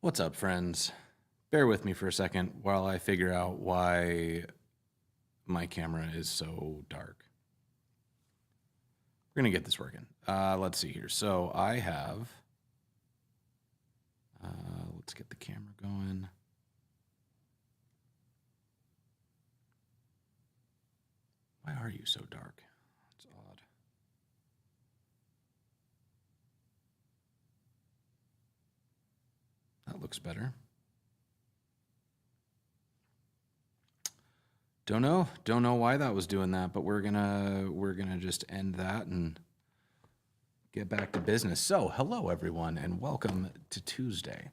What's up, friends? Bear with me for a second while I figure out why my camera is so dark. We're going to get this working. Let's see here. So I have, let's get the camera going. Why are you so dark? That's odd. That looks better. Don't know why that was doing that, but we're gonna just end that and get back to business. So, hello everyone, and welcome to Tuesday.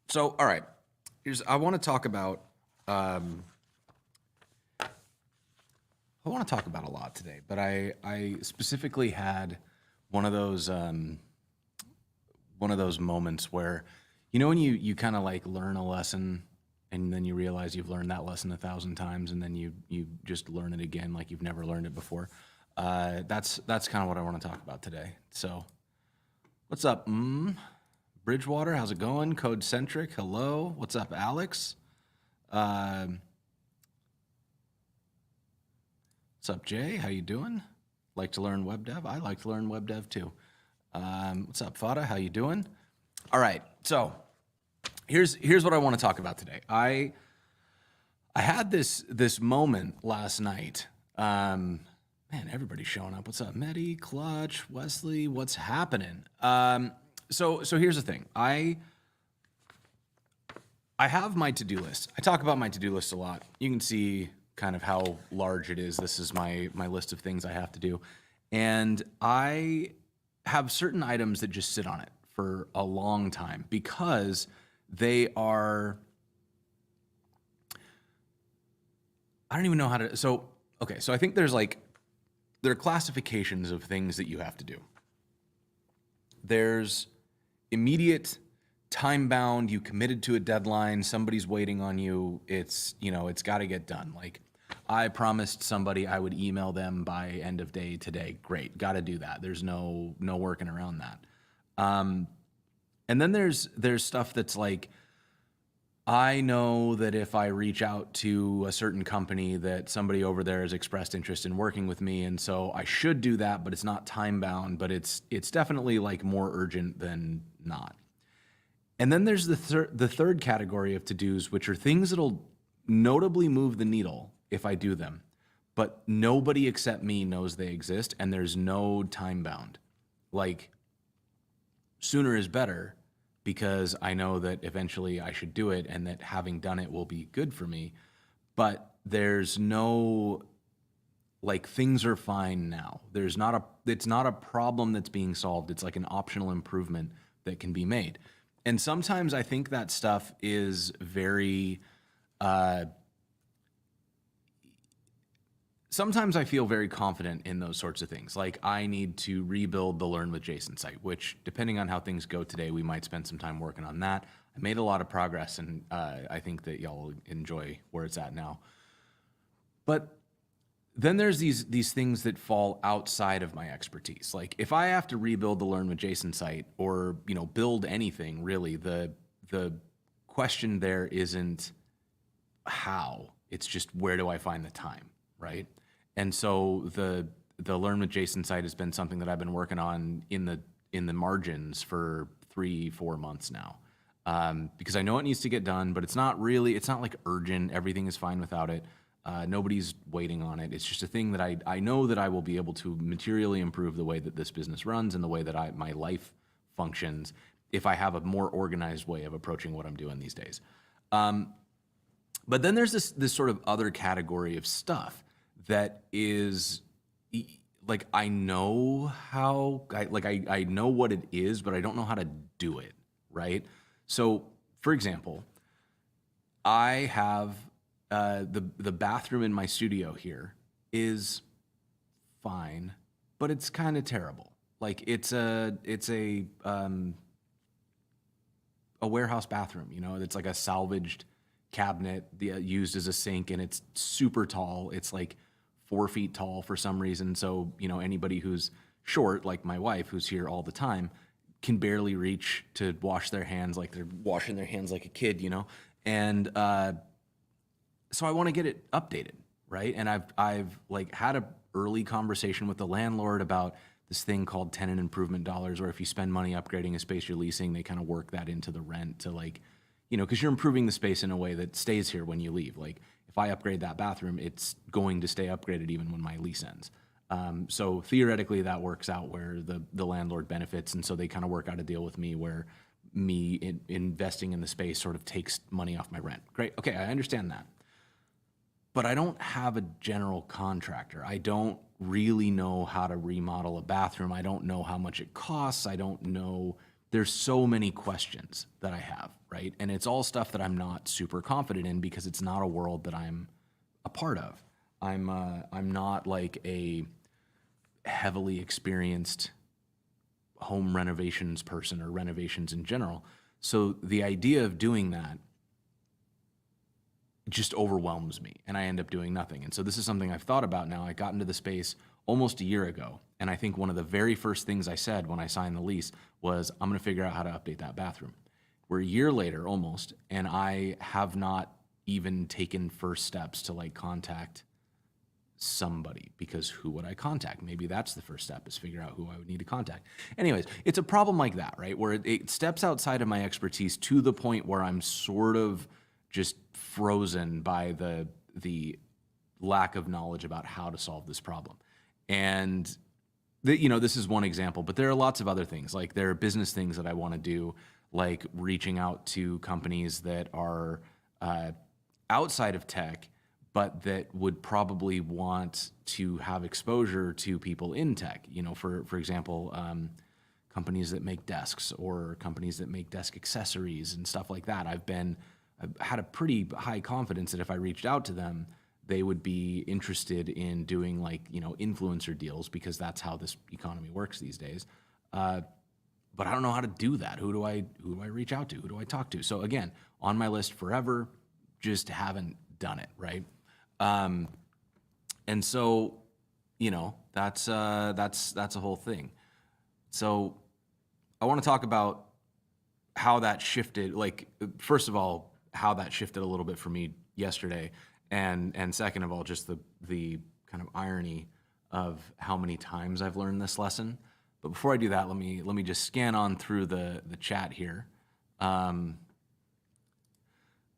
So, all right, I want to talk about a lot today, but I specifically had one of those moments where, when you kind of like learn a lesson and then you realize you've learned that lesson 1,000 times and then you just learn it again like you've never learned it before. That's kind of what I want to talk about today. So, what's up? Bridgewater, how's it going? Code Centric, hello. What's up, Alex? What's up, Jay? How you doing? Like to learn web dev? I like to learn web dev too. What's up, Fada? How you doing? All right, so here's what I want to talk about today. I had this moment last night. Man, everybody's showing up. What's up, Medi, Clutch, Wesley? What's happening? So here's the thing. I have my to-do list. I talk about my to-do list a lot. You can see kind of how large it is. This is my list of things I have to do. And I have certain items that just sit on it for a long time because they are, I don't even know how to, so I think there are classifications of things that you have to do. There's immediate, time-bound, you committed to a deadline, somebody's waiting on you, it's got to get done. Like, I promised somebody I would email them by end of day today. Great, got to do that. There's no working around that. And then there's stuff that's like, I know that if I reach out to a certain company that somebody over there has expressed interest in working with me, and so I should do that, but it's not time-bound, but it's definitely like more urgent than not. And then there's the third category of to-dos, which are things that'll notably move the needle if I do them, but nobody except me knows they exist, and there's no time bound. Like, sooner is better because I know that eventually I should do it and that having done it will be good for me, but there's no, like, things are fine now. It's not a problem that's being solved. It's like an optional improvement that can be made. And sometimes I think that stuff is very, sometimes I feel very confident in those sorts of things. Like, I need to rebuild the Learn with Jason site, which, depending on how things go today, we might spend some time working on that. I made a lot of progress, and I think that y'all will enjoy where it's at now. But then there's these things that fall outside of my expertise. Like, if I have to rebuild the Learn with Jason site, or build anything really, the question there isn't how, it's just where do I find the time, right? And so the Learn with Jason site has been something that I've been working on in the margins for 3-4 months now, because I know it needs to get done, but it's not like urgent. Everything is fine without it. Nobody's waiting on it. It's just a thing that I know that I will be able to materially improve the way that this business runs and the way that my life functions if I have a more organized way of approaching what I'm doing these days. But then there's this sort of other category of stuff that is like, I know I know what it is, but I don't know how to do it, right? So, for example, I have the bathroom in my studio here is fine, but it's kind of terrible. Like, it's a warehouse bathroom, it's like a salvaged cabinet used as a sink, and it's super tall. It's like 4 feet tall for some reason. So, you know, anybody who's short, like my wife, who's here all the time, can barely reach to wash their hands, like they're washing their hands like a kid, you know? And so I want to get it updated, right? And I've like had a early conversation with the landlord about this thing called tenant improvement dollars, where if you spend money upgrading a space you're leasing, they kind of work that into the rent to, like, you know, because you're improving the space in a way that stays here when you leave. Like if I upgrade that bathroom, it's going to stay upgraded even when my lease ends. So theoretically that works out where the landlord benefits, and so they kind of work out a deal with me where me investing in the space sort of takes money off my rent. Great, okay, I understand that. But I don't have a general contractor. I don't really know how to remodel a bathroom. I don't know how much it costs. I don't know. There's so many questions that I have, right? And it's all stuff that I'm not super confident in because it's not a world that I'm a part of. I'm not like a heavily experienced home renovations person or renovations in general. So the idea of doing that just overwhelms me, and I end up doing nothing. And so this is something I've thought about now. I got into the space almost a year ago, and I think one of the very first things I said when I signed the lease was, I'm going to figure out how to update that bathroom. We're a year later almost, and I have not even taken first steps to like contact somebody, because who would I contact? Maybe that's the first step, is figure out who I would need to contact. Anyways, it's a problem like that, right? Where it steps outside of my expertise to the point where I'm sort of just frozen by the lack of knowledge about how to solve this problem. And you know, this is one example, but there are lots of other things. Like there are business things that I want to do, like reaching out to companies that are outside of tech, but that would probably want to have exposure to people in tech. You know, for example, companies that make desks or companies that make desk accessories and stuff like that. I've had a pretty high confidence that if I reached out to them, they would be interested in doing, like, you know, influencer deals, because that's how this economy works these days. But I don't know how to do that. Who do I reach out to? Who do I talk to? So again, on my list forever, just haven't done it, right? And so, you know, that's a whole thing. So I want to talk about how that shifted. Like, first of all, how that shifted a little bit for me yesterday, and second of all, just the kind of irony of how many times I've learned this lesson. But before I do that, let me just scan on through the chat here.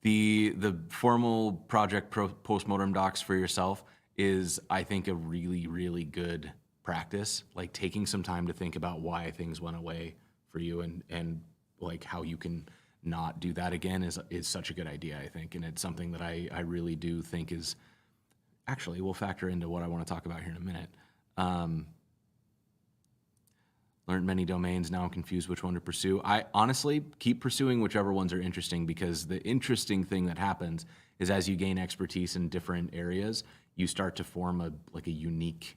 The formal project postmortem docs for yourself is, I think, a really, really good practice. Like taking some time to think about why things went away for you, and like how you can not do that again is such a good idea, I think. And it's something that I really do think is actually will factor into what I want to talk about here in a minute. Learned many domains, now I'm confused which one to pursue. I honestly keep pursuing whichever ones are interesting, because the interesting thing that happens is as you gain expertise in different areas, you start to form a unique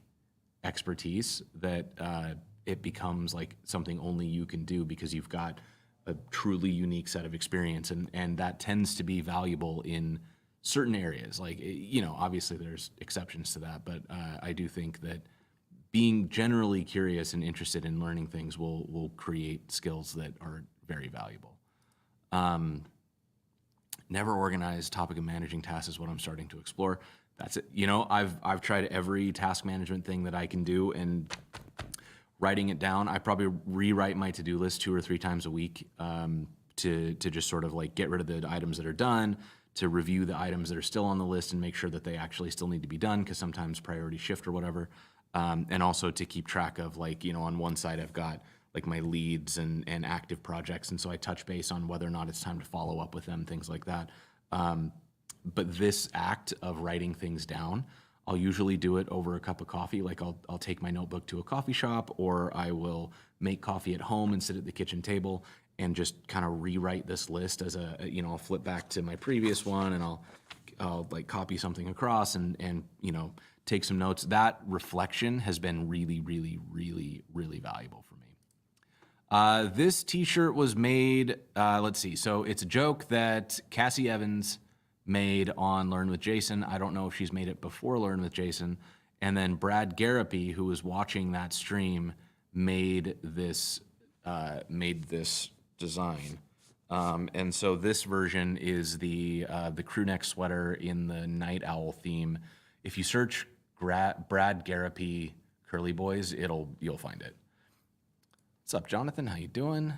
expertise that it becomes like something only you can do, because you've got a truly unique set of experience, and that tends to be valuable in certain areas. Like, you know, obviously there's exceptions to that, but I do think that being generally curious and interested in learning things will create skills that are very valuable. Never organized. Topic of managing tasks is what I'm starting to explore. That's it. You know, I've tried every task management thing that I can do, and writing it down. I probably rewrite my to-do list 2 or 3 times a week to just sort of like get rid of the items that are done, to review the items that are still on the list and make sure that they actually still need to be done, because sometimes priorities shift or whatever. And also to keep track of, like, you know, on one side I've got like my leads and active projects, and so I touch base on whether or not it's time to follow up with them, things like that. But this act of writing things down, I'll usually do it over a cup of coffee. Like I'll take my notebook to a coffee shop, or I will make coffee at home and sit at the kitchen table and just kind of rewrite this list as you know, I'll flip back to my previous one, and I'll like copy something across and you know, take some notes. That reflection has been really, really, really, really valuable for me. This t-shirt was made, let's see. So it's a joke that Cassie Evans made on Learn with Jason. I don't know if she's made it before Learn with Jason. And then Brad Garapi, who was watching that stream, made this design. And so this version is the crew neck sweater in the night owl theme. If you search Brad Garapi curly boys, you'll find it. What's up, Jonathan? How you doing?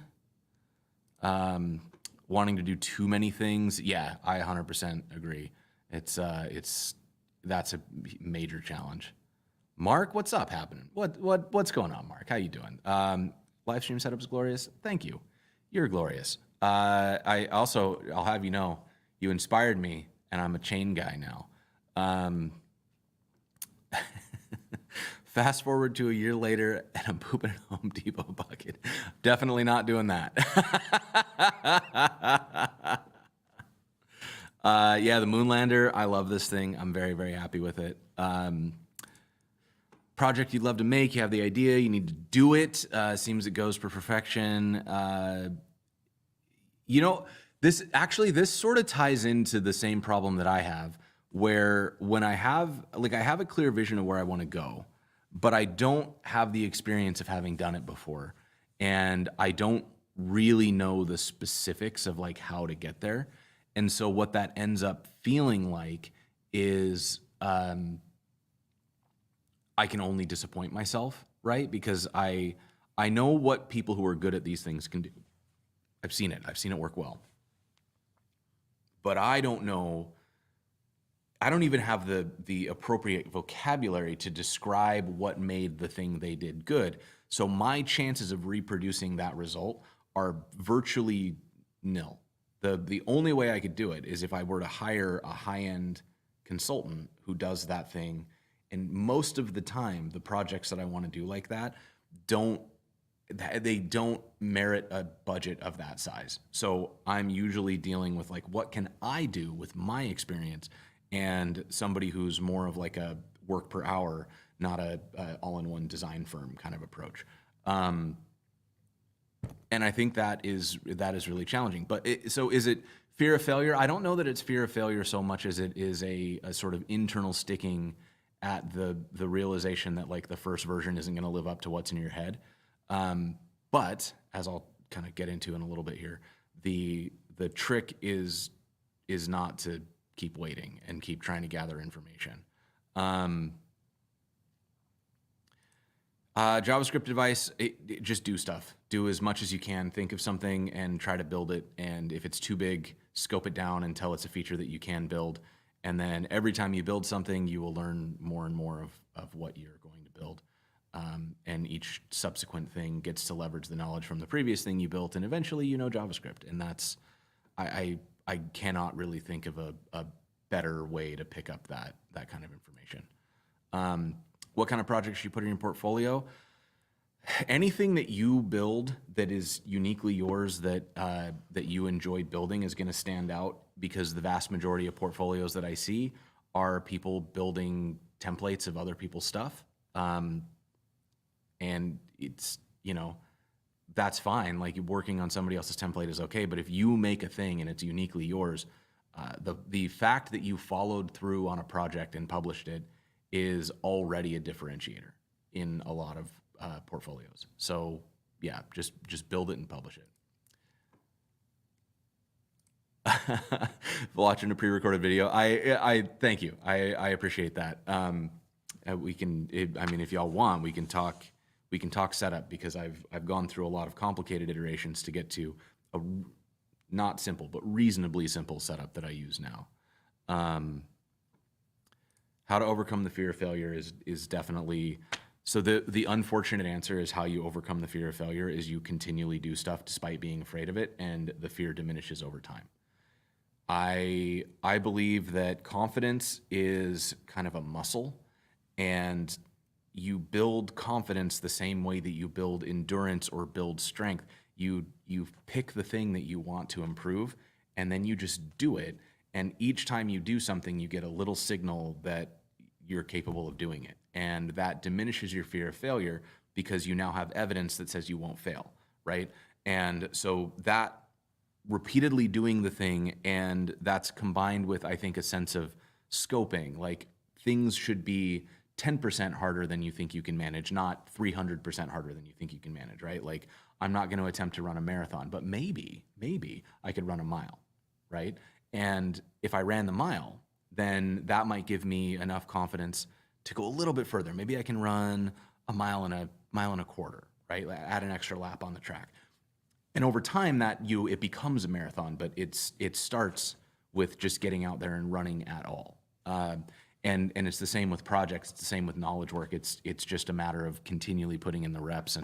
Wanting to do too many things? Yeah, I 100% agree. That's a major challenge. Mark, what's up happening? What's going on, Mark? How you doing? Live stream setup's glorious. Thank you. You're glorious. I'll have you know, you inspired me, and I'm a chain guy now. Fast forward to a year later, and I'm pooping a Home Depot bucket. Definitely not doing that. Yeah, the Moonlander, I love this thing. I'm very, very happy with it. Project you'd love to make, you have the idea, you need to do it. Seems it goes for perfection. This sort of ties into the same problem that I have, where when I have a clear vision of where I want to go, but I don't have the experience of having done it before, and I don't really know the specifics of like how to get there. And so what that ends up feeling like is I can only disappoint myself, right? Because I know what people who are good at these things can do. I've seen it work well. But I don't know, I don't even have the appropriate vocabulary to describe what made the thing they did good. So my chances of reproducing that result are virtually nil. The only way I could do it is if I were to hire a high-end consultant who does that thing. And most of the time, the projects that I want to do like that don't merit a budget of that size. So I'm usually dealing with like, what can I do with my experience, and somebody who's more of like a work per hour, not a all-in-one design firm kind of approach. And I think that is really challenging. But so is it fear of failure? I don't know that it's fear of failure so much as it is a sort of internal sticking at the realization that like the first version isn't going to live up to what's in your head. But as I'll kind of get into in a little bit here, the trick is not to keep waiting and keep trying to gather information. JavaScript advice, just do stuff. Do as much as you can. Think of something and try to build it. And if it's too big, scope it down until it's a feature that you can build. And then every time you build something, you will learn more and more of what you're going to build. And each subsequent thing gets to leverage the knowledge from the previous thing you built, and eventually you know JavaScript. And that's, I cannot really think of a better way to pick up that kind of information. What kind of projects you put in your portfolio? Anything that you build that is uniquely yours, that you enjoy building, is going to stand out, because the vast majority of portfolios that I see are people building templates of other people's stuff. And it's, that's fine. Like, working on somebody else's template is okay. But if you make a thing and it's uniquely yours, the fact that you followed through on a project and published it is already a differentiator in a lot of portfolios. So yeah, just build it and publish it. Watching a pre-recorded video, I thank you. I appreciate that. If y'all want, we can talk setup, because I've gone through a lot of complicated iterations to get to a not simple but reasonably simple setup that I use now. How to overcome the fear of failure is definitely, so the unfortunate answer is how you overcome the fear of failure is you continually do stuff despite being afraid of it, and the fear diminishes over time. I believe that confidence is kind of a muscle, and you build confidence the same way that you build endurance or build strength. You pick the thing that you want to improve, and then you just do it. And each time you do something, you get a little signal that you're capable of doing it. And that diminishes your fear of failure, because you now have evidence that says you won't fail, right? And so that repeatedly doing the thing, and that's combined with, I think, a sense of scoping. Like, things should be 10% harder than you think you can manage, not 300% harder than you think you can manage, right? Like, I'm not going to attempt to run a marathon, but maybe I could run a mile, right? And if I ran the mile, then that might give me enough confidence to go a little bit further. Maybe I can run a mile and a quarter, right? Add an extra lap on the track. And over time it becomes a marathon, but it starts with just getting out there and running at all. And it's the same with projects. It's the same with knowledge work. It's just a matter of continually putting in the reps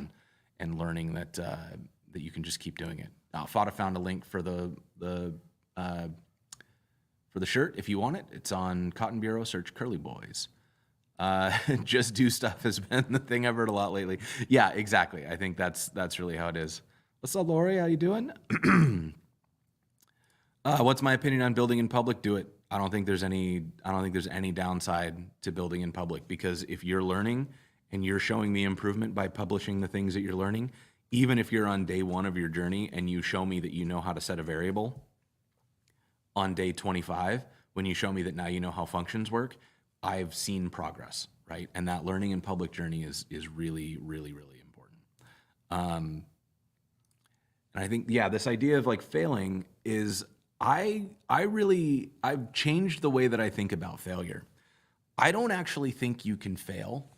and learning that you can just keep doing it. Fada found a link for the shirt if you want it. It's on Cotton Bureau. Search Curly Boys. Just do stuff has been the thing I've heard a lot lately. Yeah, exactly. I think that's really how it is. What's up, Lori? How you doing? What's my opinion on building in public? Do it. I don't think there's any downside to building in public, because if you're learning and you're showing the improvement by publishing the things that you're learning, even if you're on day 1 of your journey and you show me that you know how to set a variable on day 25, when you show me that now you know how functions work, I've seen progress, right? And that learning in public journey is really, really, really important. And I think, this idea of like failing is, I've changed the way that I think about failure. I don't actually think you can fail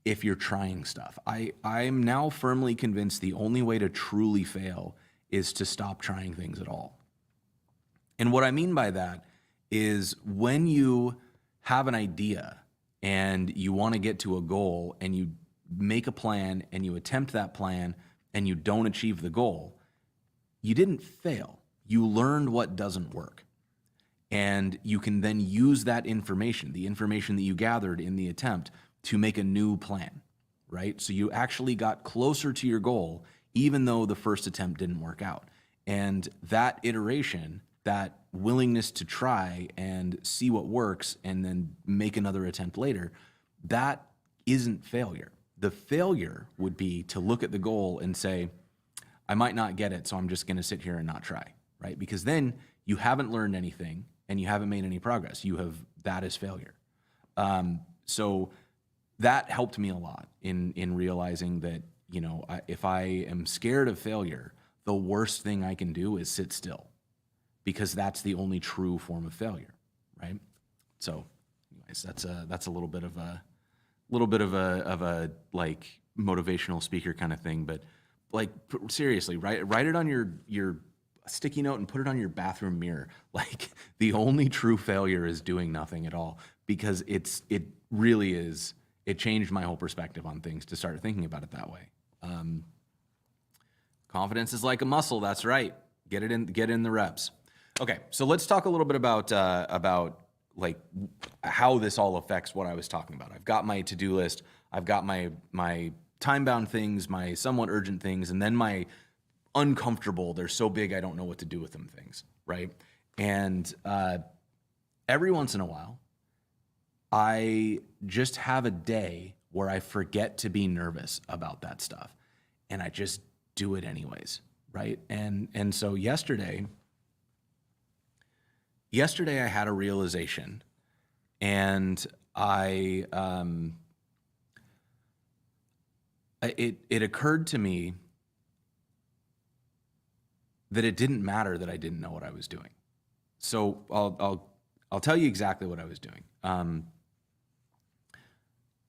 if you're trying stuff. I'm now firmly convinced the only way to truly fail is to stop trying things at all. And what I mean by that is, when you have an idea and you want to get to a goal and you make a plan and you attempt that plan and you don't achieve the goal, you didn't fail. You learned what doesn't work. And you can then use that information, the information that you gathered in the attempt, to make a new plan, right? So you actually got closer to your goal, even though the first attempt didn't work out. And that iteration, that willingness to try and see what works and then make another attempt later, that isn't failure. The failure would be to look at the goal and say, I might not get it, so I'm just going to sit here and not try, right? Because then you haven't learned anything and you haven't made any progress. That is failure. So that helped me a lot in realizing that, if I am scared of failure, the worst thing I can do is sit still, because that's the only true form of failure, right? So, anyways, that's a little bit of a like motivational speaker kind of thing, but like seriously, write it on your sticky note and put it on your bathroom mirror. Like, the only true failure is doing nothing at all, because it really is. It changed my whole perspective on things to start thinking about it that way. Confidence is like a muscle. That's right. Get in the reps. Okay, so let's talk a little bit about like how this all affects what I was talking about. I've got my to-do list. I've got my time-bound things, my somewhat urgent things, and then my uncomfortable, they're so big I don't know what to do with them things, right? And every once in a while, I just have a day where I forget to be nervous about that stuff, and I just do it anyways, right? And so yesterday I had a realization, and it occurred to me that it didn't matter that I didn't know what I was doing. So I'll tell you exactly what I was doing.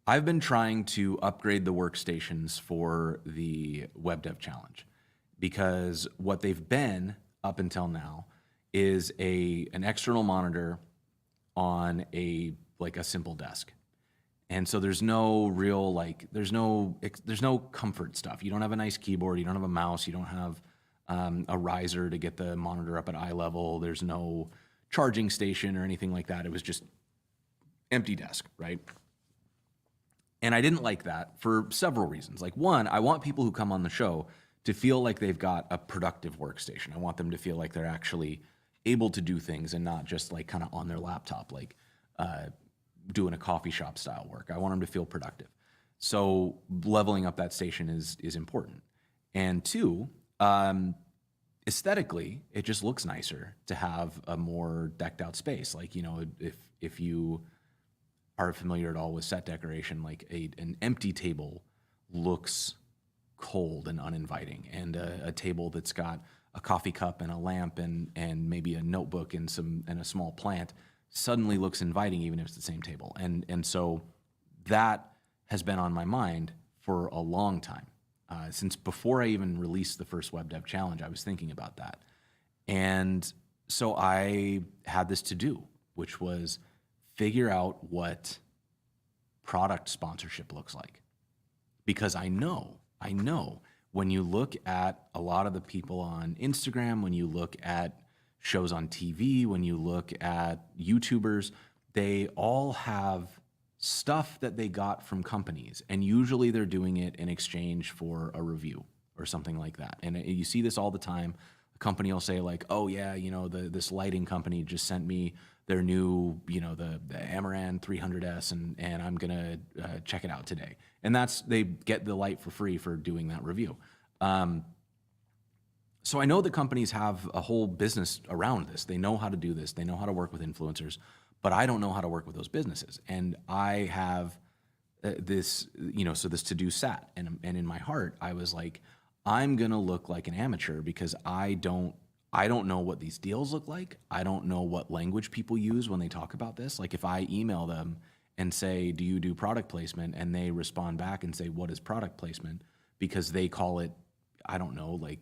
I've been trying to upgrade the workstations for the Web Dev Challenge, because what they've been up until now is an external monitor on a simple desk. And so there's no real, there's no comfort stuff. You don't have a nice keyboard, you don't have a mouse, you don't have a riser to get the monitor up at eye level. There's no charging station or anything like that. It was just empty desk, right? And I didn't like that for several reasons. Like, one, I want people who come on the show to feel like they've got a productive workstation. I want them to feel like they're actually able to do things and not just like kind of on their laptop, like doing a coffee shop style work. I want them to feel productive. So leveling up that station is important. And two, aesthetically, it just looks nicer to have a more decked out space. Like, if you are familiar at all with set decoration, like an empty table looks cold and uninviting, and a table that's got a coffee cup and a lamp and maybe a notebook and a small plant suddenly looks inviting, even if it's the same table. And so that has been on my mind for a long time. Since before I even released the first Web Dev Challenge, I was thinking about that. And so I had this to do, which was figure out what product sponsorship looks like. Because I know when you look at a lot of the people on Instagram, when you look at shows on TV, when you look at YouTubers, they all have stuff that they got from companies, and usually they're doing it in exchange for a review or something like that. And you see this all the time. A company will say like, oh yeah, this lighting company just sent me their new, the Amaran 300S, and I'm gonna check it out today. And they get the light for free for doing that review. So I know that companies have a whole business around this. They know how to do this. They know how to work with influencers, but I don't know how to work with those businesses. And I have this to-do sat, and in my heart, I was like, I'm gonna look like an amateur because I don't know what these deals look like. I don't know what language people use when they talk about this. Like if I email them and say, do you do product placement? And they respond back and say, what is product placement? Because they call it, I don't know, like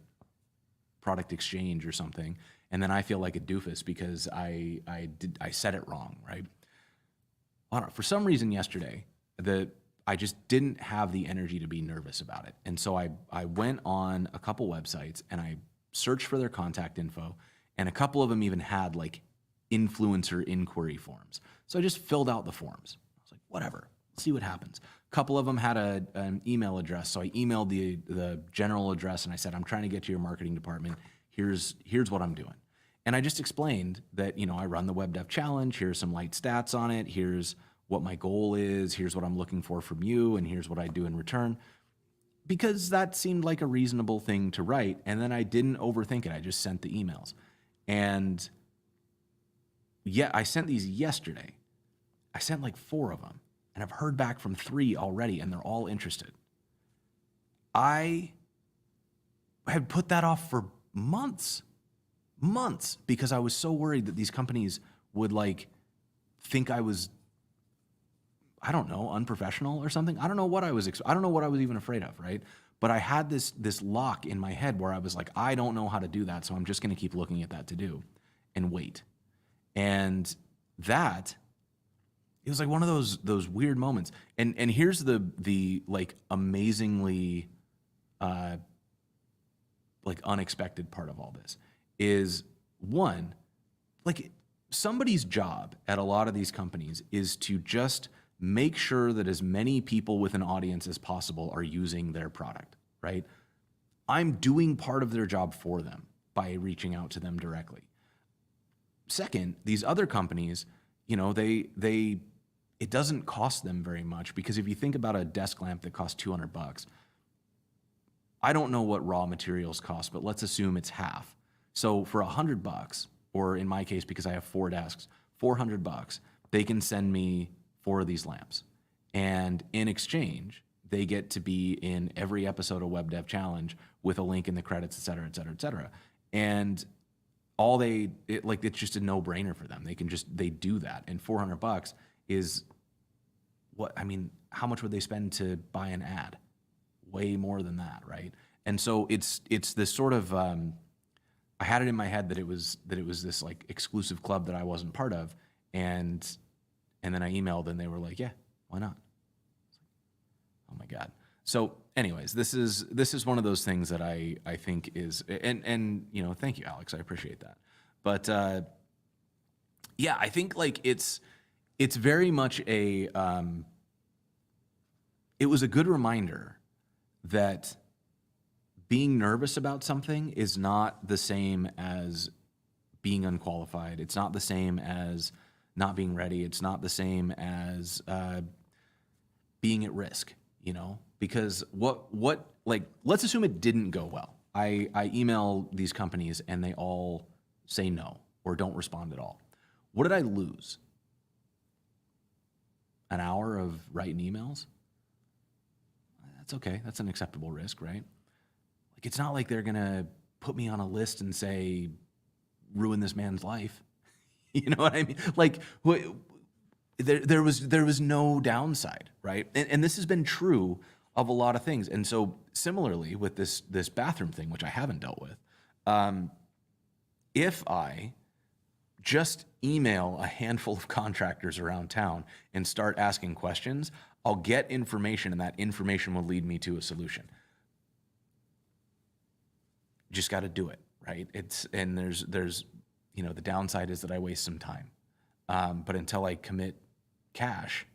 product exchange or something. And then I feel like a doofus because I said it wrong, right? I don't know, for some reason yesterday, I just didn't have the energy to be nervous about it. And so I went on a couple websites and I searched for their contact info, and a couple of them even had like influencer inquiry forms. So I just filled out the forms. I was like, whatever, let's see what happens. A couple of them had an email address. So I emailed the general address and I said, I'm trying to get to your marketing department. Here's what I'm doing. And I just explained that, I run the Web Dev Challenge. Here's some light stats on it. Here's what my goal is. Here's what I'm looking for from you. And here's what I do in return. Because that seemed like a reasonable thing to write. And then I didn't overthink it. I just sent the emails. And yeah, I sent these yesterday. I sent like 4 of them. And I've heard back from 3 already, and they're all interested. I had put that off for months, because I was so worried that these companies would like think I was, I don't know, unprofessional or something. I don't know what I was even afraid of, right? But I had this lock in my head where I was like, I don't know how to do that, so I'm just going to keep looking at that to do and wait. And it was like one of those weird moments. And here's the like amazingly like unexpected part of all this is, one, like somebody's job at a lot of these companies is to just make sure that as many people with an audience as possible are using their product, right? I'm doing part of their job for them by reaching out to them directly. Second, these other companies, it doesn't cost them very much, because if you think about a desk lamp that costs $200, I don't know what raw materials cost, but let's assume it's half. So for $100, or in my case, because I have 4 desks, $400, they can send me 4 of these lamps. And in exchange, they get to be in every episode of Web Dev Challenge with a link in the credits, et cetera, et cetera, et cetera. And it's just a no-brainer for them. They do that. And $400 is how much would they spend to buy an ad? Way more than that, right? And so it's this sort of, I had it in my head that it was this like exclusive club that I wasn't part of, and then I emailed and they were like, yeah, why not? Oh my God. So anyways, this is one of those things that I think is, and thank you, Alex, I appreciate that. But yeah, I think like it's very much it was a good reminder that being nervous about something is not the same as being unqualified. It's not the same as not being ready. It's not the same as being at risk, because let's assume it didn't go well. I email these companies and they all say no or don't respond at all. What did I lose? an hour of writing emails, that's okay. That's an acceptable risk, right? Like, it's not like they're going to put me on a list and say, ruin this man's life. You know what I mean? Like, there was no downside, right? And this has been true of a lot of things. And so similarly with this bathroom thing, which I haven't dealt with, if I just email a handful of contractors around town and start asking questions, I'll get information, and that information will lead me to a solution. Just got to do it, right? And there's the downside is that I waste some time. But until I commit cash,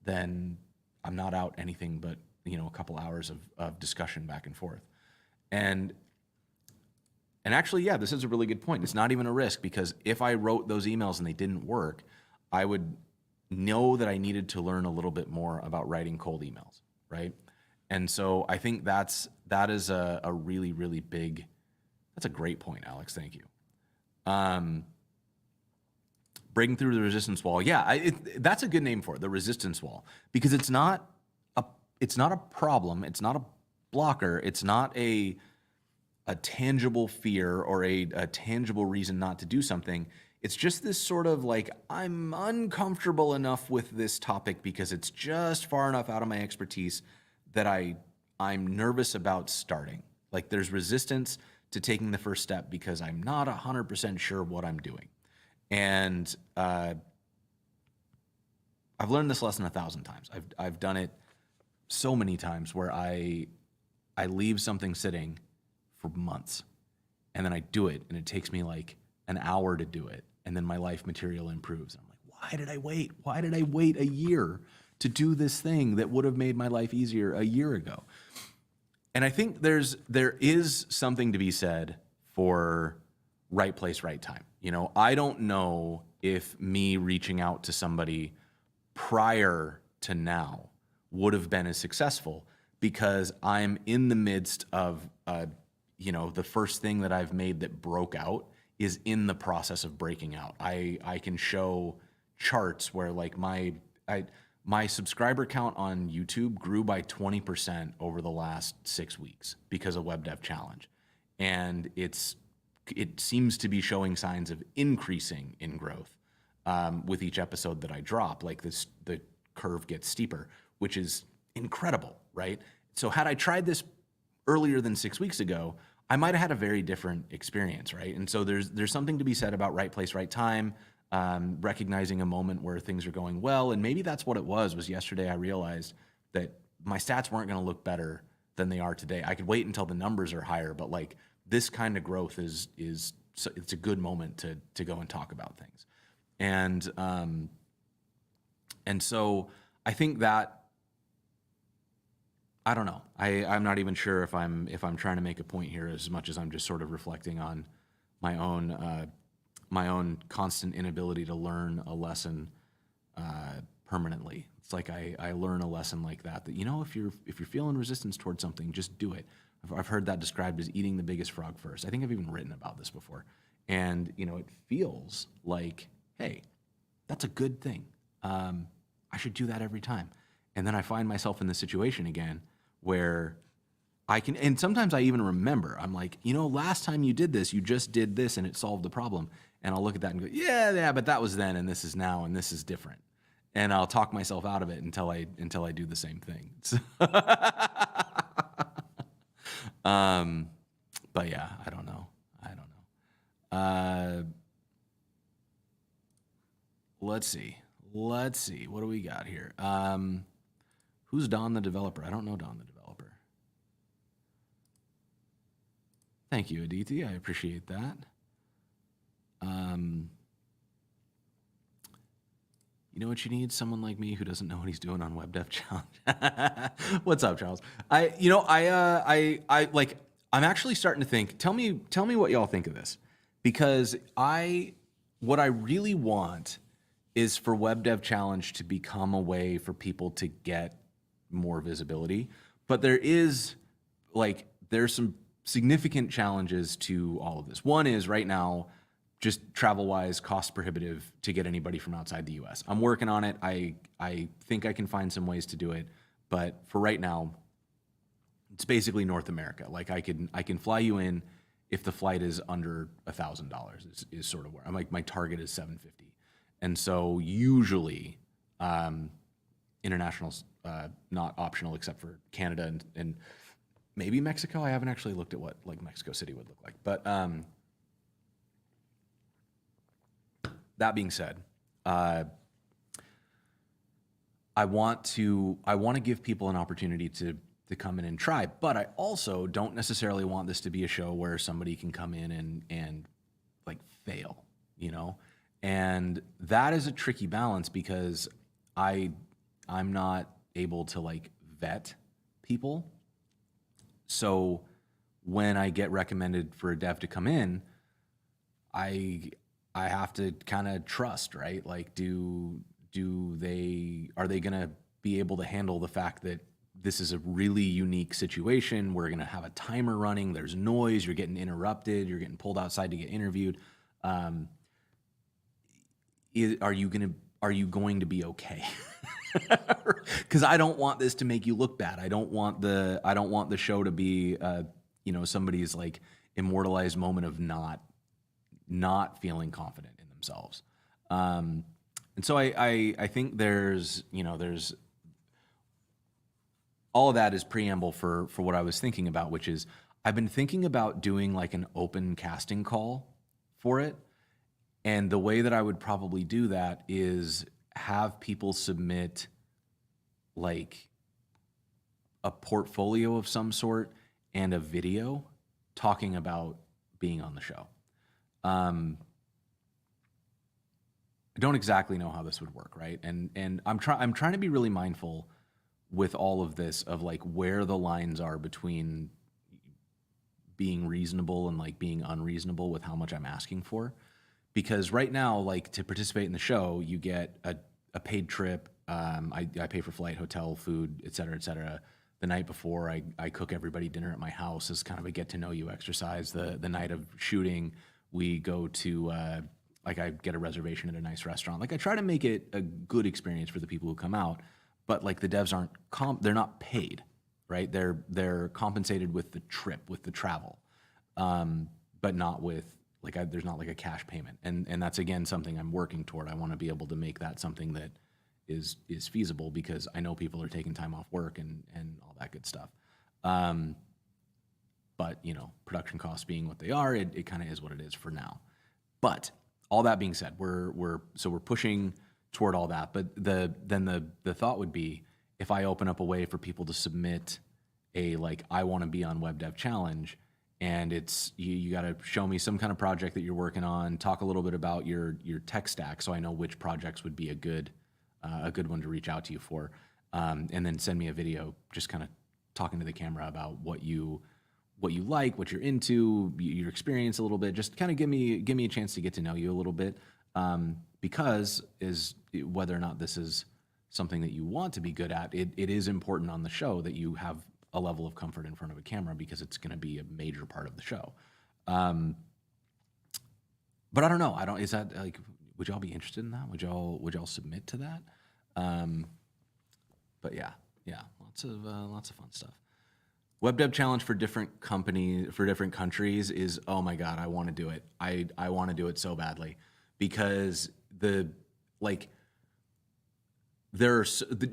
then I'm not out anything but a couple hours of discussion back and forth. And actually, yeah, this is a really good point. It's not even a risk, because if I wrote those emails and they didn't work, I would know that I needed to learn a little bit more about writing cold emails, right? And so I think that is a really, really big, that's a great point, Alex. Thank you. Breaking through the resistance wall. Yeah, that's a good name for it, the resistance wall, because it's not a problem. It's not a blocker. It's not a tangible fear or a tangible reason not to do something. It's just this sort of like, I'm uncomfortable enough with this topic because it's just far enough out of my expertise that I'm nervous about starting. Like, there's resistance to taking the first step because I'm not 100% sure what I'm doing. And I've learned this lesson 1,000 times. I've done it so many times where I leave something sitting for months, and then I do it, and it takes me like an hour to do it, and then my life material improves. And I'm like, why did I wait? Why did I wait a year to do this thing that would have made my life easier a year ago? And I think there is something to be said for right place, right time. I don't know if me reaching out to somebody prior to now would have been as successful, because I'm in the midst of the first thing that I've made that broke out is in the process of breaking out. I can show charts where like my subscriber count on YouTube grew by 20% over the last 6 weeks because of Web Dev Challenge. And it seems to be showing signs of increasing in growth with each episode that I drop. Like the curve gets steeper, which is incredible, right? So had I tried this earlier than 6 weeks ago, I might have had a very different experience, right? And so there's something to be said about right place, right time, recognizing a moment where things are going well. And maybe that's what it was yesterday I realized that my stats weren't going to look better than they are today. I could wait until the numbers are higher, but like this kind of growth is it's a good moment to go and talk about things. And so I think that, I don't know. I'm not even sure if I'm trying to make a point here as much as I'm just sort of reflecting on my own constant inability to learn a lesson permanently. It's like I learn a lesson like that if you're feeling resistance towards something, just do it. I've heard that described as eating the biggest frog first. I think I've even written about this before. And it feels like, hey, that's a good thing. I should do that every time. And then I find myself in this situation again where I can, and sometimes I even remember, I'm like, last time you did this, you just did this and it solved the problem. And I'll look at that and go, yeah, but that was then and this is now and this is different. And I'll talk myself out of it until I do the same thing. But yeah, I don't know. Let's see. What do we got here? Who's Don the developer? I don't know Don the developer. Thank you, Aditi. I appreciate that. You know what you need? Someone like me who doesn't know what he's doing on Web Dev Challenge. What's up, Charles? I'm actually starting to think, tell me what y'all think of this. Because what I really want is for Web Dev Challenge to become a way for people to get more visibility. But there's some significant challenges to all of this. One is right now, just travel-wise, cost prohibitive to get anybody from outside the U.S. I'm working on it. I think I can find some ways to do it, but for right now, it's basically North America. Like I can fly you in if the flight is under $1,000 is sort of where I'm like, my target is 750. And so usually international's not optional except for Canada and maybe Mexico. I haven't actually looked at what like Mexico City would look like. But that being said, I want to give people an opportunity to come in and try, but I also don't necessarily want this to be a show where somebody can come in and like fail, you know? And that is a tricky balance because I'm not able to like vet people. So when I get recommended for a dev to come in, I have to kind of trust, right? Like are they gonna be able to handle the fact that this is a really unique situation? We're gonna have a timer running, there's noise, you're getting interrupted, you're getting pulled outside to get interviewed. Are you going to be okay? Because I don't want this to make you look bad. I don't want the show to be somebody's like immortalized moment of not feeling confident in themselves. And so I think there's all of that is preamble for what I was thinking about, which is I've been thinking about doing like an open casting call for it. And the way that I would probably do that is have people submit like a portfolio of some sort and a video talking about being on the show. I don't exactly know how this would work, right? And I'm trying to be really mindful with all of this of like where the lines are between being reasonable and like being unreasonable with how much I'm asking for. Because right now, like to participate in the show, you get a paid trip. I pay for flight, hotel, food, et cetera. The night before, I cook everybody dinner at my house as kind of a get to know you exercise. The night of shooting, we go to like I get a reservation at a nice restaurant. Like I try to make it a good experience for the people who come out. But like the devs they're not paid, right? They're compensated with the trip, with the travel, but not with like there's not like a cash payment. And that's again something I'm working toward. I want to be able to make that something that is feasible because I know people are taking time off work and all that good stuff. But production costs being what they are, it kind of is what it is for now. But all that being said, we're pushing toward all that. But the thought would be if I open up a way for people to submit a like I want to be on Web Dev Challenge, and it's you got to show me some kind of project that you're working on, talk a little bit about your tech stack, so I know which projects would be a good one to reach out to you for, and then send me a video just kind of talking to the camera about what you like, what you're into, your experience a little bit. Just kind of give me a chance to get to know you a little bit, because whether or not this is something that you want to be good at, it is important on the show that you have a level of comfort in front of a camera because it's going to be a major part of the show. But I don't know. Is that like? Would y'all be interested in that? Would y'all submit to that? But yeah, lots of fun stuff. Web Dev Challenge for different countries is, oh my God, I want to do it. I want to do it so badly because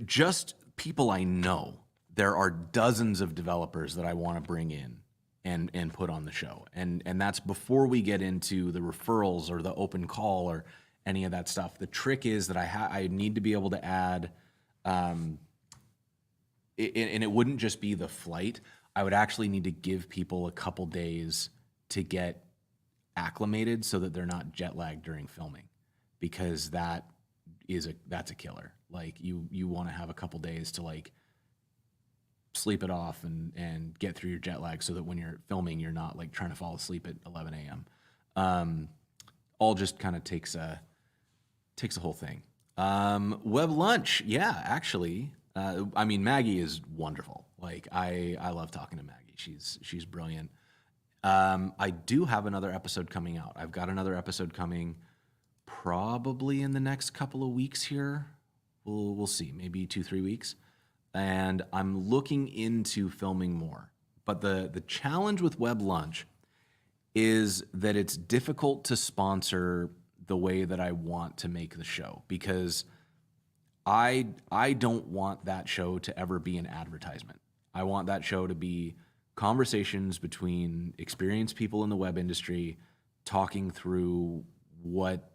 just people I know, there are dozens of developers that I want to bring in and put on the show. And that's before we get into the referrals or the open call or any of that stuff. The trick is that I need to be able to add, and it wouldn't just be the flight. I would actually need to give people a couple days to get acclimated so that they're not jet lagged during filming, because that's a killer. Like you want to have a couple days to like sleep it off and get through your jet lag so that when you're filming, you're not like trying to fall asleep at 11 a.m. All just kind of takes a whole thing. Web lunch. Yeah, actually, Maggie is wonderful. Like I love talking to Maggie. She's brilliant. I do have another episode coming out. I've got another episode coming probably in the next couple of weeks here. We'll see, maybe 2-3 weeks. And I'm looking into filming more. But the challenge with Web Lunch is that it's difficult to sponsor the way that I want to make the show, because I don't want that show to ever be an advertisement. I want that show to be conversations between experienced people in the web industry talking through what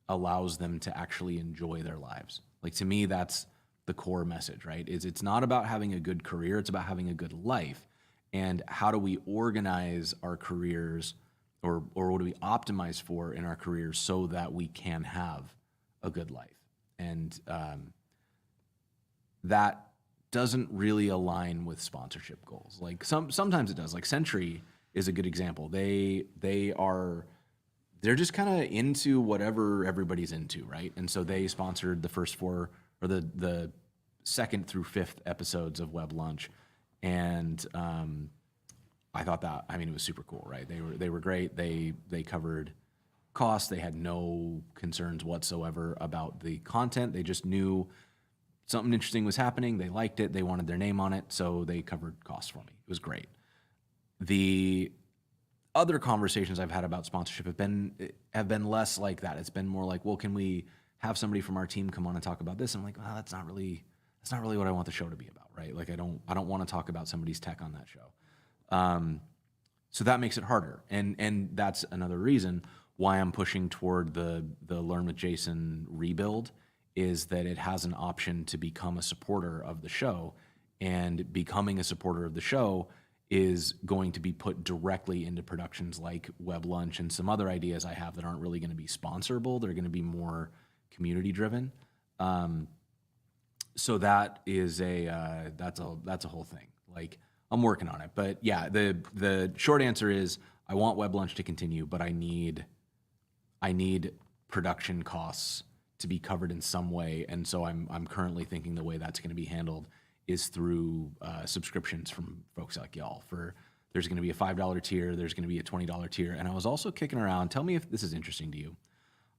allows them to actually enjoy their lives. Like, to me, that's the core message, right? It's not about having a good career, it's about having a good life. And how do we organize our careers, or what do we optimize for in our careers so that we can have a good life? And that doesn't really align with sponsorship goals. Like, sometimes it does. Like, Century is a good example. They're just kind of into whatever everybody's into, right? And so they sponsored the first 4, or the 2nd through 5th episodes of Web Lunch. And I thought that, I mean, it was super cool, right? They were great. They covered costs. They had no concerns whatsoever about the content. They just knew something interesting was happening. They liked it. They wanted their name on it, so they covered costs for me. It was great. The other conversations I've had about sponsorship have been less like that. It's been more like, well, can we have somebody from our team come on and talk about this? I'm like, well, that's not really what I want the show to be about, right? Like, I don't want to talk about somebody's tech on that show. So that makes it harder, and that's another reason why I'm pushing toward the Learn with Jason rebuild, is that it has an option to become a supporter of the show, and becoming a supporter of the show is going to be put directly into productions like Web Lunch and some other ideas I have that aren't really going to be sponsorable. They're going to be more community driven. So that is that's a whole thing. Like, I'm working on it, but yeah, the short answer is I want Web Lunch to continue, but I need production costs to be covered in some way, and so I'm currently thinking the way that's going to be handled is through subscriptions from folks like y'all. There's going to be a $5 tier, there's going to be a $20 tier, and I was also kicking around. Tell me if this is interesting to you.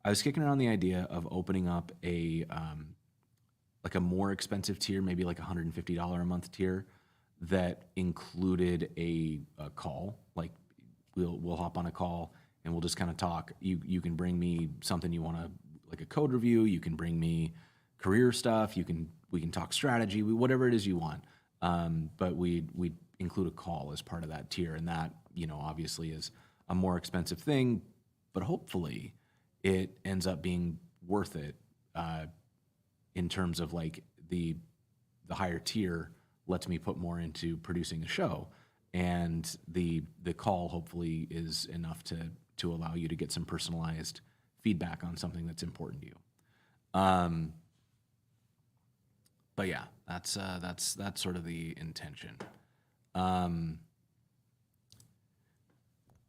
I was kicking around the idea of opening up a like a more expensive tier, maybe like $150 a month tier, that included a call. Like, we'll hop on a call and we'll just kind of talk. You can bring me something you want to, like a code review. You can bring me career stuff. We can talk strategy, whatever it is you want. But we include a call as part of that tier, and that, obviously is a more expensive thing, but hopefully it ends up being worth it in terms of, like, the higher tier lets me put more into producing the show, and the call hopefully is enough to allow you to get some personalized feedback on something that's important to you. But yeah, that's sort of the intention. Do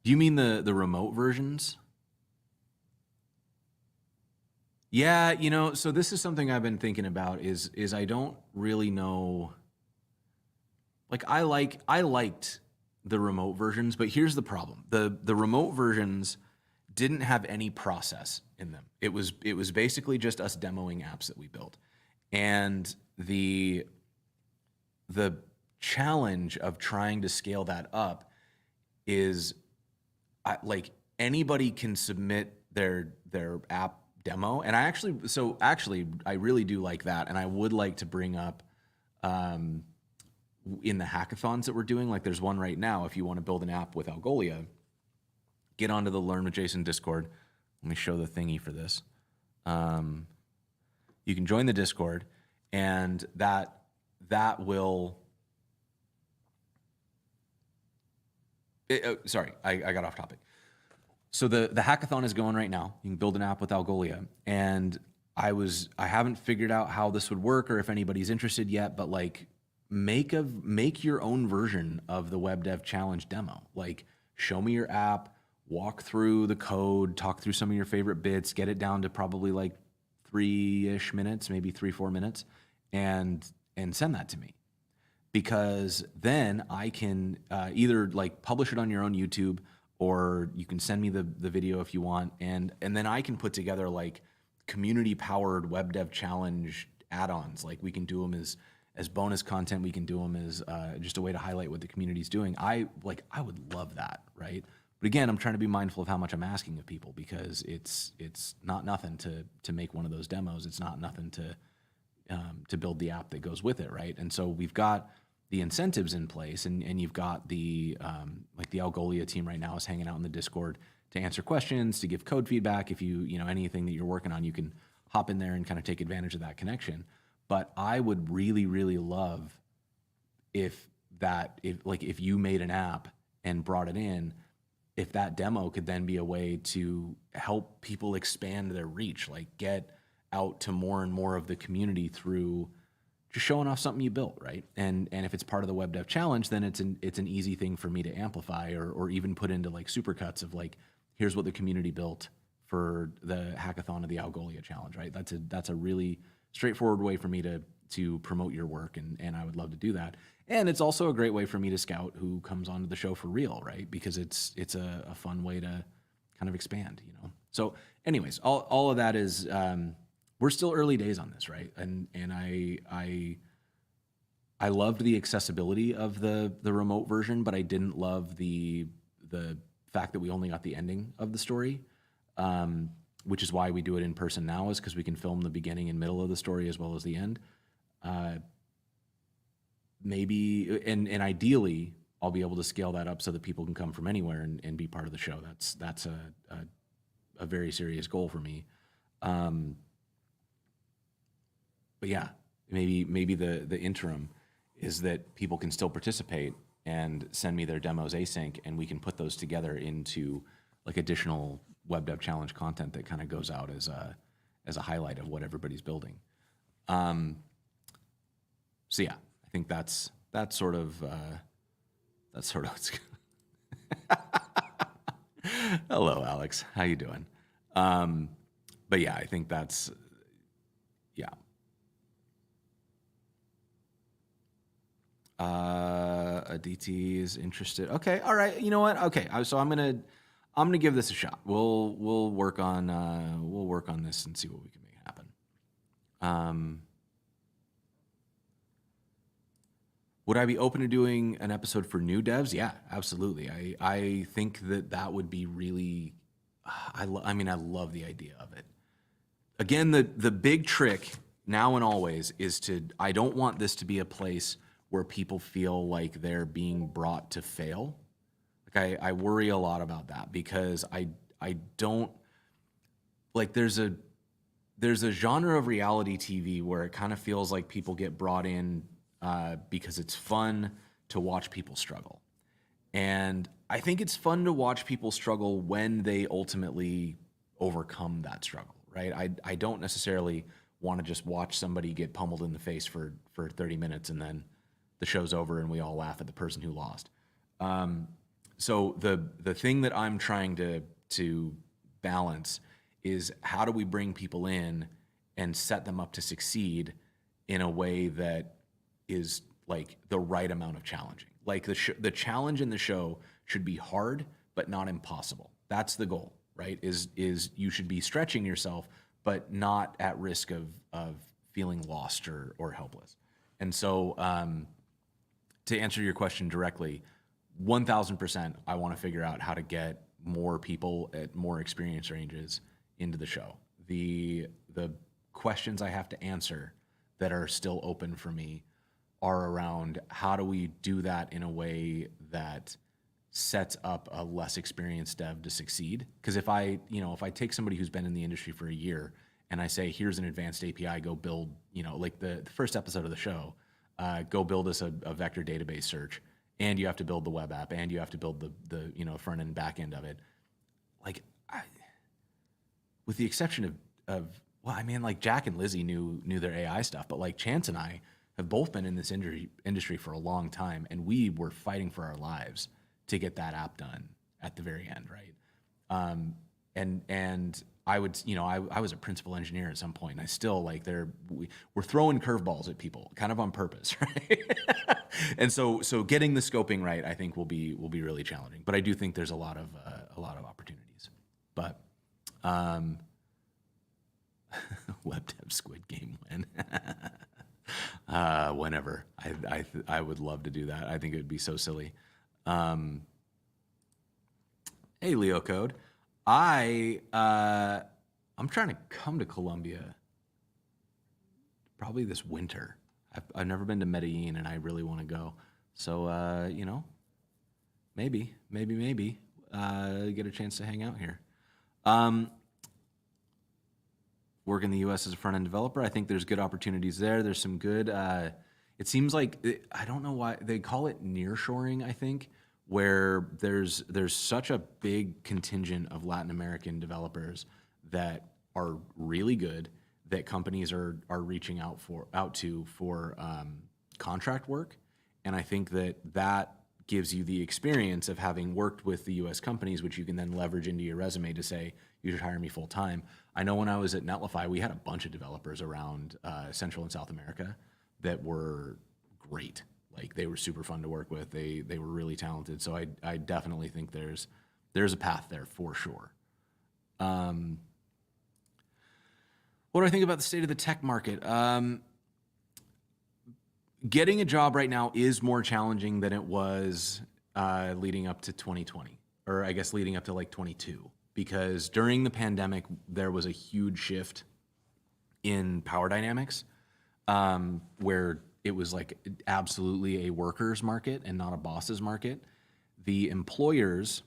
you mean the remote versions? Yeah, so this is something I've been thinking about is I don't really know. Like, I liked the remote versions, but here's the problem. The remote versions didn't have any process in them. It was basically just us demoing apps that we built. And the challenge of trying to scale that up is, like, anybody can submit their app demo. And I really do like that. And I would like to bring up in the hackathons that we're doing, like, there's one right now. If you want to build an app with Algolia, get onto the Learn with Jason Discord. Let me show the thingy for this. You can join the Discord, and that will. Sorry, I got off topic. So the hackathon is going right now. You can build an app with Algolia, and I haven't figured out how this would work or if anybody's interested yet, but, like, make your own version of the Web Dev Challenge demo. Like, show me your app, walk through the code, talk through some of your favorite bits, get it down to probably like 3-ish minutes, maybe 3-4 minutes, and send that to me. because then I can either like publish it on your own YouTube, or you can send me the video if you want, and then I can put together like community powered web dev challenge add-ons. Like we can do them as bonus content. We can do them as just a way to highlight what the community's doing. I would love that, right? But again, I'm trying to be mindful of how much I'm asking of people, because it's not nothing to make one of those demos. It's not nothing to build the app that goes with it, right? And so we've got the incentives in place, and you've got the like the Algolia team right now is hanging out in the Discord to answer questions, to give code feedback. If you know anything that you're working on, you can hop in there and kind of take advantage of that connection. But I would really, really love if you made an app and brought it in, if that demo could then be a way to help people expand their reach, like get out to more and more of the community through just showing off something you built, right? And if it's part of the Web Dev Challenge, then it's an easy thing for me to amplify, or even put into like supercuts of like, here's what the community built for the hackathon of the Algolia Challenge, right? That's a really straightforward way for me to promote your work, and I would love to do that. And it's also a great way for me to scout who comes onto the show for real, right? Because it's a fun way to kind of expand, you know? So anyways, all of that is, we're still early days on this, right? And I loved the accessibility of the remote version, but I didn't love the fact that we only got the ending of the story, which is why we do it in person now, is because we can film the beginning and middle of the story as well as the end. Maybe, and ideally, I'll be able to scale that up so that people can come from anywhere and be part of the show. That's a very serious goal for me. But yeah, maybe the interim is that people can still participate and send me their demos async, and we can put those together into like additional Web Dev Challenge content that kind of goes out as a highlight of what everybody's building. So yeah, I think that's sort of what's Hello, Alex. How you doing? But yeah, I think that's, yeah. A DT is interested. Okay, all right. You know what? Okay, so I'm gonna give this a shot. We'll work on this and see what we can make happen. Would I be open to doing an episode for new devs? Yeah, absolutely. I think that would be really. I love the idea of it. Again, the big trick now and always is I don't want this to be a place where people feel like they're being brought to fail. Like I worry a lot about that, because I don't like, there's a genre of reality TV where it kind of feels like people get brought in because it's fun to watch people struggle. And I think it's fun to watch people struggle when they ultimately overcome that struggle, right? I don't necessarily want to just watch somebody get pummeled in the face for 30 minutes and then the show's over and we all laugh at the person who lost. So the thing that I'm trying to balance is, how do we bring people in and set them up to succeed in a way that is like the right amount of challenging. Like the challenge in the show should be hard, but not impossible. That's the goal, right? Is you should be stretching yourself, but not at risk of feeling lost or helpless. And so to answer your question directly, 1000%, I want to figure out how to get more people at more experience ranges into the show. The questions I have to answer that are still open for me are around, how do we do that in a way that sets up a less experienced dev to succeed? Because if I take somebody who's been in the industry for a year and I say, here's an advanced API, go build, like the first episode of the show, go build us a vector database search, and you have to build the web app, and you have to build the front end, back end of it. Like, with the exception of well, I mean, like Jack and Lizzie knew their AI stuff, but like Chance and I have both been in this industry for a long time, and we were fighting for our lives to get that app done at the very end, right? And I would, I was a principal engineer at some point, and I still we're throwing curveballs at people, kind of on purpose, right? And so getting the scoping right, I think will be really challenging. But I do think there's a lot of opportunities. But web dev Squid Game win. Whenever I would love to do that. I think it would be so silly. Hey, Leo Code. I'm trying to come to Colombia probably this winter. I've never been to Medellin, and I really want to go. So, maybe get a chance to hang out here. Work in the U.S. as a front-end developer. I think there's good opportunities there. There's some good. It seems like I don't know why they call it nearshoring. I think where there's such a big contingent of Latin American developers that are really good that companies are reaching out to for contract work, and I think that gives you the experience of having worked with the U.S. companies, which you can then leverage into your resume to say you should hire me full time. I know when I was at Netlify, we had a bunch of developers around Central and South America that were great. Like they were super fun to work with. They were really talented. So I definitely think there's a path there for sure. What do I think about the state of the tech market? Getting a job right now is more challenging than it was leading up to 2020, or I guess leading up to like 22, because during the pandemic, there was a huge shift in power dynamics where it was like absolutely a workers market and not a bosses market. The employers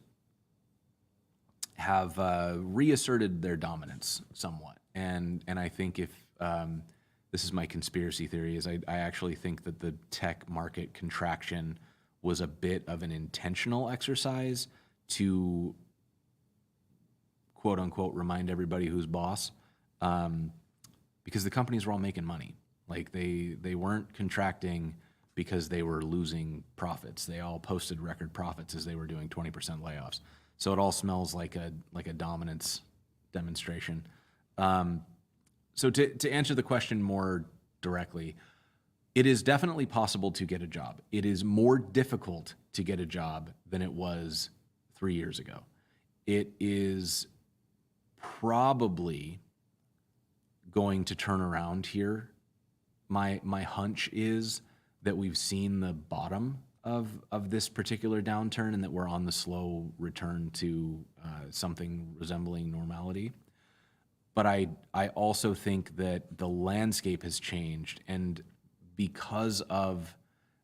have reasserted their dominance somewhat. And I think if this is my conspiracy theory, is I actually think that the tech market contraction was a bit of an intentional exercise to quote unquote remind everybody who's boss, because the companies were all making money. Like they weren't contracting because they were losing profits. They all posted record profits as they were doing 20% layoffs. So it all smells like a dominance demonstration. So to answer the question more directly, it is definitely possible to get a job. It is more difficult to get a job than it was 3 years ago. It is probably going to turn around here. My hunch is that we've seen the bottom of this particular downturn and that we're on the slow return to something resembling normality. But I also think that the landscape has changed, and because of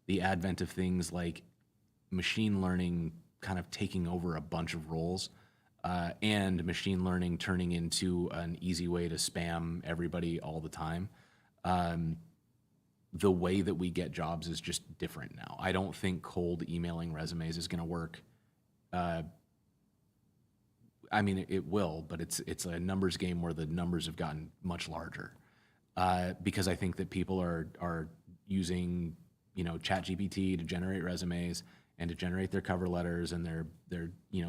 the advent of things like machine learning kind of taking over a bunch of roles, and machine learning turning into an easy way to spam everybody all the time, the way that we get jobs is just different now. I don't think cold emailing resumes is going to work. I mean, it will, but it's a numbers game where the numbers have gotten much larger, because I think that people are using ChatGPT to generate resumes and to generate their cover letters, and they're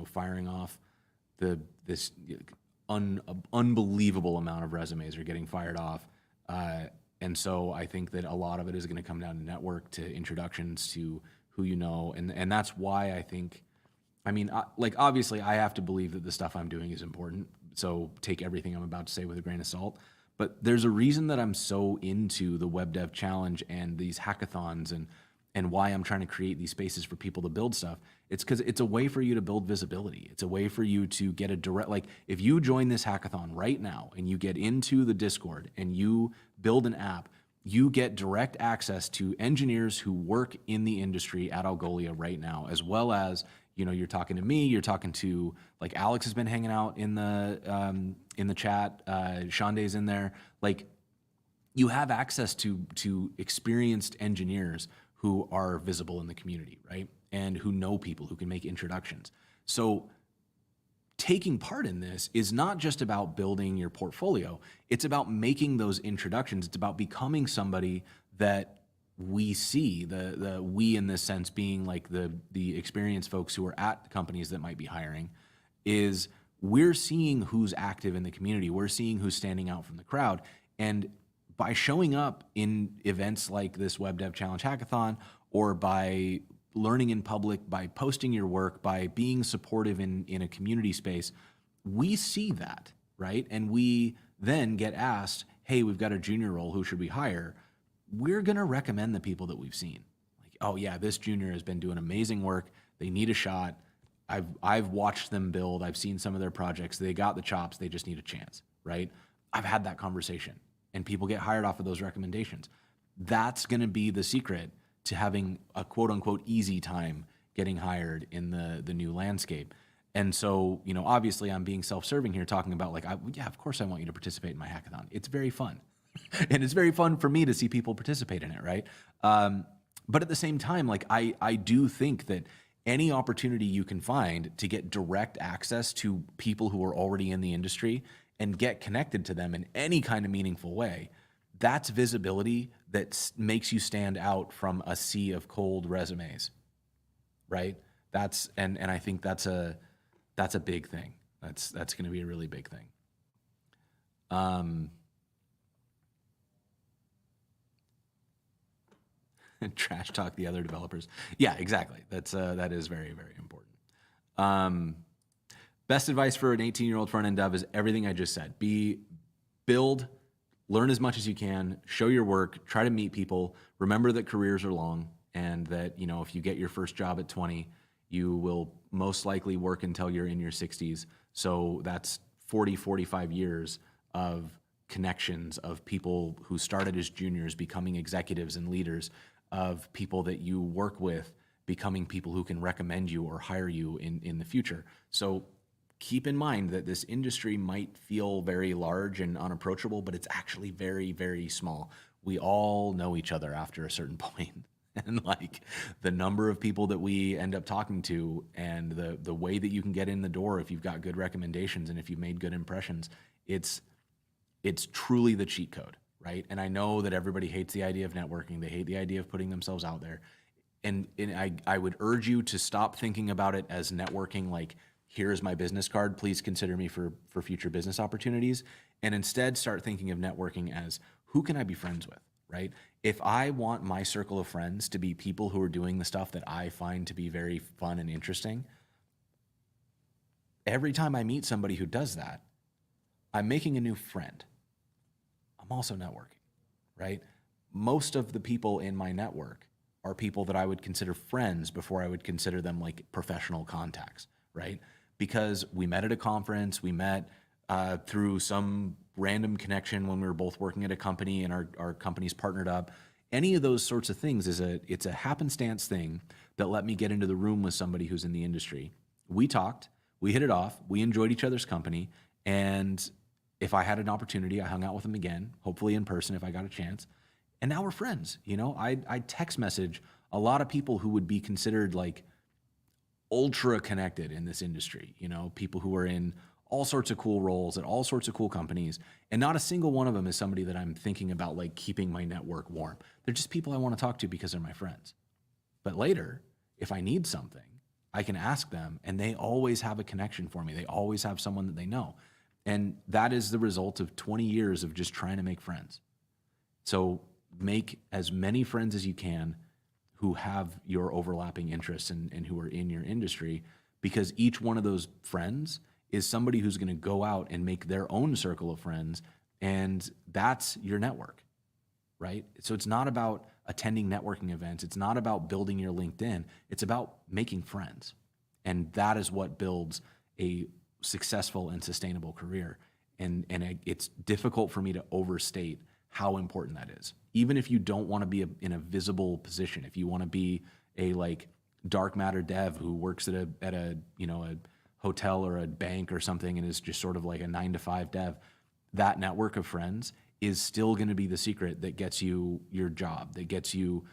firing off this unbelievable amount of resumes are getting fired off, and so I think that a lot of it is going to come down to network, to introductions, to who you know, and that's why I think. I mean, like, obviously, I have to believe that the stuff I'm doing is important, so take everything I'm about to say with a grain of salt. But there's a reason that I'm so into the Web Dev Challenge and these hackathons and why I'm trying to create these spaces for people to build stuff. It's because it's a way for you to build visibility. It's a way for you to get a direct, like, if you join this hackathon right now and you get into the Discord and you build an app, you get direct access to engineers who work in the industry at Algolia right now, as well as you're talking to me, you're talking to, like, Alex has been hanging out in the chat, Shande's in there. Like, you have access to experienced engineers who are visible in the community, right? And who know people, who can make introductions. So taking part in this is not just about building your portfolio. It's about making those introductions. It's about becoming somebody that we see, the we in this sense being like the experienced folks who are at companies that might be hiring, is we're seeing who's active in the community. We're seeing who's standing out from the crowd. And by showing up in events like this Web Dev Challenge Hackathon, or by learning in public, by posting your work, by being supportive in a community space, we see that, right? And we then get asked, hey, we've got a junior role, who should we hire? We're gonna recommend the people that we've seen. Like, oh yeah, this junior has been doing amazing work. They need a shot. I've watched them build. I've seen some of their projects. They got the chops. They just need a chance, right? I've had that conversation, and people get hired off of those recommendations. That's going to be the secret to having a quote unquote easy time getting hired in the new landscape. And so, obviously I'm being self-serving here, talking about like, yeah, of course I want you to participate in my hackathon. It's very fun. And it's very fun for me to see people participate in it, right? But at the same time, like I do think that any opportunity you can find to get direct access to people who are already in the industry and get connected to them in any kind of meaningful way, that's visibility that makes you stand out from a sea of cold resumes, right? And I think that's a big thing. That's going to be a really big thing. Trash talk the other developers. Yeah, exactly. That is very, very important. Best advice for an 18-year-old front-end dev is everything I just said. Build, learn as much as you can, show your work, try to meet people. Remember that careers are long, and that if you get your first job at 20, you will most likely work until you're in your 60s. So that's 40, 45 years of connections, of people who started as juniors becoming executives and leaders, of people that you work with becoming people who can recommend you or hire you in the future. So keep in mind that this industry might feel very large and unapproachable, but it's actually very, very small. We all know each other after a certain point. And like the number of people that we end up talking to, and the way that you can get in the door if you've got good recommendations and if you've made good impressions, it's truly the cheat code, right? And I know that everybody hates the idea of networking. They hate the idea of putting themselves out there. And I would urge you to stop thinking about it as networking like, here's my business card, please consider me for future business opportunities. And instead start thinking of networking as, who can I be friends with, right? If I want my circle of friends to be people who are doing the stuff that I find to be very fun and interesting, every time I meet somebody who does that, I'm making a new friend. I'm also networking, right? Most of the people in my network are people that I would consider friends before I would consider them like professional contacts, right? Because we met at a conference, we met through some random connection when we were both working at a company and our companies partnered up. Any of those sorts of things it's a happenstance thing that let me get into the room with somebody who's in the industry. We talked, we hit it off, we enjoyed each other's company, and if I had an opportunity, I hung out with them again, hopefully in person if I got a chance. And now we're friends. I text message a lot of people who would be considered like ultra connected in this industry, people who are in all sorts of cool roles at all sorts of cool companies. And not a single one of them is somebody that I'm thinking about like keeping my network warm. They're just people I want to talk to because they're my friends. But later, if I need something, I can ask them, and they always have a connection for me. They always have someone that they know. And that is the result of 20 years of just trying to make friends. So make as many friends as you can who have your overlapping interests and who are in your industry, because each one of those friends is somebody who's going to go out and make their own circle of friends, and that's your network, right? So it's not about attending networking events. It's not about building your LinkedIn. It's about making friends. And that is what builds a successful and sustainable career. And it's difficult for me to overstate how important that is. Even if you don't want to be in a visible position, if you want to be a like dark matter dev who works at a hotel or a bank or something and is just sort of like a 9-to-5 dev, that network of friends is still going to be the secret that gets you your job, that gets you,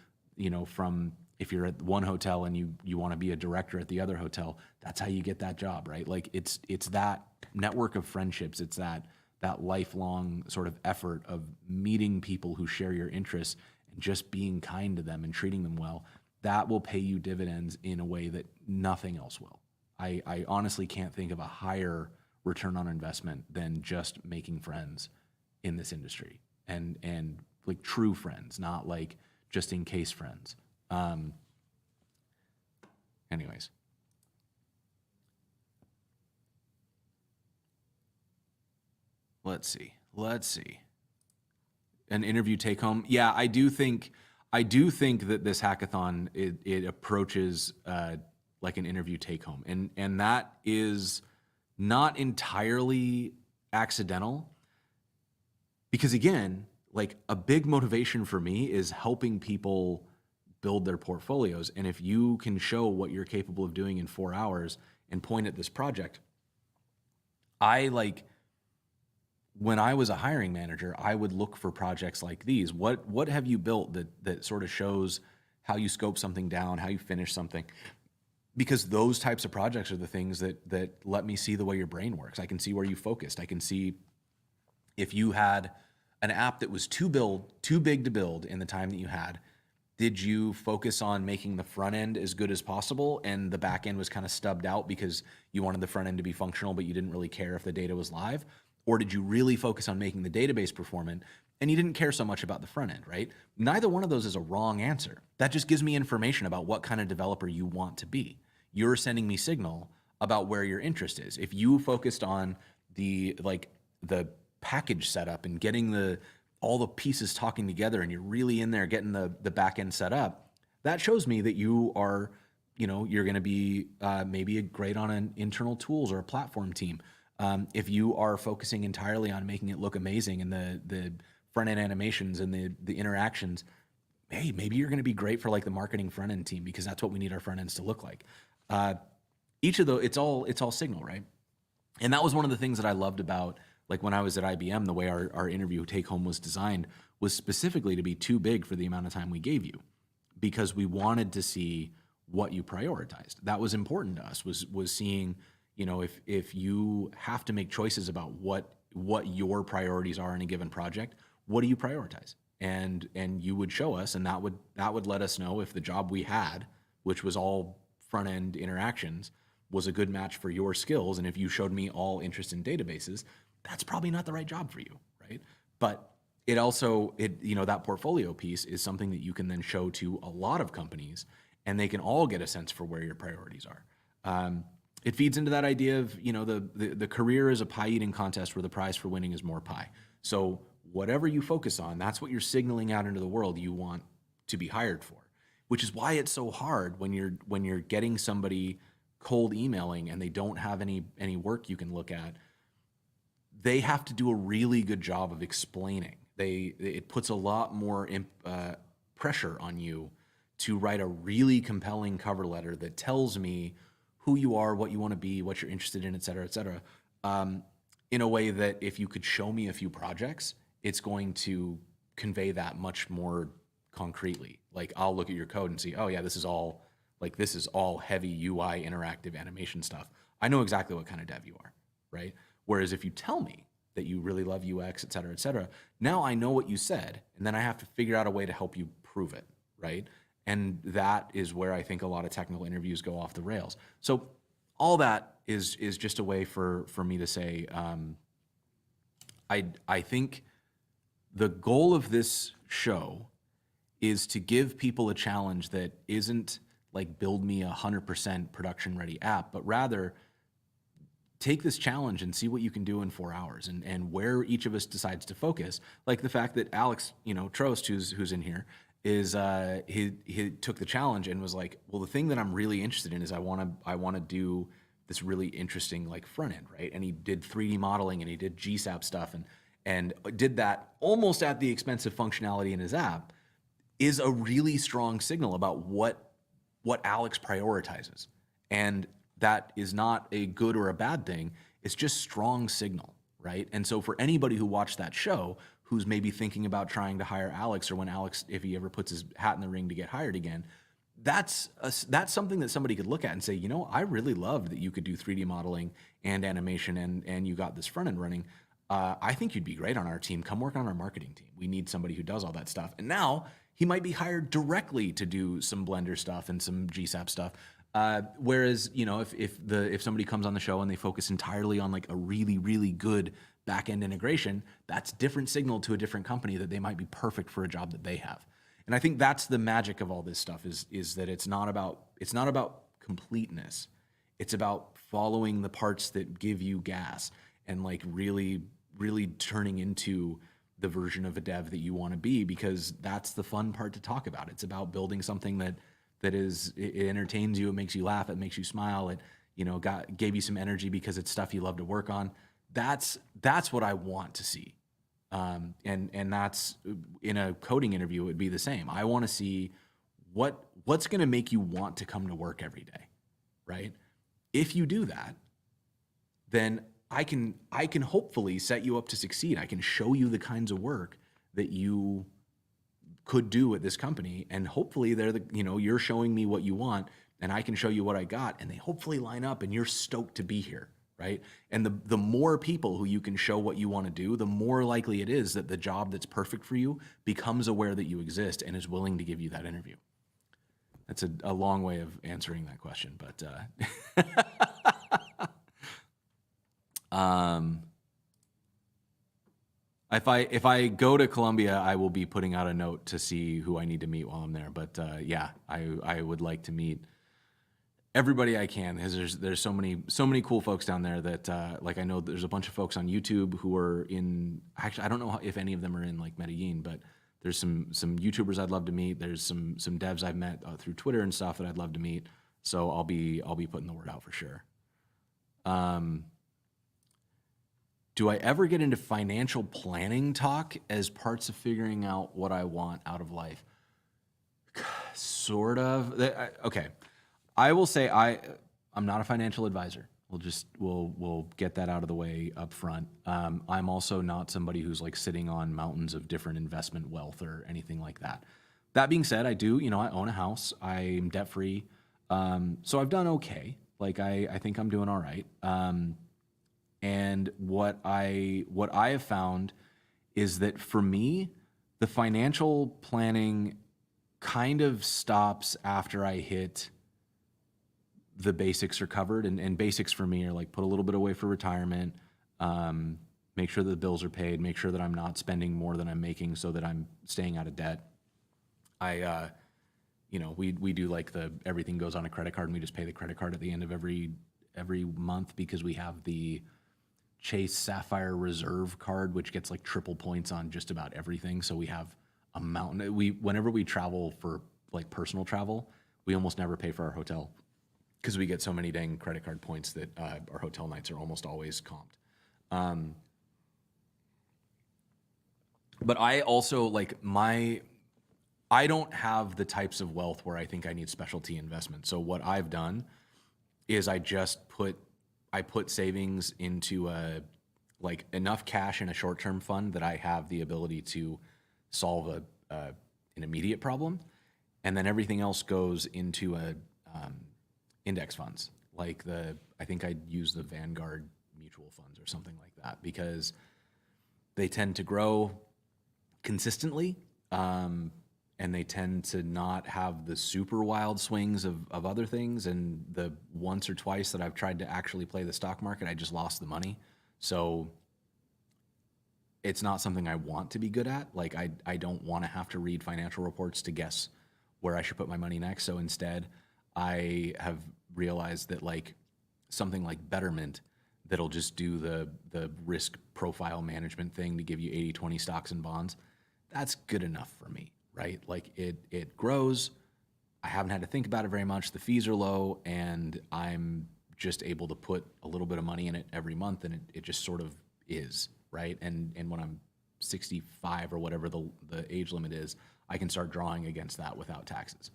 from if you're at one hotel and you want to be a director at the other hotel, that's how you get that job, right? Like it's that network of friendships. It's that lifelong sort of effort of meeting people who share your interests and just being kind to them and treating them well. That will pay you dividends in a way that nothing else will. I honestly can't think of a higher return on investment than just making friends in this industry, and like true friends, not like just in case friends. Anyways. Let's see. An interview take home. Yeah, I do think that this hackathon, it approaches like an interview take home, and that is not entirely accidental, because again, like a big motivation for me is helping people build their portfolios. And if you can show what you're capable of doing in 4 hours and point at this project, when I was a hiring manager, I would look for projects like these. What have you built that sort of shows how you scope something down, how you finish something? Because those types of projects are the things that let me see the way your brain works. I can see where you focused. I can see if you had an app that was too big to build in the time that you had. Did you focus on making the front end as good as possible and the back end was kind of stubbed out because you wanted the front end to be functional, but you didn't really care if the data was live? Or did you really focus on making the database performant and you didn't care so much about the front end, right? Neither one of those is a wrong answer. That just gives me information about what kind of developer you want to be. You're sending me signal about where your interest is. If you focused on the package setup and getting all the pieces talking together and you're really in there getting the back end set up, that shows me that you are, you're going to be maybe great on an internal tools or a platform team. If you are focusing entirely on making it look amazing and the front end animations and the interactions, hey, maybe you're going to be great for like the marketing front end team, because that's what we need our front ends to look like. Each of those, it's all signal, right? And that was one of the things that I loved about, like when I was at IBM, the way our interview take home was designed was specifically to be too big for the amount of time we gave you, because we wanted to see what you prioritized. That was important to us, was seeing, if you have to make choices about what your priorities are in a given project, what do you prioritize? And you would show us, and that would let us know if the job we had, which was all front end interactions, was a good match for your skills. And if you showed me all interest in databases, that's probably not the right job for you, right? But it also, that portfolio piece is something that you can then show to a lot of companies, and they can all get a sense for where your priorities are. It feeds into that idea of, the career is a pie eating contest where the prize for winning is more pie. So whatever you focus on, that's what you're signaling out into the world you want to be hired for, which is why it's so hard when you're getting somebody cold emailing and they don't have any work you can look at. They have to do a really good job of explaining. It puts a lot more pressure on you to write a really compelling cover letter that tells me who you are, what you want to be, what you're interested in, et cetera, in a way that if you could show me a few projects, it's going to convey that much more concretely. Like, I'll look at your code and see, oh yeah, this is all heavy UI interactive animation stuff. I know exactly what kind of dev you are, right? Whereas if you tell me that you really love UX, et cetera, now I know what you said, and then I have to figure out a way to help you prove it, right? And that is where I think a lot of technical interviews go off the rails. So all that is just a way for me to say, I think the goal of this show is to give people a challenge that isn't like build me 100% production ready app, but rather take this challenge and see what you can do in 4 hours, and where each of us decides to focus. Like the fact that Alex, Trost, who's in here, is he took the challenge and was like, well, the thing that I'm really interested in is I want to do this really interesting like front end, right? And he did 3D modeling and he did GSAP stuff and did that almost at the expense of functionality in his app, is a really strong signal about what Alex prioritizes. And that is not a good or a bad thing. It's just strong signal, right? And so for anybody who watched that show, who's maybe thinking about trying to hire Alex, or when Alex, if he ever puts his hat in the ring to get hired again, that's something that somebody could look at and say, I really loved that you could do 3D modeling and animation and you got this front end running. I think you'd be great on our team. Come work on our marketing team. We need somebody who does all that stuff. And now he might be hired directly to do some Blender stuff and some GSAP stuff. Whereas, if somebody comes on the show and they focus entirely on like a really, really good back-end integration, that's different signal to a different company that they might be perfect for a job that they have. And I think that's the magic of all this stuff is that it's not about completeness. It's about following the parts that give you gas and like really, really turning into the version of a dev that you want to be, because that's the fun part to talk about. It's about building something that it entertains you, it makes you laugh, it makes you smile, it gave you some energy because it's stuff you love to work on. That's what I want to see. And that's, in a coding interview, it would be the same. I want to see what's going to make you want to come to work every day, right? If you do that, then I can hopefully set you up to succeed. I can show you the kinds of work that you could do at this company, and hopefully you're showing me what you want, and I can show you what I got, and they hopefully line up, and you're stoked to be here, right? And the more people who you can show what you want to do, the more likely it is that the job that's perfect for you becomes aware that you exist and is willing to give you that interview. That's a long way of answering that question, but if I go to Colombia, I will be putting out a note to see who I need to meet while I'm there. But yeah, I would like to meet everybody I can, because there's so many cool folks down there that like I know there's a bunch of folks on YouTube who are in. Actually, I don't know if any of them are in like Medellin, but there's some YouTubers I'd love to meet. There's some devs I've met through Twitter and stuff that I'd love to meet. So I'll be putting the word out for sure. Do I ever get into financial planning talk as parts of figuring out what I want out of life? Sort of. Okay. I will say I'm not a financial advisor. We'll get that out of the way up front. I'm also not somebody who's like sitting on mountains of different investment wealth or anything like that. That being said, I own a house. I'm debt free. So I've done okay. Like I think I'm doing all right. And what I have found is that for me, the financial planning kind of stops after I hit the basics are covered. And basics for me are like put a little bit away for retirement, make sure that the bills are paid, make sure that I'm not spending more than I'm making so that I'm staying out of debt. We do like everything goes on a credit card, and we just pay the credit card at the end of every month, because we have the Chase Sapphire Reserve card, which gets like triple points on just about everything. So we have a mountain. Whenever we travel for like personal travel, we almost never pay for our hotel because we get so many dang credit card points that our hotel nights are almost always comped. But I also I don't have the types of wealth where I think I need specialty investment. So what I've done is I put savings into enough cash in a short-term fund that I have the ability to solve an immediate problem, and then everything else goes into index funds. I think I'd use the Vanguard mutual funds or something like that, because they tend to grow consistently, and they tend to not have the super wild swings of other things. And the once or twice that I've tried to actually play the stock market, I just lost the money. So it's not something I want to be good at. Like I don't want to have to read financial reports to guess where I should put my money next. So instead, I have realized that like something like Betterment that'll just do the risk profile management thing to give you 80-20 stocks and bonds, that's good enough for me. Right? Like it grows. I haven't had to think about it very much. The fees are low, and I'm just able to put a little bit of money in it every month, and it just sort of is, right? And when I'm 65 or whatever the age limit is, I can start drawing against that without taxes.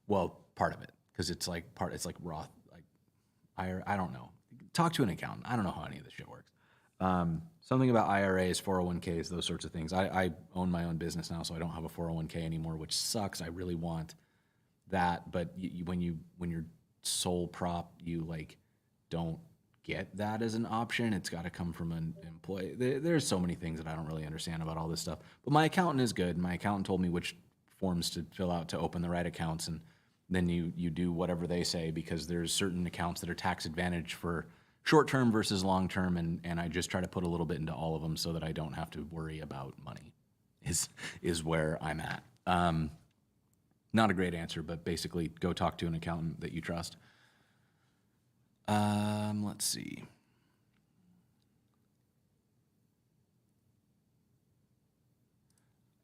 Well, part of it, because it's like Roth, like I don't know. Talk to an accountant. I don't know how any of this shit works. Something about IRAs, 401ks, those sorts of things. I own my own business now, so I don't have a 401k anymore, which sucks. I really want that, but when you're sole prop, you like don't get that as an option. It's got to come from an employee. There's so many things that I don't really understand about all this stuff. But my accountant is good. My accountant told me which forms to fill out to open the right accounts, and then you do whatever they say, because there's certain accounts that are tax advantage for short-term versus long-term, and I just try to put a little bit into all of them so that I don't have to worry about money, is where I'm at. Not a great answer, but basically go talk to an accountant that you trust. Let's see.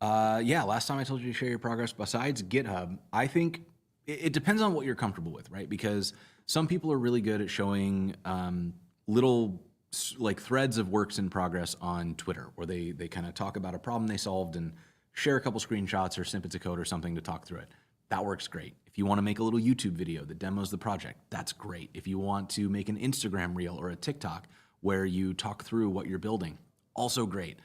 Yeah, last time I told you to share your progress besides GitHub, I think it depends on what you're comfortable with, right? Because some people are really good at showing little like threads of works in progress on Twitter, where they kind of talk about a problem they solved and share a couple screenshots or snippets of code or something to talk through it. That works great. If you want to make a little YouTube video that demos the project, that's great. If you want to make an Instagram reel or a TikTok where you talk through what you're building, also great.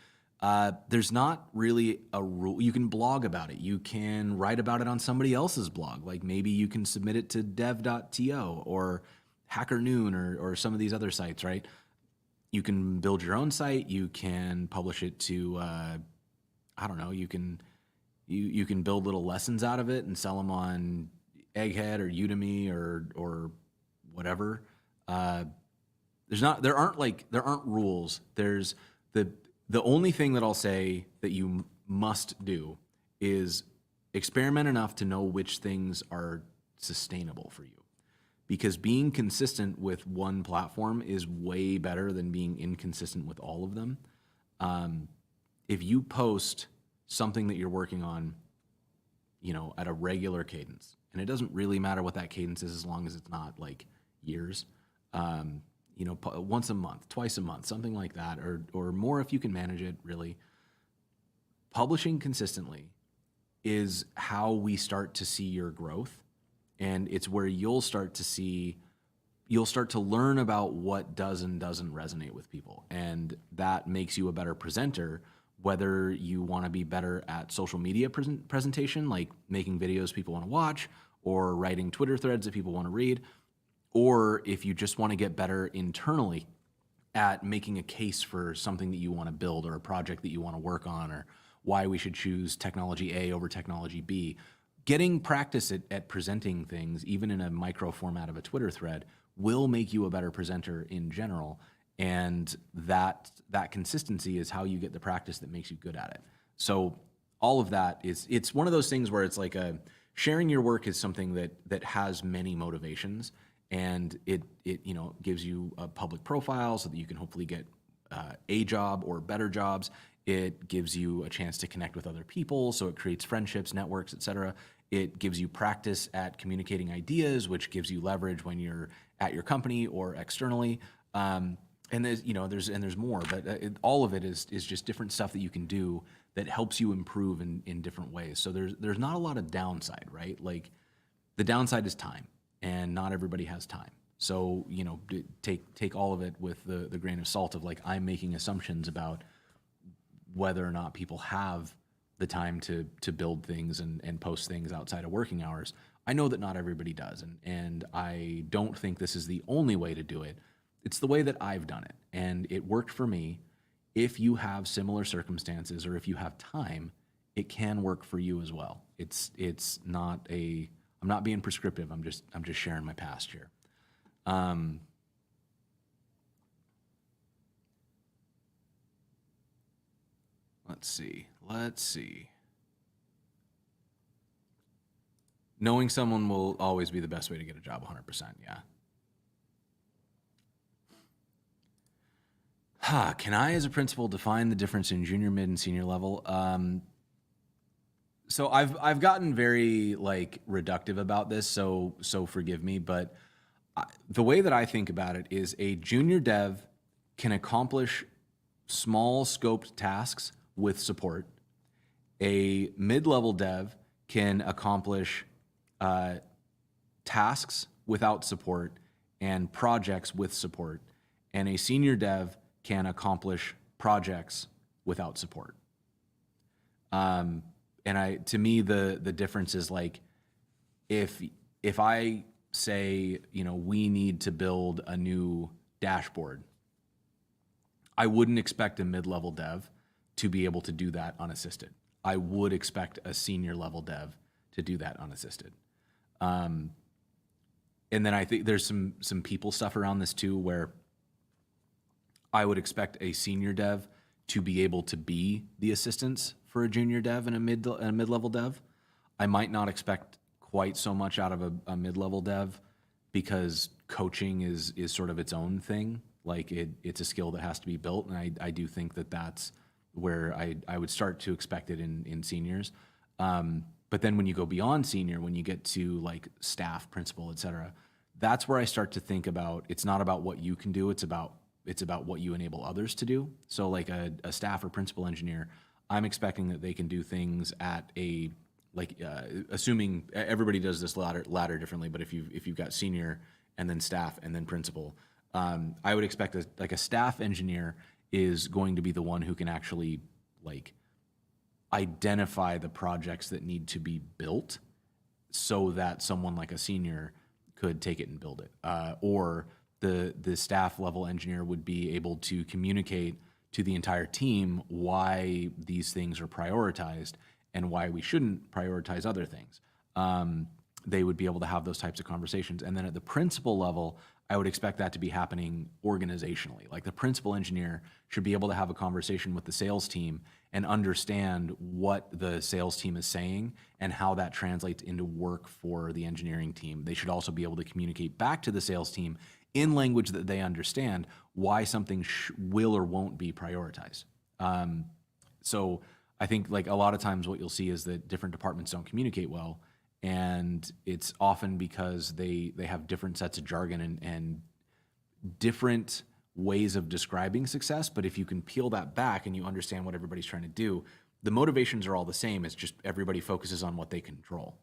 There's not really a rule. You can blog about it. You can write about it on somebody else's blog. Like maybe you can submit it to dev.to or Hacker Noon or some of these other sites, right? You can build your own site. You can publish it to, I don't know, you can build little lessons out of it and sell them on Egghead or Udemy or whatever. There aren't rules. There's the only thing that I'll say that you must do is experiment enough to know which things are sustainable for you. Because being consistent with one platform is way better than being inconsistent with all of them. If you post something that you're working on, at a regular cadence, and it doesn't really matter what that cadence is as long as it's not like years, once a month, twice a month, something like that, or more if you can manage it, really. Publishing consistently is how we start to see your growth, and it's where you'll start to learn about what does and doesn't resonate with people, and that makes you a better presenter, whether you want to be better at social media presentation, like making videos people want to watch, or writing Twitter threads that people want to read, or if you just want to get better internally at making a case for something that you want to build or a project that you want to work on, or why we should choose technology A over technology B. Getting practice at presenting things, even in a micro format of a Twitter thread, will make you a better presenter in general. And that consistency is how you get the practice that makes you good at it. So all of that it's one of those things where it's like sharing your work is something that has many motivations, and it gives you a public profile so that you can hopefully get a job or better jobs. It gives you a chance to connect with other people, so it creates friendships, networks, etc. It gives you practice at communicating ideas, which gives you leverage when you're at your company or externally. And there's more, but all of it is just different stuff that you can do that helps you improve in different ways. So there's not a lot of downside, right? Like the downside is time, and not everybody has time. So take all of it with the grain of salt of like I'm making assumptions about whether or not people have the time to build things and post things outside of working hours. I know that not everybody does, and I don't think this is the only way to do it. It's the way that I've done it, and it worked for me. If you have similar circumstances or if you have time, it can work for you as well. It's not I'm not being prescriptive. I'm just sharing my past here. Let's see. Knowing someone will always be the best way to get a job, 100%, yeah. Can I, as a principal, define the difference in junior, mid, and senior level? So I've gotten very reductive about this, so forgive me, but the way that I think about it is a junior dev can accomplish small scoped tasks with support. A mid-level dev can accomplish tasks without support and projects with support, and a senior dev can accomplish projects without support. And to me, the difference is like, if I say, we need to build a new dashboard, I wouldn't expect a mid-level dev to be able to do that unassisted. I would expect a senior level dev to do that unassisted. And then I think there's some people stuff around this too, where I would expect a senior dev to be able to be the assistants for a junior dev and a mid-level dev. I might not expect quite so much out of a mid-level dev because coaching is sort of its own thing. Like it's a skill that has to be built, and I do think that that's where I would start to expect it in seniors. But then when you go beyond senior, when you get to like staff, principal, et cetera, that's where I start to think about, it's not about what you can do, it's about what you enable others to do. So like a staff or principal engineer, I'm expecting that they can do things at a, like assuming everybody does this ladder differently, but if you've got senior and then staff and then principal, I would expect a staff engineer is going to be the one who can actually like identify the projects that need to be built so that someone like a senior could take it and build it. Or the staff level engineer would be able to communicate to the entire team why these things are prioritized and why we shouldn't prioritize other things. They would be able to have those types of conversations. And then at the principal level, I would expect that to be happening organizationally. Like the principal engineer should be able to have a conversation with the sales team and understand what the sales team is saying and how that translates into work for the engineering team. They should also be able to communicate back to the sales team in language that they understand why something will or won't be prioritized. So I think like a lot of times what you'll see is that different departments don't communicate well, and it's often because they have different sets of jargon and different ways of describing success. But if you can peel that back and you understand what everybody's trying to do, the motivations are all the same. It's just everybody focuses on what they control.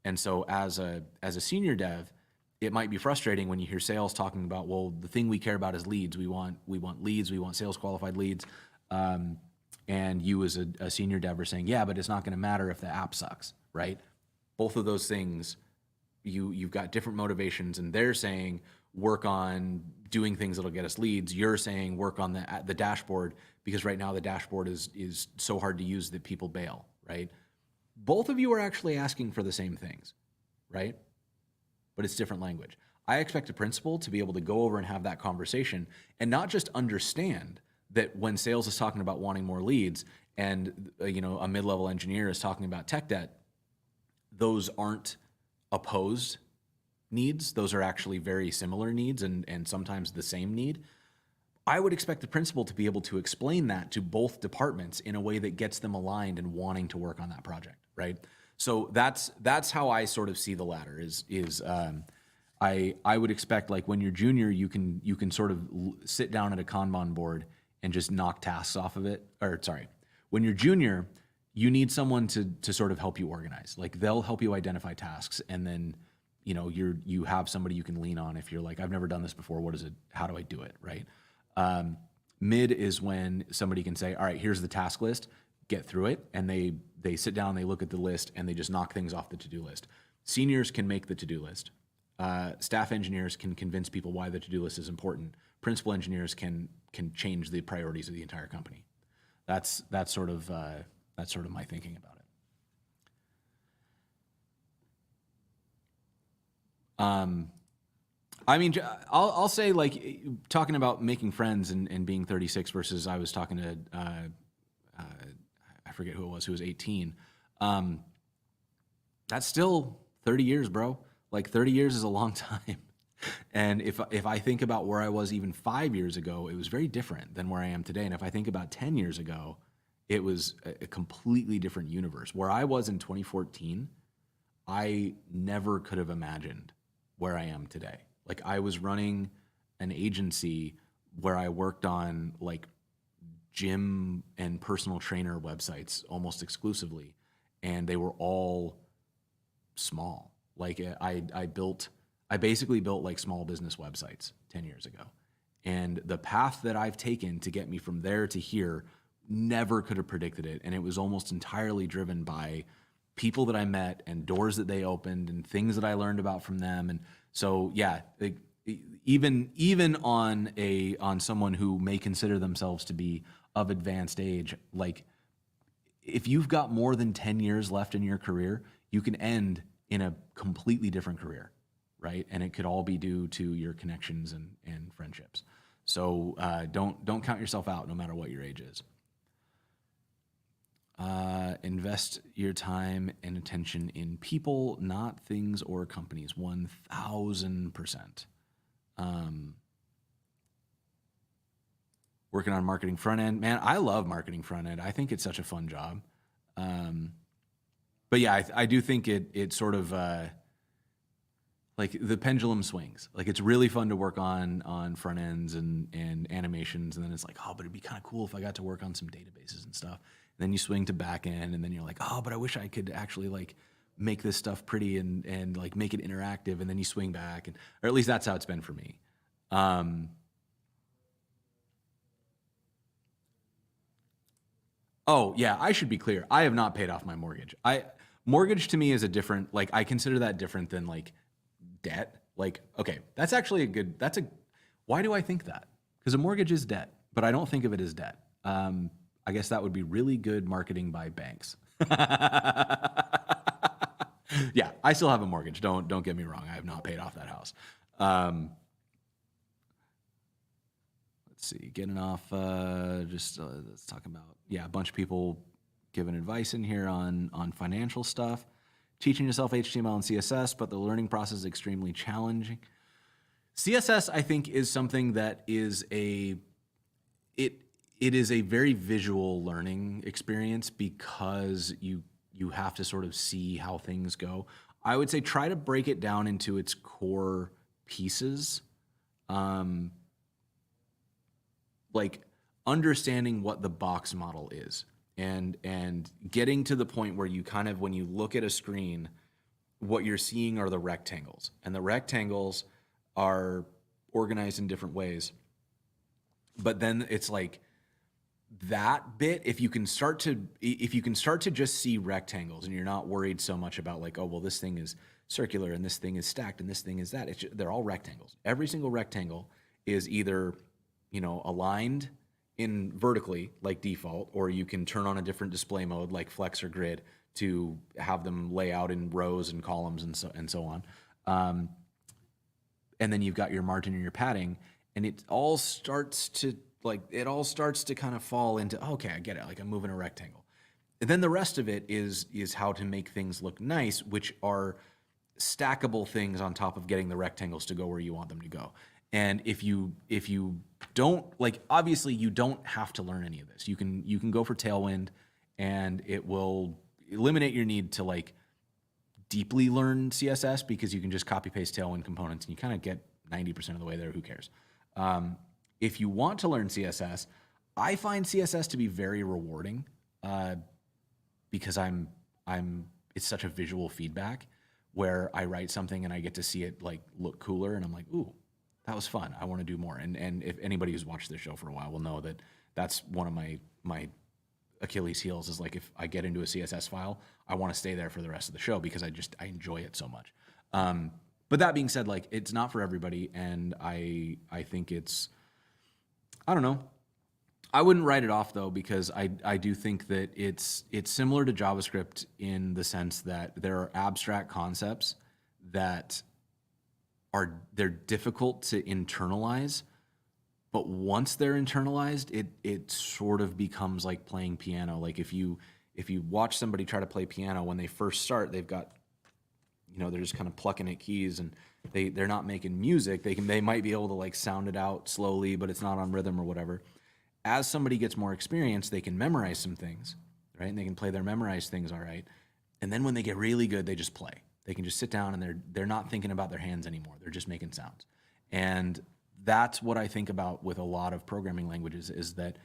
And so as a senior dev, it might be frustrating when you hear sales talking about, well, the thing we care about is leads. We want leads. We want sales qualified leads. And you as a senior dev are saying, yeah, but it's not going to matter if the app sucks, right? Both of those things, you've got different motivations, and they're saying work on doing things that'll get us leads. You're saying work on the dashboard because right now the dashboard is so hard to use that people bail, right? Both of you are actually asking for the same things, right? But it's different language. I expect a principal to be able to go over and have that conversation and not just understand that when sales is talking about wanting more leads and a mid-level engineer is talking about tech debt, those aren't opposed needs. Those are actually very similar needs and sometimes the same need. I would expect the principal to be able to explain that to both departments in a way that gets them aligned and wanting to work on that project, right? So that's how I sort of see the ladder I would expect, like when you're junior, you can sort of sit down at a Kanban board and just knock tasks off of it. Or sorry, when you're junior, you need someone to sort of help you organize. Like they'll help you identify tasks, and then you have somebody you can lean on if you're like, I've never done this before. What is it? How do I do it? Right. Mid is when somebody can say, all right, here's the task list, get through it. And they sit down, they look at the list, and they just knock things off the to-do list. Seniors can make the to-do list. Staff engineers can convince people why the to-do list is important. Principal engineers can change the priorities of the entire company. That's sort of my thinking about it. I mean, I'll say, like, talking about making friends and being 36 versus I was talking to I forget who it was, who was 18. That's still 30 years, bro. Like 30 years is a long time. And if I think about where I was even 5 years ago, it was very different than where I am today. And if I think about 10 years ago, it was a completely different universe. Where I was in 2014, I never could have imagined where I am today. Like I was running an agency where I worked on like gym and personal trainer websites almost exclusively. And they were all small. Like I basically built like small business websites 10 years ago. And the path that I've taken to get me from there to here, never could have predicted it. And it was almost entirely driven by people that I met and doors that they opened and things that I learned about from them. And so, yeah, even on someone who may consider themselves to be of advanced age, like if you've got more than 10 years left in your career, you can end in a completely different career, right? And it could all be due to your connections and friendships. So don't count yourself out no matter what your age is. Invest your time and attention in people, not things or companies. 1000%. Working on marketing front end. Man, I love marketing front end. I think it's such a fun job. But yeah, I do think it sort of like the pendulum swings. Like it's really fun to work on front ends and animations, and then it's like, oh, but it'd be kind of cool if I got to work on some databases and stuff. And then you swing to back end, and then you're like, oh, but I wish I could actually like make this stuff pretty and like make it interactive. And then you swing back, or at least that's how it's been for me. Oh yeah, I should be clear. I have not paid off my mortgage. Mortgage to me is a different, like I consider that different than like debt. Like, okay, that's actually why do I think that? Because a mortgage is debt, but I don't think of it as debt. I guess that would be really good marketing by banks. Yeah, I still have a mortgage. Don't get me wrong. I have not paid off that house. Let's see, getting off, let's talk about, a bunch of people giving advice in here on financial stuff. Teaching yourself HTML and CSS, but the learning process is extremely challenging. CSS, I think, is something that is it is a very visual learning experience because you have to sort of see how things go. I would say try to break it down into its core pieces. Like understanding what the box model is and getting to the point where you kind of, when you look at a screen, what you're seeing are the rectangles, and the rectangles are organized in different ways. But then it's like that bit, if you can start to just see rectangles and you're not worried so much about like, oh, well, this thing is circular and this thing is stacked and this thing is that, they're all rectangles. Every single rectangle is either, aligned in vertically like default, or you can turn on a different display mode like flex or grid to have them lay out in rows and columns and so on. And then you've got your margin and your padding, and it all starts to kind of fall into, okay, I get it. Like I'm moving a rectangle. And then the rest of it is how to make things look nice, which are stackable things on top of getting the rectangles to go where you want them to go. And if you don't, like, obviously you don't have to learn any of this. You can go for Tailwind, and it will eliminate your need to like deeply learn CSS because you can just copy paste Tailwind components and you kind of get 90% of the way there. Who cares? If you want to learn CSS, I find CSS to be very rewarding because it's such a visual feedback where I write something and I get to see it like look cooler, and I'm like, ooh, that was fun. I want to do more. And if anybody who's watched this show for a while will know that that's one of my Achilles heels is like, if I get into a CSS file, I want to stay there for the rest of the show because I enjoy it so much. But that being said, like it's not for everybody, and I think it's, I don't know. I wouldn't write it off though, because I do think that it's similar to JavaScript in the sense that there are abstract concepts that they're difficult to internalize, but once they're internalized, it sort of becomes like playing piano. Like if you watch somebody try to play piano, when they first start, they've got, they're just kind of plucking at keys, and they're not making music. They might be able to like sound it out slowly, but it's not on rhythm or whatever. As somebody gets more experience, they can memorize some things, right? And they can play their memorized things all right. And then when they get really good, they just play. They can just sit down and they're not thinking about their hands anymore. They're just making sounds. And that's what I think about with a lot of programming languages, is that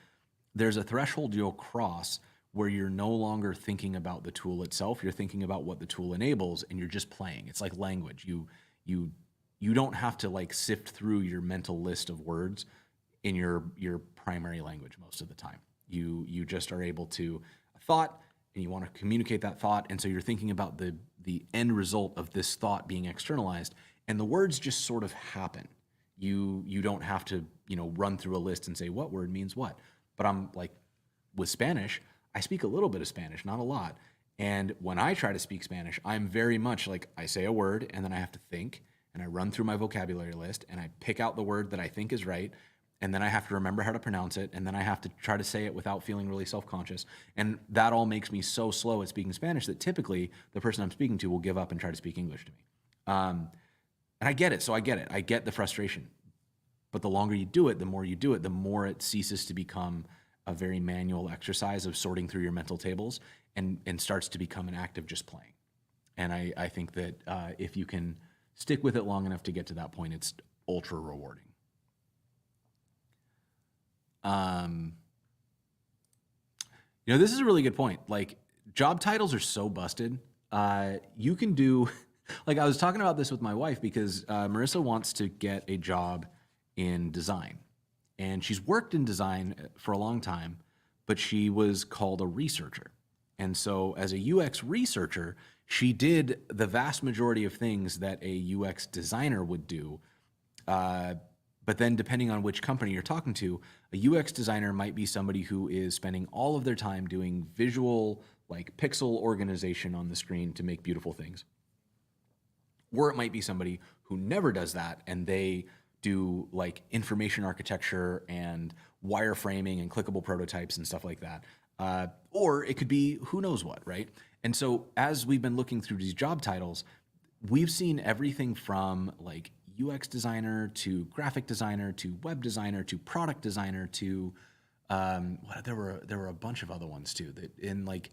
there's a threshold you'll cross where you're no longer thinking about the tool itself. You're thinking about what the tool enables, and you're just playing. It's like language. You don't have to like sift through your mental list of words in your primary language most of the time. You just are able to thought, and you want to communicate that thought, and so you're thinking about the end result of this thought being externalized, and the words just sort of happen. You don't have to run through a list and say what word means what. But I'm like, with Spanish, I speak a little bit of Spanish, not a lot. And when I try to speak Spanish, I'm very much like, I say a word and then I have to think, and I run through my vocabulary list and I pick out the word that I think is right, and then I have to remember how to pronounce it, and then I have to try to say it without feeling really self-conscious. And that all makes me so slow at speaking Spanish that typically the person I'm speaking to will give up and try to speak English to me. And I get it. So I get it. I get the frustration. But the longer you do it, the more you do it, the more it ceases to become a very manual exercise of sorting through your mental tables and starts to become an act of just playing. And I think that if you can stick with it long enough to get to that point, it's ultra rewarding. This is a really good point. Like, job titles are so busted. You can do, like, I was talking about this with my wife because Marissa wants to get a job in design. And she's worked in design for a long time, but she was called a researcher. And so as a UX researcher, she did the vast majority of things that a UX designer would do. But then depending on which company you're talking to, a UX designer might be somebody who is spending all of their time doing visual, like pixel organization on the screen to make beautiful things. Or it might be somebody who never does that and they do like information architecture and wireframing and clickable prototypes and stuff like that. Or it could be who knows what, right? And so as we've been looking through these job titles, we've seen everything from like UX designer to graphic designer to web designer to product designer to there were a bunch of other ones too, that in like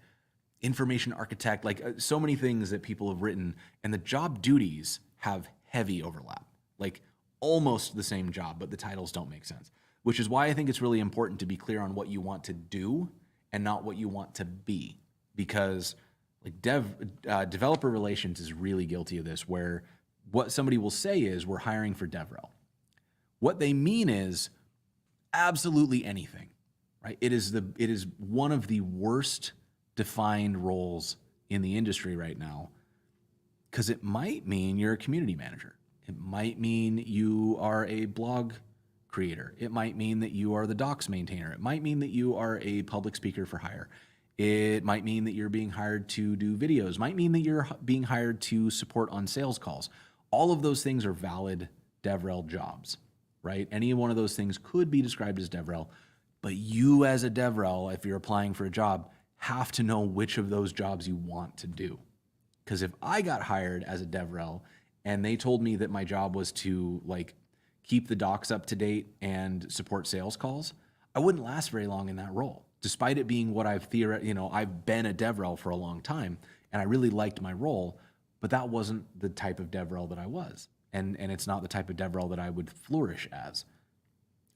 information architect, like so many things that people have written, and the job duties have heavy overlap, like almost the same job, but the titles don't make sense, which is why I think it's really important to be clear on what you want to do and not what you want to be, because like developer relations is really guilty of this, where what somebody will say is we're hiring for DevRel. What they mean is absolutely anything, right? It is one of the worst defined roles in the industry right now, because it might mean you're a community manager. It might mean you are a blog creator. It might mean that you are the docs maintainer. It might mean that you are a public speaker for hire. It might mean that you're being hired to do videos. It might mean that you're being hired to support on sales calls. All of those things are valid DevRel jobs, right? Any one of those things could be described as DevRel, but you as a DevRel, if you're applying for a job, have to know which of those jobs you want to do. Because if I got hired as a DevRel and they told me that my job was to like keep the docs up to date and support sales calls, I wouldn't last very long in that role, despite it being what I've been a DevRel for a long time and I really liked my role, but that wasn't the type of DevRel that I was. And it's not the type of DevRel that I would flourish as.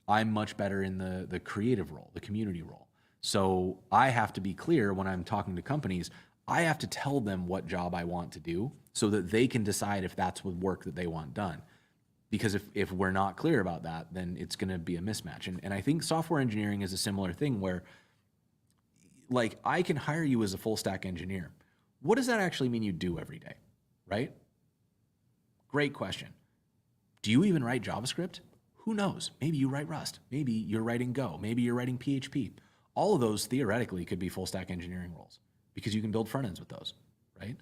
I'm much better in the creative role, the community role. So I have to be clear when I'm talking to companies. I have to tell them what job I want to do so that they can decide if that's the work that they want done. Because if we're not clear about that, then it's going to be a mismatch. And I think software engineering is a similar thing where, like, I can hire you as a full stack engineer. What does that actually mean you do every day, right? Great question. Do you even write JavaScript? Who knows? Maybe you write Rust. Maybe you're writing Go. Maybe you're writing PHP. All of those theoretically could be full stack engineering roles because you can build front ends with those, right?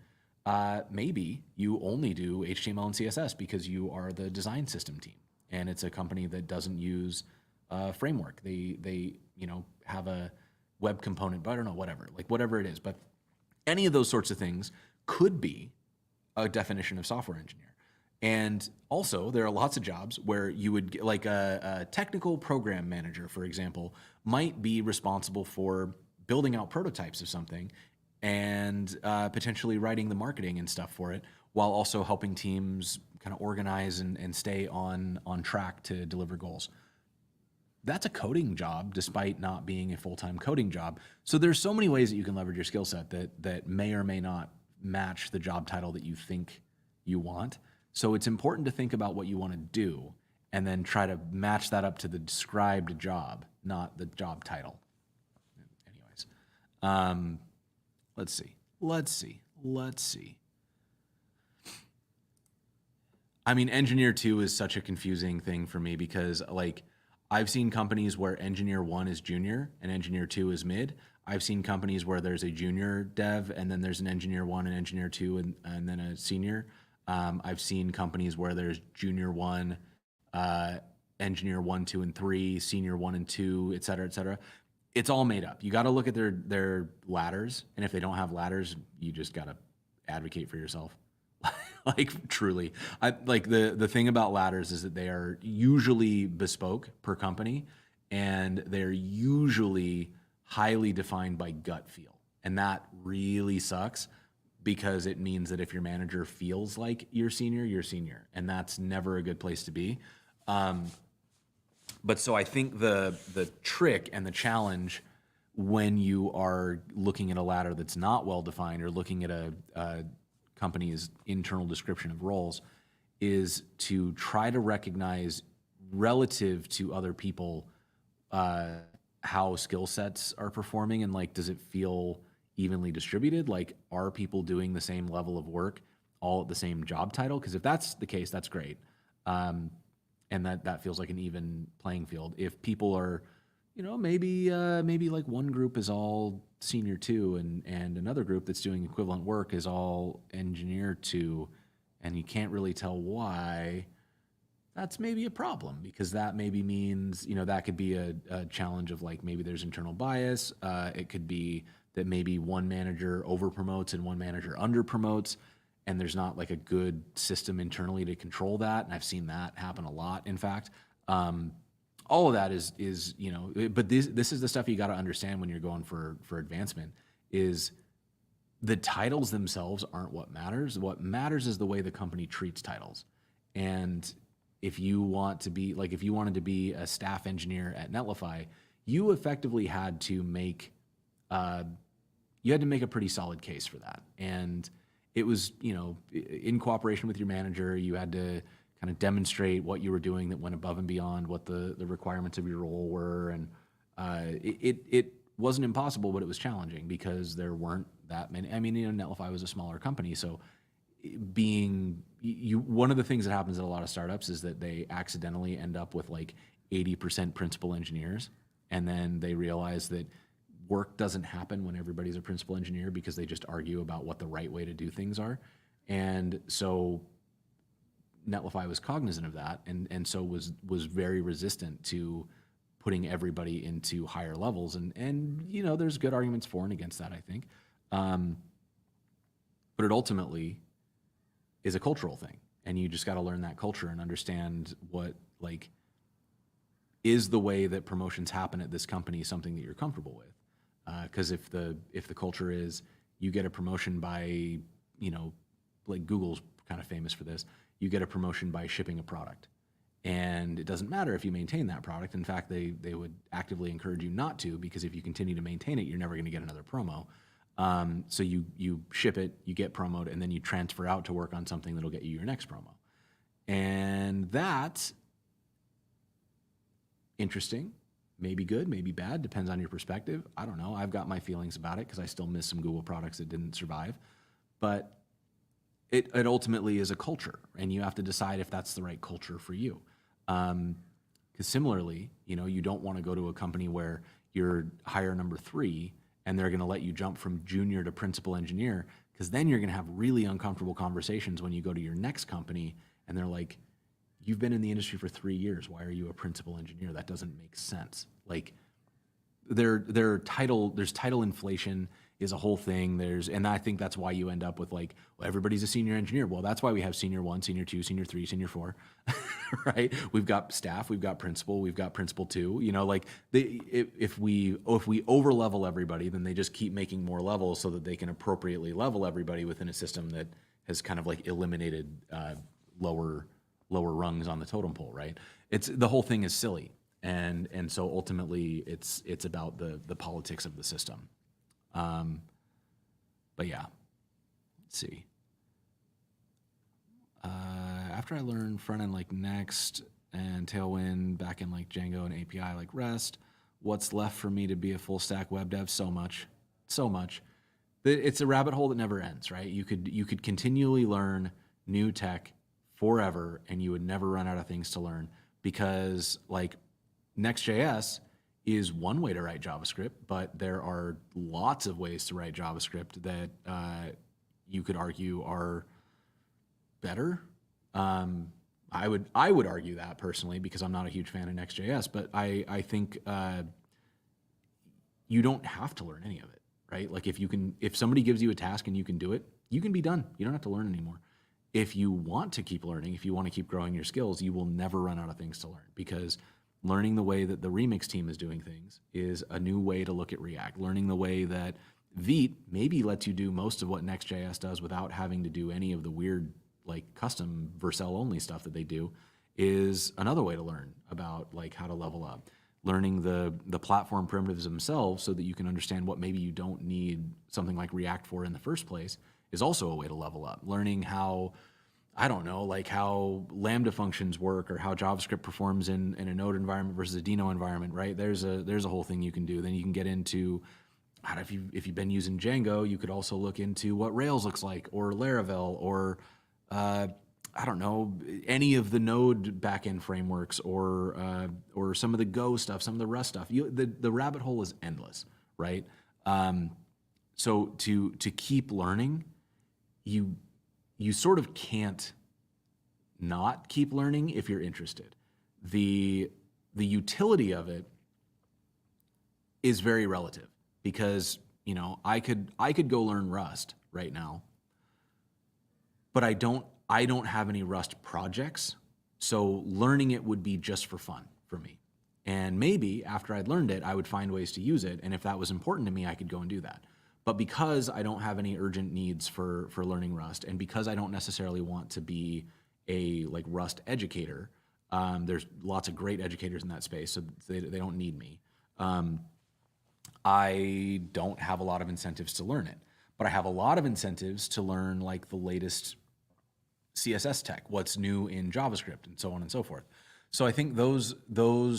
Maybe you only do HTML and CSS because you are the design system team and it's a company that doesn't use a framework. They have a web component, but I don't know, whatever it is. But any of those sorts of things could be a definition of software engineer. And also, there are lots of jobs where you would get, like a technical program manager, for example, might be responsible for building out prototypes of something and potentially writing the marketing and stuff for it, while also helping teams kind of organize and stay on track to deliver goals. That's a coding job, despite not being a full-time coding job. So there's so many ways that you can leverage your skill set that may or may not match the job title that you think you want. So it's important to think about what you want to do and then try to match that up to the described job, not the job title. Anyways, let's see. I mean, engineer 2 is such a confusing thing for me because, like, I've seen companies where engineer 1 is junior and engineer 2 is mid. I've seen companies where there's a junior dev and then there's an engineer 1 and engineer 2 and then a senior. I've seen companies where there's junior 1, engineer 1, 2, and 3, senior 1 and 2, et cetera, et cetera. It's all made up. You got to look at their ladders, and if they don't have ladders, you just got to advocate for yourself. Like truly, like the thing about ladders is that they are usually bespoke per company, and they're usually highly defined by gut feel, and that really sucks because it means that if your manager feels like you're senior, and that's never a good place to be. But so I think the trick and the challenge when you are looking at a ladder that's not well defined or looking at a company's internal description of roles is to try to recognize relative to other people how skill sets are performing, and like, does it feel evenly distributed? Like, are people doing the same level of work all at the same job title? Because if that's the case, that's great. And that feels like an even playing field. If people are, maybe like one group is all senior 2 and another group that's doing equivalent work is all engineer 2, and you can't really tell why, that's maybe a problem, because that maybe means, that could be a challenge of like maybe there's internal bias. It could be that maybe one manager over promotes and one manager under promotes, and there's not like a good system internally to control that. And I've seen that happen a lot, in fact. All of that is but this is the stuff you got to understand when you're going for advancement, is the titles themselves aren't what matters. What matters is the way the company treats titles. And if you wanted to be a staff engineer at Netlify, you effectively had to make a pretty solid case for that. And it was, in cooperation with your manager, you had to kind of demonstrate what you were doing that went above and beyond what the requirements of your role were. And it wasn't impossible, but it was challenging because there weren't that many. I mean, Netlify was a smaller company, so one of the things that happens at a lot of startups is that they accidentally end up with like 80% principal engineers, and then they realize that work doesn't happen when everybody's a principal engineer because they just argue about what the right way to do things are. And so Netlify was cognizant of that, and so was very resistant to putting everybody into higher levels. And there's good arguments for and against that, I think. But it ultimately is a cultural thing, and you just got to learn that culture and understand what is the way that promotions happen at this company something that you're comfortable with. Because if the culture is you get a promotion by, like Google's kind of famous for this, you get a promotion by shipping a product, and it doesn't matter if you maintain that product. In fact, they would actively encourage you not to, because if you continue to maintain it, you're never going to get another promo. So you ship it, you get promoted, and then you transfer out to work on something that'll get you your next promo. And that's interesting. Maybe good, maybe bad, depends on your perspective. I don't know. I've got my feelings about it because I still miss some Google products that didn't survive. But it ultimately is a culture, and you have to decide if that's the right culture for you. Because similarly, you don't want to go to a company where you're hire number 3 and they're going to let you jump from junior to principal engineer, because then you're going to have really uncomfortable conversations when you go to your next company and they're like, you've been in the industry for 3 years. Why are you a principal engineer? That doesn't make sense. Like, there's title inflation is a whole thing. And I think that's why you end up with like, well, everybody's a senior engineer. Well, that's why we have senior 1, senior 2, senior 3, senior 4, right? We've got staff, we've got principal 2. If we over level everybody, then they just keep making more levels so that they can appropriately level everybody within a system that has kind of like eliminated lower rungs on the totem pole, right? The whole thing is silly. And so ultimately it's about the politics of the system. But yeah, let's see. After I learned front end like Next and Tailwind, back in like Django and API like REST, what's left for me to be a full stack web dev? So much. It's a rabbit hole that never ends, right? You could continually learn new tech forever, and you would never run out of things to learn, because like Next.js is one way to write JavaScript, but there are lots of ways to write JavaScript that you could argue are better. I would argue that personally because I'm not a huge fan of Next.js, but I think you don't have to learn any of it, right? Like if somebody gives you a task and you can do it, you can be done. You don't have to learn anymore. If you want to keep learning, if you want to keep growing your skills, you will never run out of things to learn, because learning the way that the Remix team is doing things is a new way to look at React. Learning the way that Vite maybe lets you do most of what Next.js does without having to do any of the weird like custom Vercel only stuff that they do is another way to learn about like how to level up. Learning the platform primitives themselves so that you can understand what maybe you don't need something like React for in the first place is also a way to level up. Learning how, I don't know, like how Lambda functions work or how JavaScript performs in a Node environment versus a Deno environment, right? There's a whole thing you can do. Then you can get into, I don't know, if you've been using Django, you could also look into what Rails looks like, or Laravel, or I don't know, any of the Node backend frameworks, or some of the Go stuff, some of the Rust stuff. The rabbit hole is endless, right? So to keep learning, you sort of can't not keep learning if you're interested. The utility of it is very relative, because I could go learn Rust right now, but I don't have any Rust projects, so learning it would be just for fun for me. And maybe after I'd learned it, I would find ways to use it, and if that was important to me, I could go and do that. But because I don't have any urgent needs for learning Rust, and because I don't necessarily want to be a like Rust educator, there's lots of great educators in that space, so they don't need me. I don't have a lot of incentives to learn it, but I have a lot of incentives to learn like the latest CSS tech, what's new in JavaScript, and so on and so forth. So I think those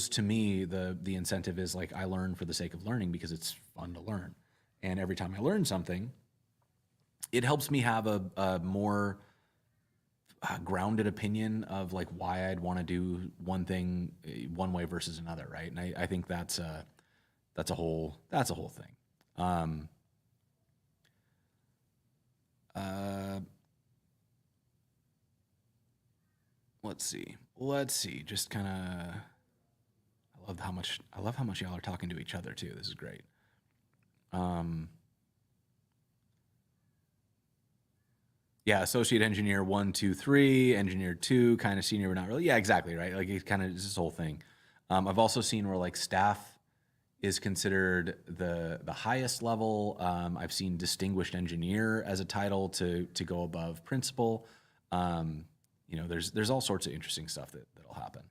to me, the incentive is like I learn for the sake of learning because it's fun to learn. And every time I learn something, it helps me have a more grounded opinion of like why I'd want to do one thing one way versus another, right? And I think that's a whole thing. Let's see. Just kind of, I love how much y'all are talking to each other too. This is great. Yeah, associate engineer 1, 2, 3, engineer 2, kind of senior, but not really. Yeah, exactly, right? Like it kind of is this whole thing. I've also seen where like staff is considered the highest level. I've seen distinguished engineer as a title to go above principal. There's all sorts of interesting stuff that'll happen.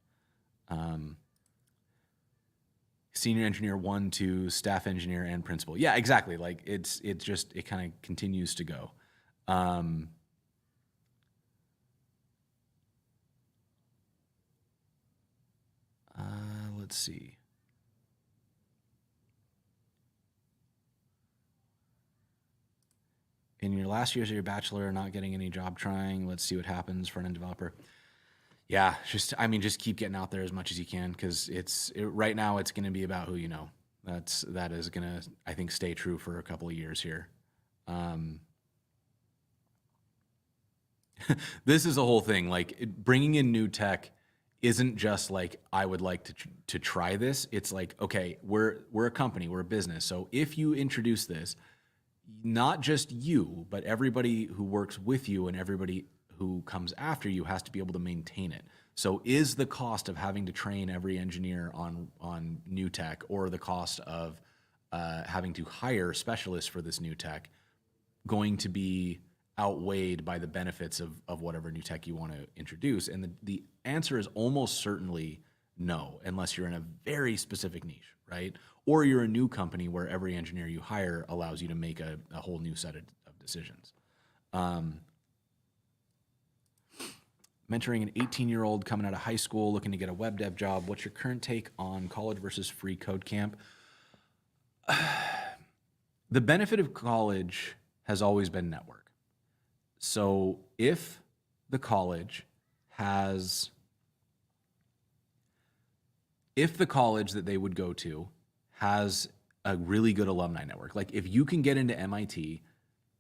Senior engineer 1, 2, staff engineer, and principal. Yeah, exactly. Like it kind of continues to go. Let's see. In your last years of your bachelor, not getting any job trying, let's see what happens, front-end developer. Yeah, just keep getting out there as much as you can, because right now it's going to be about who you know. That is going to, I think, stay true for a couple of years here. This is the whole thing. Like bringing in new tech isn't just like I would like to try this. It's like, okay, we're a company, we're a business. So if you introduce this, not just you, but everybody who works with you and everybody who comes after you has to be able to maintain it. So is the cost of having to train every engineer on new tech, or the cost of having to hire specialists for this new tech, going to be outweighed by the benefits of whatever new tech you want to introduce? And the answer is almost certainly no, unless you're in a very specific niche, right? Or you're a new company where every engineer you hire allows you to make a whole new set of decisions. Mentoring an 18-year-old coming out of high school looking to get a web dev job. What's your current take on college versus free code camp? The benefit of college has always been network. So if the college that they would go to has a really good alumni network, like if you can get into MIT,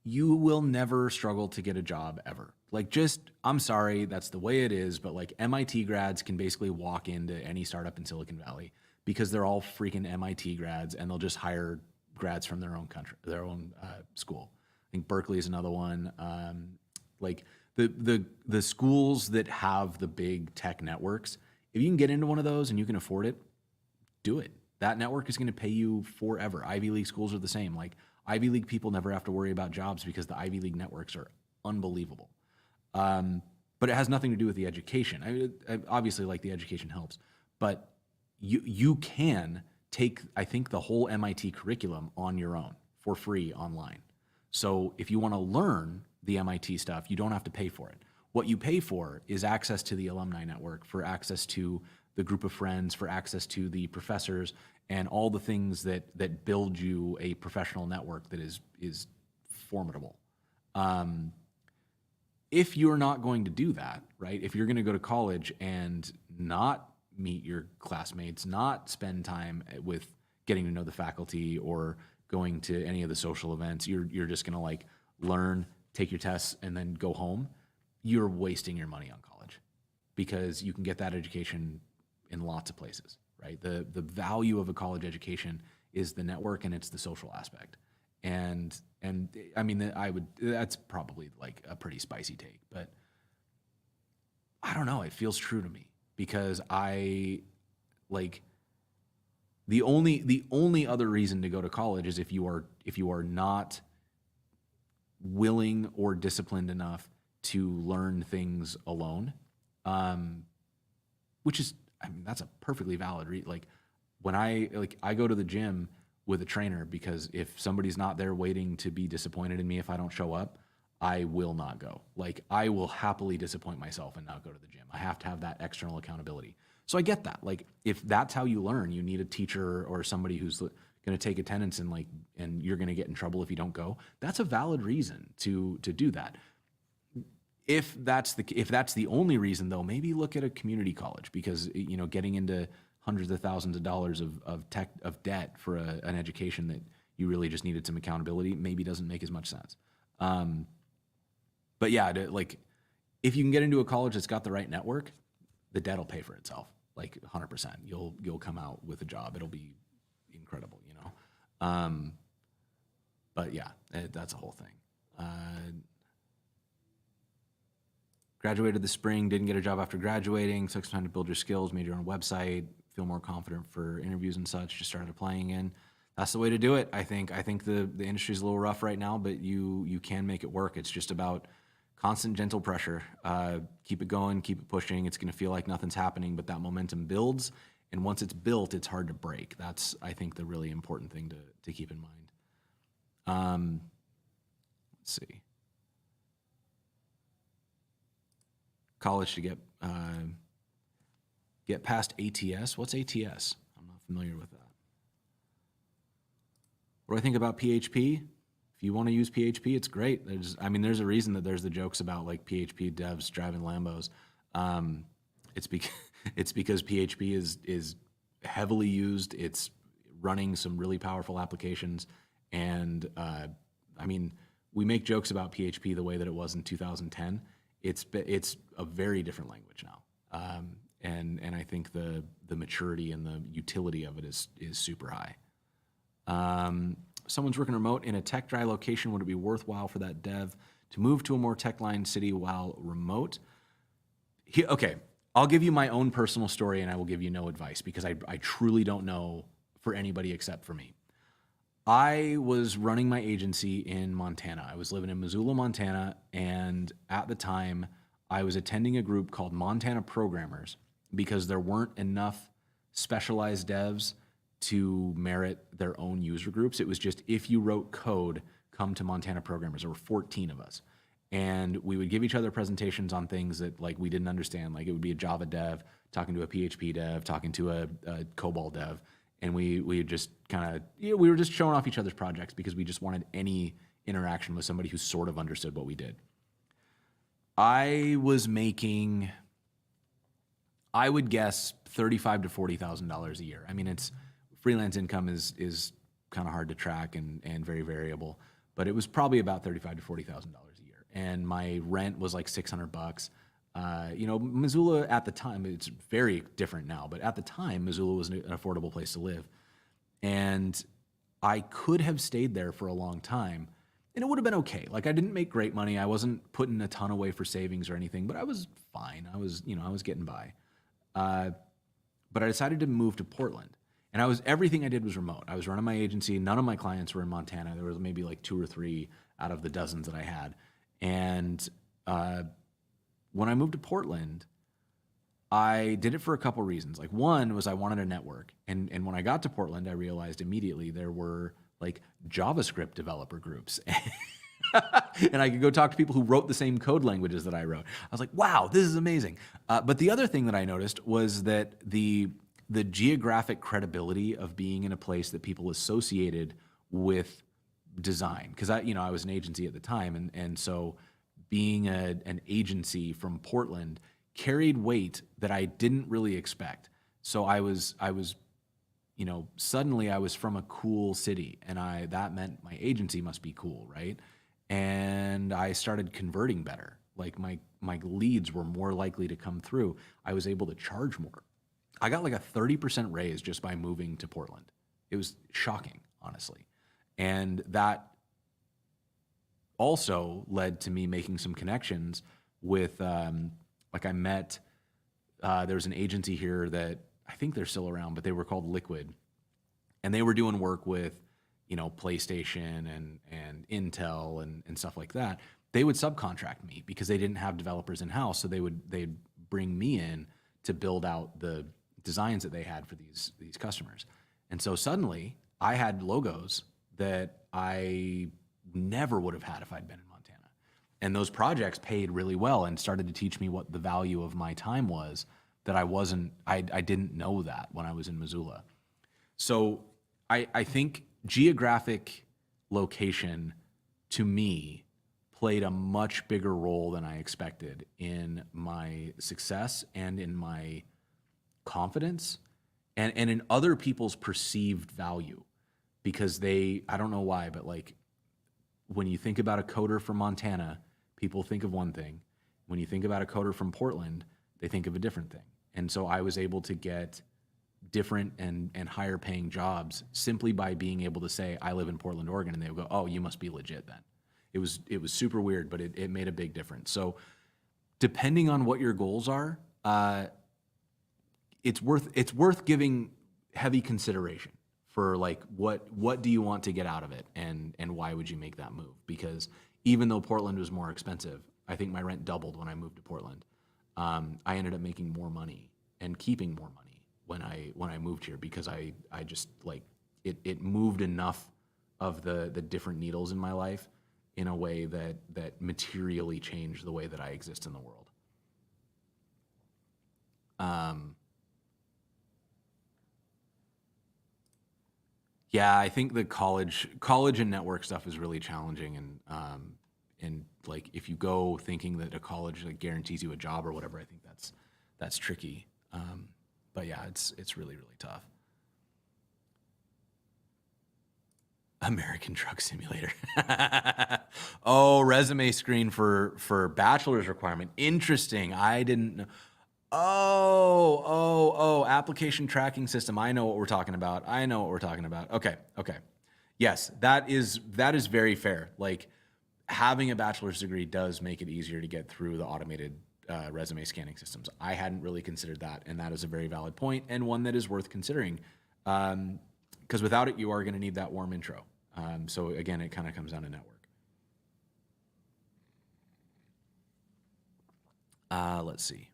you will never struggle to get a job ever. Like, just, I'm sorry, that's the way it is, but like MIT grads can basically walk into any startup in Silicon Valley because they're all freaking MIT grads, and they'll just hire grads from their own country, their own school. I think Berkeley is another one. Like the schools that have the big tech networks, if you can get into one of those and you can afford it, do it. That network is going to pay you forever. Ivy League schools are the same. Like, Ivy League people never have to worry about jobs because the Ivy League networks are unbelievable. But it has nothing to do with the education. Obviously, like, the education helps, but you can take, I think, the whole MIT curriculum on your own for free online. So if you want to learn the MIT stuff, you don't have to pay for it. What you pay for is access to the alumni network, for access to the group of friends, for access to the professors, and all the things that build you a professional network that is formidable. If you're not going to do that, right? If you're going to go to college and not meet your classmates, not spend time with getting to know the faculty or going to any of the social events, you're just going to like learn, take your tests, and then go home, you're wasting your money on college, because you can get that education in lots of places, right? The value of a college education is the network, and it's the social aspect. And I mean, that's probably like a pretty spicy take, but I don't know, it feels true to me, because I like the only other reason to go to college is if you are not willing or disciplined enough to learn things alone, which is, I mean, that's a perfectly valid like, when I go to the gym with a trainer, because if somebody's not there waiting to be disappointed in me if I don't show up, I will not go. Like, I will happily disappoint myself and not go to the gym. I have to have that external accountability. So I get that. Like, if that's how you learn, you need a teacher or somebody who's going to take attendance, and you're going to get in trouble if you don't go. That's a valid reason to do that. If that's the only reason, though, maybe look at a community college, because, you know, getting into hundreds of thousands of dollars of debt for an education that you really just needed some accountability maybe doesn't make as much sense. But yeah, like, if you can get into a college that's got the right network, the debt will pay for itself, like 100%. You'll come out with a job. It'll be incredible, you know. But yeah, that's a whole thing. Graduated this spring, didn't get a job after graduating. Took some time to build your skills, made your own website, feel more confident for interviews and such. Just started applying in. That's the way to do it, I think. I think the industry's a little rough right now, but you can make it work. It's just about constant, gentle pressure. Keep it going, keep it pushing. It's going to feel like nothing's happening, but that momentum builds. And once it's built, it's hard to break. That's, I think, the really important thing to keep in mind. Let's see. College to get past ATS. What's ATS? I'm not familiar with that. What do I think about PHP? If you want to use PHP, it's great. There's a reason that there's the jokes about like PHP devs driving Lambos. It's because PHP is heavily used. It's running some really powerful applications, and I mean, we make jokes about PHP the way that it was in 2010. It's a very different language now, and I think the maturity and the utility of it is super high. Someone's working remote in a tech dry location. Would it be worthwhile for that dev to move to a more tech-line city while remote? Okay, I'll give you my own personal story, and I will give you no advice, because I truly don't know for anybody except for me. I was running my agency in Montana. I was living in Missoula, Montana, and at the time, I was attending a group called Montana Programmers, because there weren't enough specialized devs to merit their own user groups. It was just, if you wrote code, come to Montana Programmers. There were 14 of us. And we would give each other presentations on things that like we didn't understand. Like, it would be a Java dev talking to a PHP dev, talking to a COBOL dev. And we just kind of, we were just showing off each other's projects, because we just wanted any interaction with somebody who sort of understood what we did. I was making, I would guess, $35,000 to $40,000 a year. I mean, freelance income is kind of hard to track and very variable. but it was probably about $35,000 to $40,000 a year. And my rent was like $600. Missoula at the time, it's very different now, but at the time, Missoula was an affordable place to live. And I could have stayed there for a long time and it would have been okay. Like I didn't make great money. I wasn't putting a ton away for savings or anything, but I was fine. I was getting by. But I decided to move to Portland. And everything I did was remote. I was running my agency. None of my clients were in Montana. There was maybe like 2 or 3 out of the dozens that I had. And when I moved to Portland, I did it for a couple reasons. Like one was I wanted a network. And when I got to Portland, I realized immediately there were like JavaScript developer groups. And I could go talk to people who wrote the same code languages that I wrote. I was like, wow, this is amazing. But the other thing that I noticed was that the geographic credibility of being in a place that people associated with design. Because I was an agency at the time, and so being an agency from Portland carried weight that I didn't really expect. So I was suddenly I was from a cool city, and that meant my agency must be cool, right? And I started converting better. Like my leads were more likely to come through. I was able to charge more. I got like a 30% raise just by moving to Portland. It was shocking, honestly. And that also led to me making some connections with, I met, there was an agency here that I think they're still around, but they were called Liquid. And they were doing work with, PlayStation and Intel and stuff like that. They would subcontract me because they didn't have developers in-house. So they'd bring me in to build out the designs that they had for these customers. And so suddenly I had logos that I never would have had if I'd been in Montana. And those projects paid really well and started to teach me what the value of my time was that I didn't know that when I was in Missoula. So I think geographic location to me played a much bigger role than I expected in my success and in my confidence and in other people's perceived value, because I don't know why, but like when you think about a coder from Montana, people think of one thing. When you think about a coder from Portland, they think of a different thing. And so I was able to get different and higher paying jobs simply by being able to say, I live in Portland, Oregon, and they would go, oh, you must be legit then. It was super weird, but it made a big difference. So depending on what your goals are, it's worth giving heavy consideration for like what do you want to get out of it and why would you make that move? Because even though Portland was more expensive, I think my rent doubled when I moved to Portland. I ended up making more money and keeping more money when I moved here because I just like it moved enough of the different needles in my life in a way that materially changed the way that I exist in the world. Yeah, I think the college and network stuff is really challenging, and like if you go thinking that a college like guarantees you a job or whatever, I think that's tricky. But yeah, it's really, really tough. American Truck Simulator. Oh, resume screen for bachelor's requirement. Interesting. I didn't know. Oh, application tracking system. I know what we're talking about. Okay. Yes, that is very fair. Like having a bachelor's degree does make it easier to get through the automated resume scanning systems. I hadn't really considered that, and that is a very valid point and one that is worth considering. Because without it, you are going to need that warm intro. So again, it kind of comes down to network. Let's see.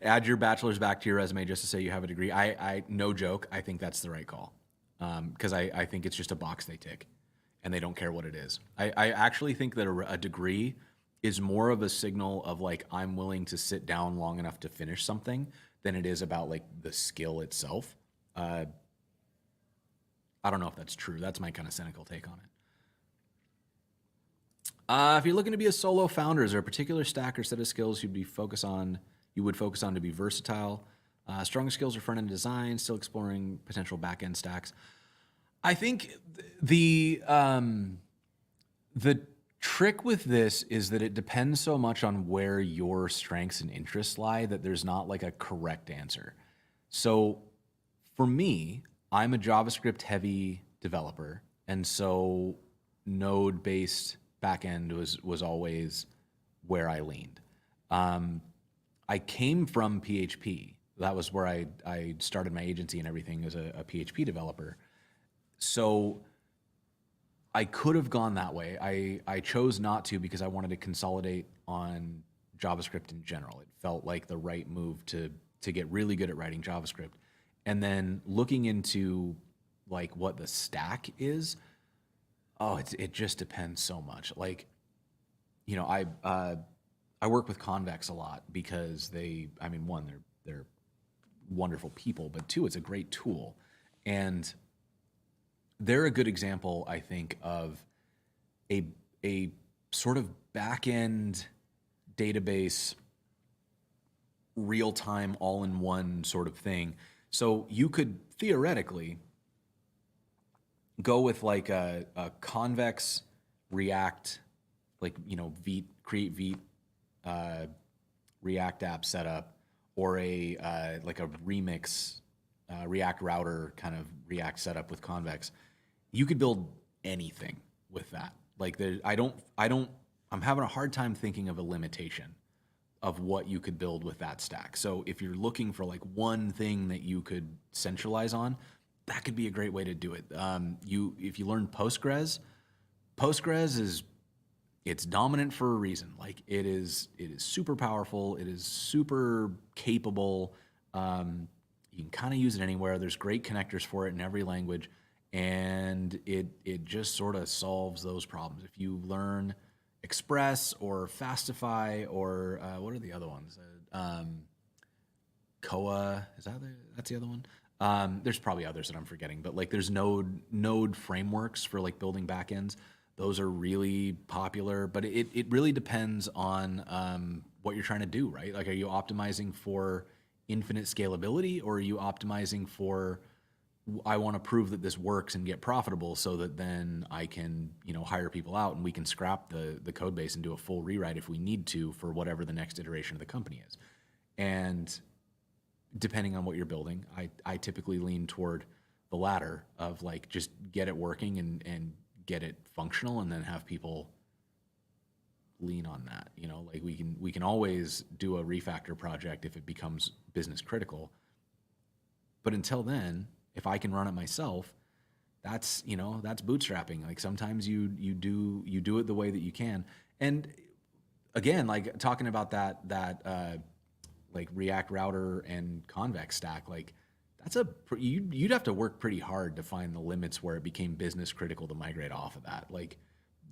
Add your bachelor's back to your resume just to say you have a degree. I no joke, I think that's the right call. Because I think it's just a box they tick, and they don't care what it is. I actually think that a degree is more of a signal of like, I'm willing to sit down long enough to finish something than it is about like the skill itself. I don't know if that's true. That's my kind of cynical take on it. If you're looking to be a solo founder, is there a particular stack or set of skills you would focus on to be versatile? Stronger skills are front-end design, still exploring potential back-end stacks. I think the trick with this is that it depends so much on where your strengths and interests lie that there's not like a correct answer. So for me, I'm a JavaScript heavy developer, and so node based backend was always where I leaned. Um, I came from PHP. That was where I started my agency and everything as a PHP developer. So I could have gone that way. I chose not to because I wanted to consolidate on JavaScript in general. It felt like the right move to get really good at writing JavaScript. And then looking into like what the stack is, it just depends so much. Like, you know, I work with Convex a lot because I mean, one, they're wonderful people, but two, it's a great tool. And they're a good example, I think, of a sort of back-end database, real-time, all-in-one sort of thing. So you could theoretically go with like a convex React, like, you know, create Vite React app setup, or a like a remix React router kind of React setup with convex. You could build anything with that. Like I'm having a hard time thinking of a limitation of what you could build with that stack. So if you're looking for like one thing that you could centralize on, that could be a great way to do it. If you learn Postgres is it's dominant for a reason. Like it is super powerful. It is super capable. You can kind of use it anywhere. There's great connectors for it in every language, and it just sort of solves those problems. If you learn Express or Fastify or what are the other ones? Koa, that's the other one? There's probably others that I'm forgetting, but like there's node frameworks for like building backends. Those are really popular, but it really depends on what you're trying to do, right? Like, are you optimizing for infinite scalability, or are you optimizing for, I want to prove that this works and get profitable so that then I can, you know, hire people out and we can scrap the code base and do a full rewrite if we need to for whatever the next iteration of the company is. And depending on what you're building, I typically lean toward the latter of like just get it working and get it functional, and then have people lean on that. You know, like we can always do a refactor project if it becomes business critical. But until then, if I can run it myself, that's, you know, that's bootstrapping. Like sometimes you do it the way that you can. And again, like talking about that like React router and convex stack, like that's you'd have to work pretty hard to find the limits where it became business critical to migrate off of that. Like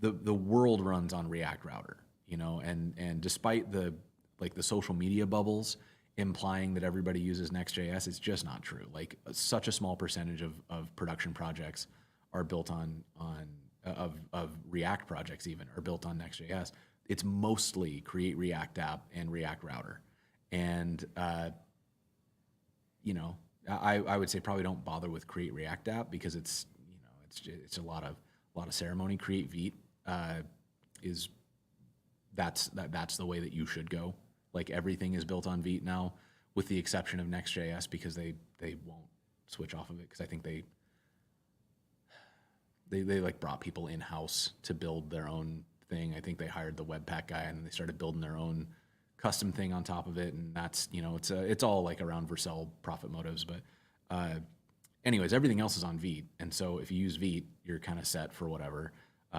the world runs on React router, you know, and despite the social media bubbles implying that everybody uses Next.js, it's just not true. Like such a small percentage of production projects are built of React projects even are built on Next.js. It's mostly Create React App and React Router. And, you know, I would say probably don't bother with Create React App because it's, you know, it's a lot of ceremony. Create Vite that's the way that you should go. Like everything is built on Vite now, with the exception of Next.js because they won't switch off of it because I think they like brought people in house to build their own thing. I think they hired the Webpack guy and they started building their own custom thing on top of it, and that's, you know, it's all like around Vercel profit motives. But anyways, everything else is on Vite, and so if you use Vite, you're kind of set for whatever.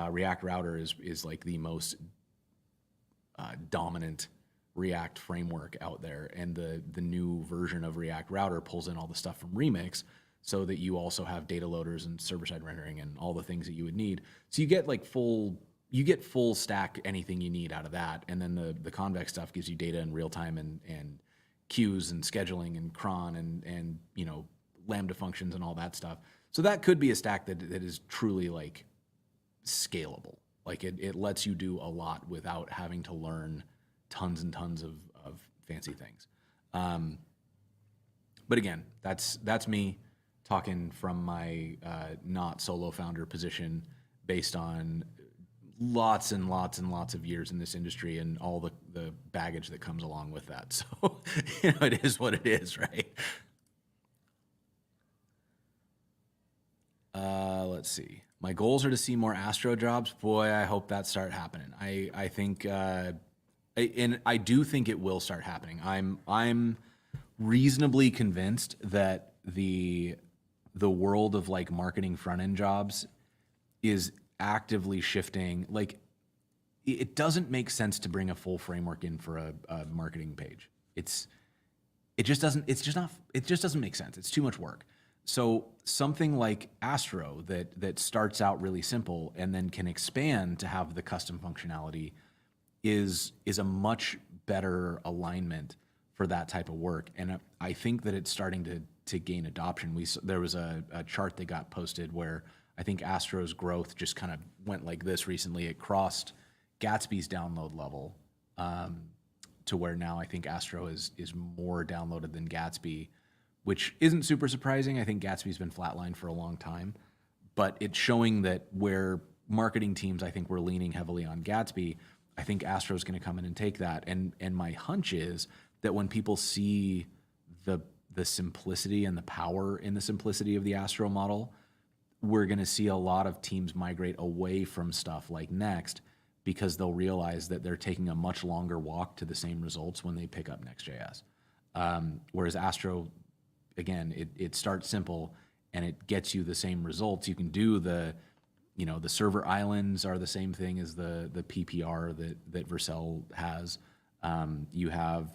React Router is like the most dominant React framework out there, and the new version of React Router pulls in all the stuff from Remix so that you also have data loaders and server-side rendering and all the things that you would need. So you get like full stack anything you need out of that, and then the convex stuff gives you data in real time and queues and scheduling and cron and you know, Lambda functions and all that stuff. So that could be a stack that is truly like scalable. Like it lets you do a lot without having to learn tons and tons of fancy things. But again, that's me talking from my not solo founder position based on lots and lots and lots of years in this industry and all the baggage that comes along with that. So, it is what it is, right? Let's see. My goals are to see more Astro jobs. Boy, I hope that start happening. I think, and I do think it will start happening. I'm reasonably convinced that the world of like marketing front end jobs is actively shifting. Like, it doesn't make sense to bring a full framework in for a marketing page. It just doesn't make sense. It's too much work. So something like Astro that starts out really simple and then can expand to have the custom functionality is a much better alignment for that type of work. And I think that it's starting to gain adoption. There was a chart that got posted where I think Astro's growth just kind of went like this recently. It crossed Gatsby's download level to where now I think Astro is more downloaded than Gatsby, which isn't super surprising. I think Gatsby's been flatlined for a long time, but it's showing that where marketing teams, I think, were leaning heavily on Gatsby, I think Astro's going to come in and take that. And my hunch is that when people see the simplicity and the power in the simplicity of the Astro model, we're going to see a lot of teams migrate away from stuff like Next because they'll realize that they're taking a much longer walk to the same results when they pick up Next.js. Whereas Astro, again, it starts simple and it gets you the same results. You can do the server islands are the same thing as the PPR that Vercel has. You have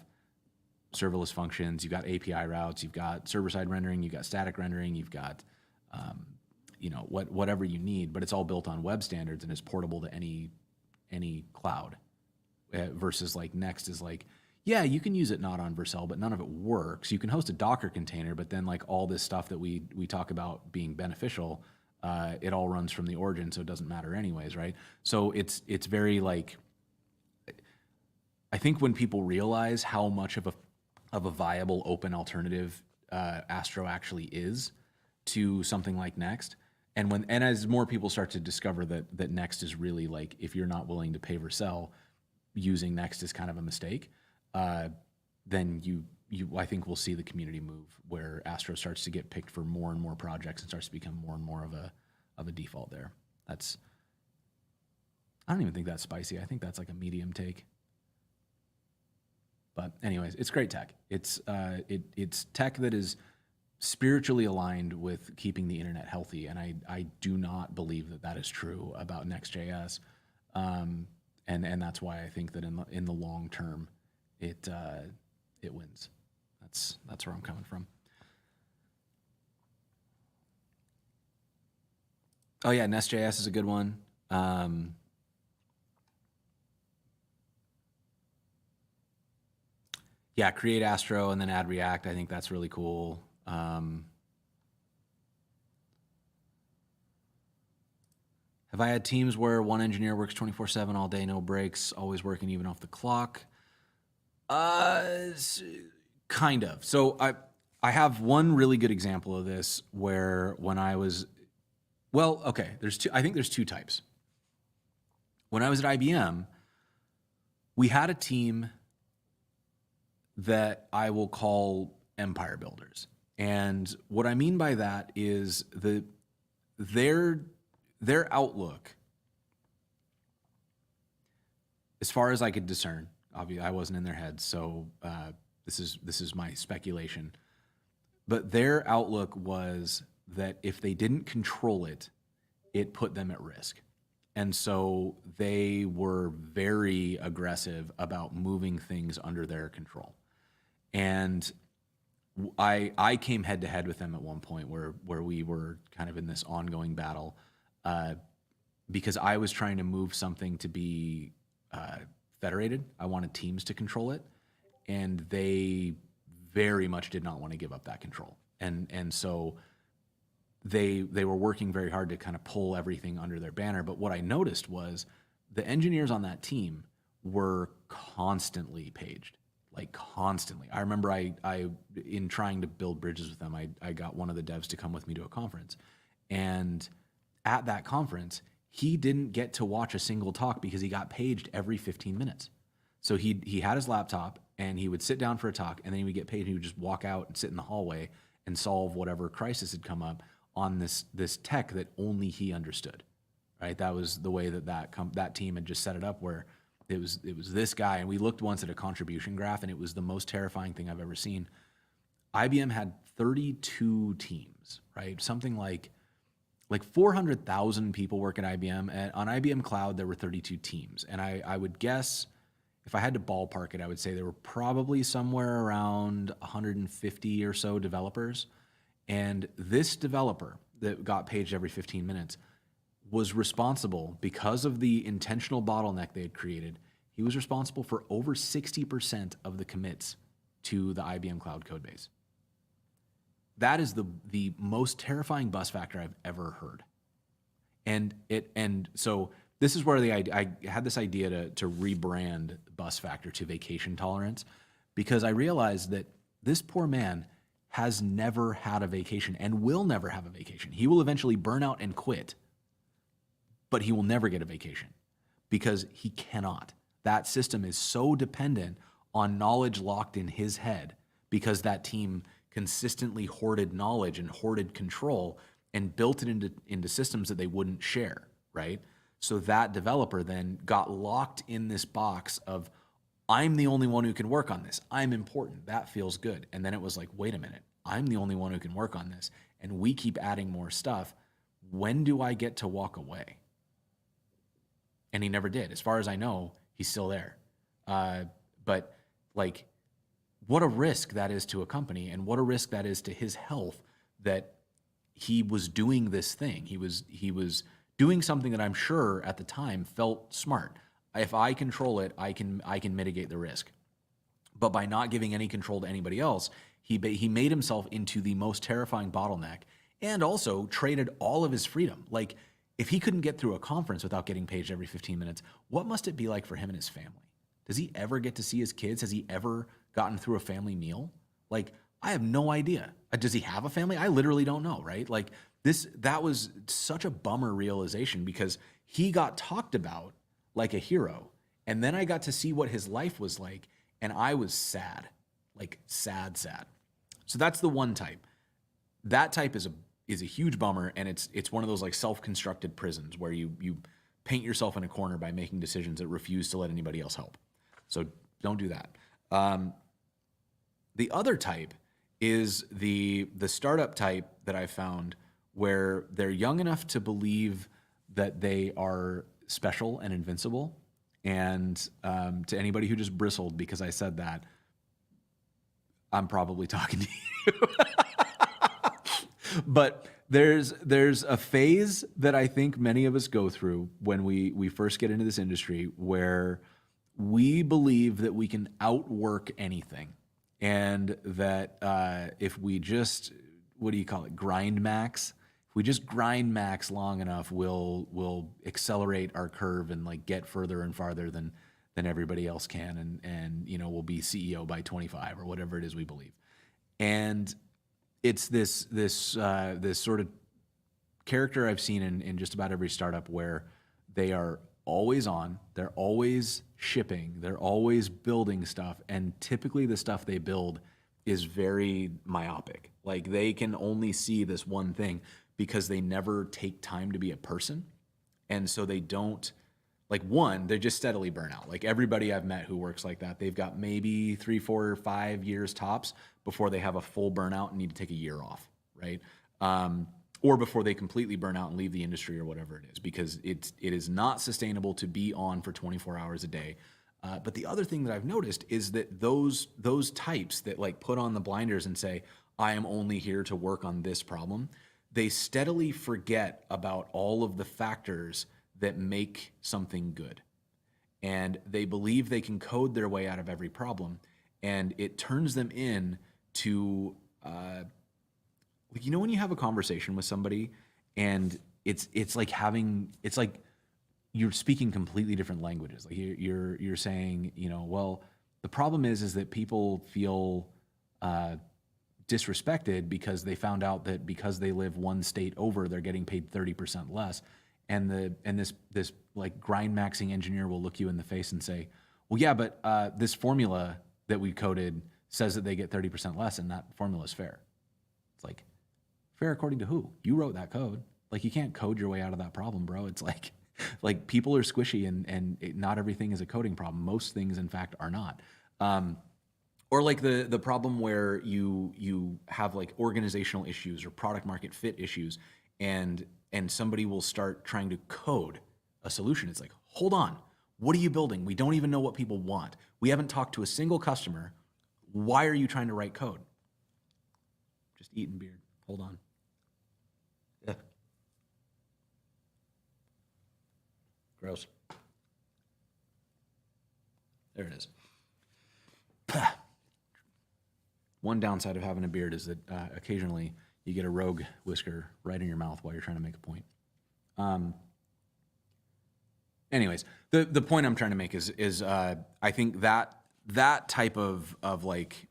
serverless functions, you've got API routes, you've got server-side rendering, you've got static rendering, you've got whatever you need, but it's all built on web standards and is portable to any cloud. Versus like Next is like, yeah, you can use it not on Vercel, but none of it works. You can host a Docker container, but then like all this stuff that we talk about being beneficial, it all runs from the origin, so it doesn't matter anyways, right? So it's very like, I think when people realize how much of a viable open alternative Astro actually is to something like Next, and as more people start to discover that Next is really like, if you're not willing to pay Vercel, using Next is kind of a mistake. Then I think we'll see the community move where Astro starts to get picked for more and more projects and starts to become more and more of a default there. I don't even think that's spicy. I think that's like a medium take. But anyways, it's great tech. It's tech that is spiritually aligned with keeping the internet healthy, and I do not believe that is true about Next.js, and that's why I think that in the long term, it wins. That's where I'm coming from. Oh yeah, Nest.js is a good one. Yeah, create Astro and then add React. I think that's really cool. Have I had teams where one engineer works 24/7 all day, no breaks, always working even off the clock? Kind of. So I have one really good example of this where when I was, I think there's two types. When I was at IBM, we had a team that I will call empire builders. And what I mean by that is their outlook, as far as I could discern, obviously I wasn't in their heads, so this is my speculation. But their outlook was that if they didn't control it, it put them at risk. And so they were very aggressive about moving things under their control. And I came head to head with them at one point where we were kind of in this ongoing battle because I was trying to move something to be federated. I wanted teams to control it, and they very much did not want to give up that control. And so they were working very hard to kind of pull everything under their banner. But what I noticed was the engineers on that team were constantly paged. like constantly. I remember I in trying to build bridges with them, I got one of the devs to come with me to a conference. And at that conference, he didn't get to watch a single talk because he got paged every 15 minutes. So he had his laptop and he would sit down for a talk, and then he would get paid and he would just walk out and sit in the hallway and solve whatever crisis had come up on this tech that only he understood. Right? That was the way that team had just set it up, where it was this guy. And we looked once at a contribution graph, and it was the most terrifying thing I've ever seen. IBM had 32 teams, right? Something like 400,000 people work at IBM. And on IBM Cloud, there were 32 teams. And I would guess, if I had to ballpark it, I would say there were probably somewhere around 150 or so developers. And this developer that got paged every 15 minutes was responsible, because of the intentional bottleneck they had created, he was responsible for over 60% of the commits to the IBM Cloud codebase. That is the most terrifying bus factor I've ever heard. And so this is where I had this idea to rebrand bus factor to vacation tolerance, because I realized that this poor man has never had a vacation and will never have a vacation. He will eventually burn out and quit, but he will never get a vacation because he cannot. That system is so dependent on knowledge locked in his head, because that team consistently hoarded knowledge and hoarded control and built it into systems that they wouldn't share, right? So that developer then got locked in this box of, I'm the only one who can work on this. I'm important. That feels good. And then it was like, wait a minute, I'm the only one who can work on this. And we keep adding more stuff. When do I get to walk away? And he never did. As far as I know, he's still there. But like, what a risk that is to a company, and what a risk that is to his health, that he was doing this thing. He was doing something that I'm sure at the time felt smart. If I control it, I can mitigate the risk. But by not giving any control to anybody else, he made himself into the most terrifying bottleneck, and also traded all of his freedom. Like, if he couldn't get through a conference without getting paged every 15 minutes, what must it be like for him and his family? Does he ever get to see his kids? Has he ever gotten through a family meal? Like, I have no idea. Does he have a family? I literally don't know, right? Like, that was such a bummer realization, because he got talked about like a hero. And then I got to see what his life was like, and I was sad, like sad. So that's the one type. That type is a huge bummer, and it's one of those like self-constructed prisons where you paint yourself in a corner by making decisions that refuse to let anybody else help. So don't do that. The other type is the startup type that I found, where they're young enough to believe that they are special and invincible. And to anybody who just bristled because I said that, I'm probably talking to you. But there's a phase that I think many of us go through when we first get into this industry, where we believe that we can outwork anything, and that if we just, what do you call it, grind max? If we just grind max long enough, we'll accelerate our curve and like get further and farther than everybody else can, and you know, we'll be CEO by 25 or whatever it is we believe. And it's this sort of character I've seen in just about every startup, where they are always on, they're always shipping, they're always building stuff, and typically the stuff they build is very myopic. Like, they can only see this one thing because they never take time to be a person. And so they don't, like, they just steadily burn out. Like, everybody I've met who works like that, they've got maybe 3, 4, 5 years tops before they have a full burnout and need to take a year off, right? Or before they completely burn out and leave the industry or whatever it is, because it is not sustainable to be on for 24 hours a day. But the other thing that I've noticed is that those types that like put on the blinders and say, I am only here to work on this problem, they steadily forget about all of the factors that make something good. And they believe they can code their way out of every problem. And it turns them in to, you know, when you have a conversation with somebody and it's like you're speaking completely different languages. Like you're saying, you know, well, The problem is that people feel disrespected because they found out that because they live one state over, they're getting paid 30% less. And this like grind maxing engineer will look you in the face and say, well, yeah, but this formula that we coded says that they get 30% less, and that formula is fair. It's like, fair according to who? You wrote that code. Like, you can't code your way out of that problem, bro. It's like people are squishy, and not everything is a coding problem. Most things, in fact, are not. Or like the problem where you have like organizational issues or product market fit issues, and somebody will start trying to code a solution. It's like, hold on, what are you building? We don't even know what people want. We haven't talked to a single customer. Why are you trying to write code? Just eating beard. Hold on. Yeah. Gross. There it is. One downside of having a beard is that occasionally you get a rogue whisker right in your mouth while you're trying to make a point. Anyways, the point I'm trying to make is I think that type of like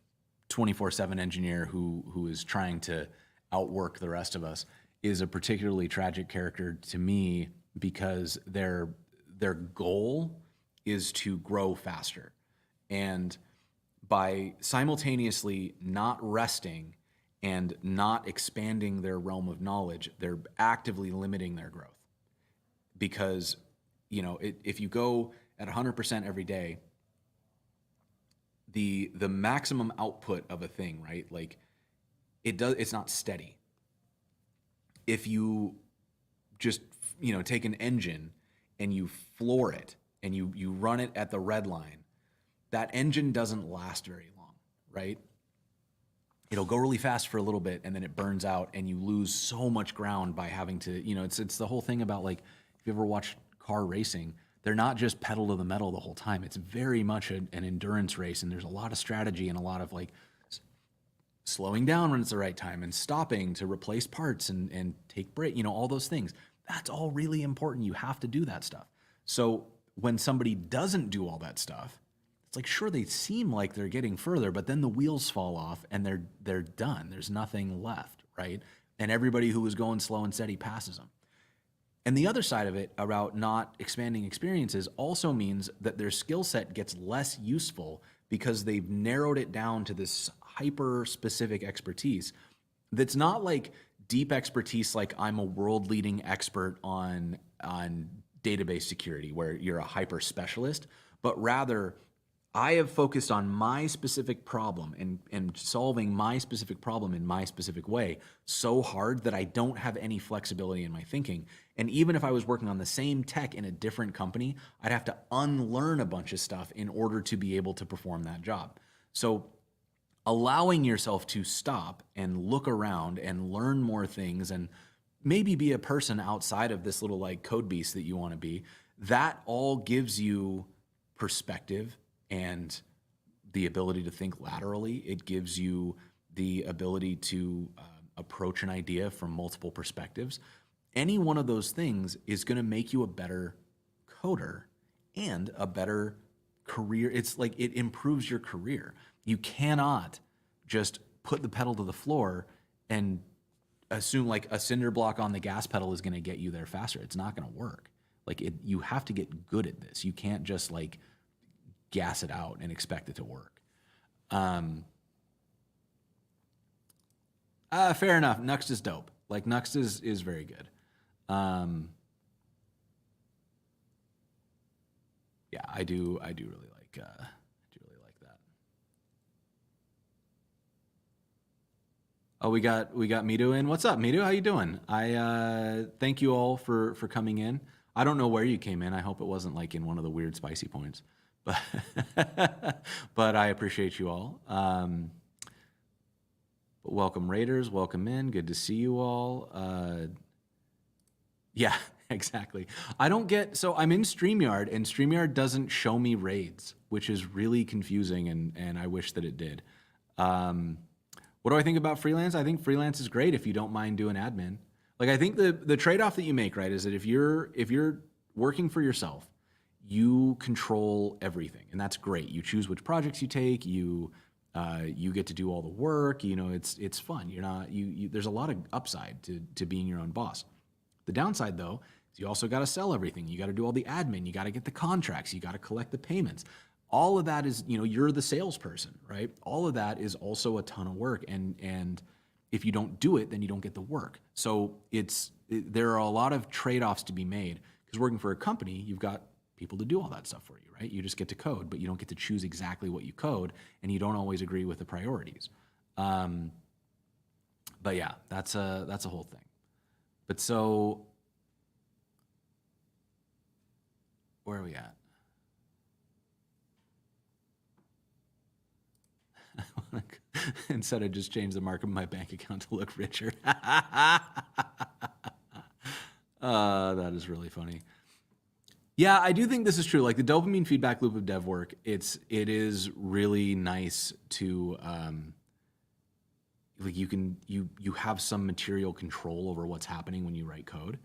24/7 engineer who is trying to outwork the rest of us is a particularly tragic character to me, because their goal is to grow faster. And by simultaneously not resting and not expanding their realm of knowledge, they're actively limiting their growth. Because, if you go at 100% every day, the maximum output of a thing, right? Like, it's not steady. If you just, take an engine and you floor it and you run it at the red line, that engine doesn't last very long, right? It'll go really fast for a little bit, and then it burns out, and you lose so much ground by having to, it's the whole thing about, like, if you ever watch car racing, they're not just pedal to the metal the whole time. It's very much an endurance race, and there's a lot of strategy and a lot of like slowing down when it's the right time and stopping to replace parts and take break, all those things. That's all really important. You have to do that stuff. So when somebody doesn't do all that stuff, it's like, sure, they seem like they're getting further, but then the wheels fall off and they're done. There's nothing left, right? And everybody who was going slow and steady passes them. And the other side of it about not expanding experiences also means that their skill set gets less useful because they've narrowed it down to this hyper-specific expertise that's not like deep expertise, like I'm a world-leading expert on database security, where you're a hyper-specialist, but rather I have focused on my specific problem and solving my specific problem in my specific way so hard that I don't have any flexibility in my thinking. And even if I was working on the same tech in a different company, I'd have to unlearn a bunch of stuff in order to be able to perform that job. So allowing yourself to stop and look around and learn more things and maybe be a person outside of this little like code beast that you want to be, that all gives you perspective and the ability to think laterally. It gives you the ability to approach an idea from multiple perspectives. Any one of those things is going to make you a better coder and a better career. It's like it improves your career. You cannot just put the pedal to the floor and assume like a cinder block on the gas pedal is going to get you there faster. It's not going to work. Like you have to get good at this. You can't just like gas it out and expect it to work. Fair enough. Nuxt is dope. Like Nuxt is very good. Yeah, I do really like that. Oh, we got Midu in. What's up, Midu? How you doing? I thank you all for coming in. I don't know where you came in. I hope it wasn't like in one of the weird spicy points. But I appreciate you all. But welcome Raiders, welcome in. Good to see you all. Yeah, exactly. So I'm in StreamYard, and StreamYard doesn't show me raids, which is really confusing, and I wish that it did. What do I think about freelance? I think freelance is great if you don't mind doing admin. Like I think the trade-off that you make, right, is that if you're working for yourself, you control everything, and that's great. You choose which projects you take. You get to do all the work. You know, it's fun. You're not you. There's a lot of upside to being your own boss. The downside, though, is you also got to sell everything. You got to do all the admin. You got to get the contracts. You got to collect the payments. All of that is, you know, you're the salesperson, right? All of that is also a ton of work, and if you don't do it, then you don't get the work. So there are a lot of trade-offs to be made, because working for a company, you've got people to do all that stuff for you, right? You just get to code, but you don't get to choose exactly what you code, and you don't always agree with the priorities. But yeah, that's a whole thing. But so, where are we at? Instead, I just changed the mark of my bank account to look richer. That is really funny. Yeah, I do think this is true. Like the dopamine feedback loop of dev work, it is really nice to like you have some material control over what's happening when you write code.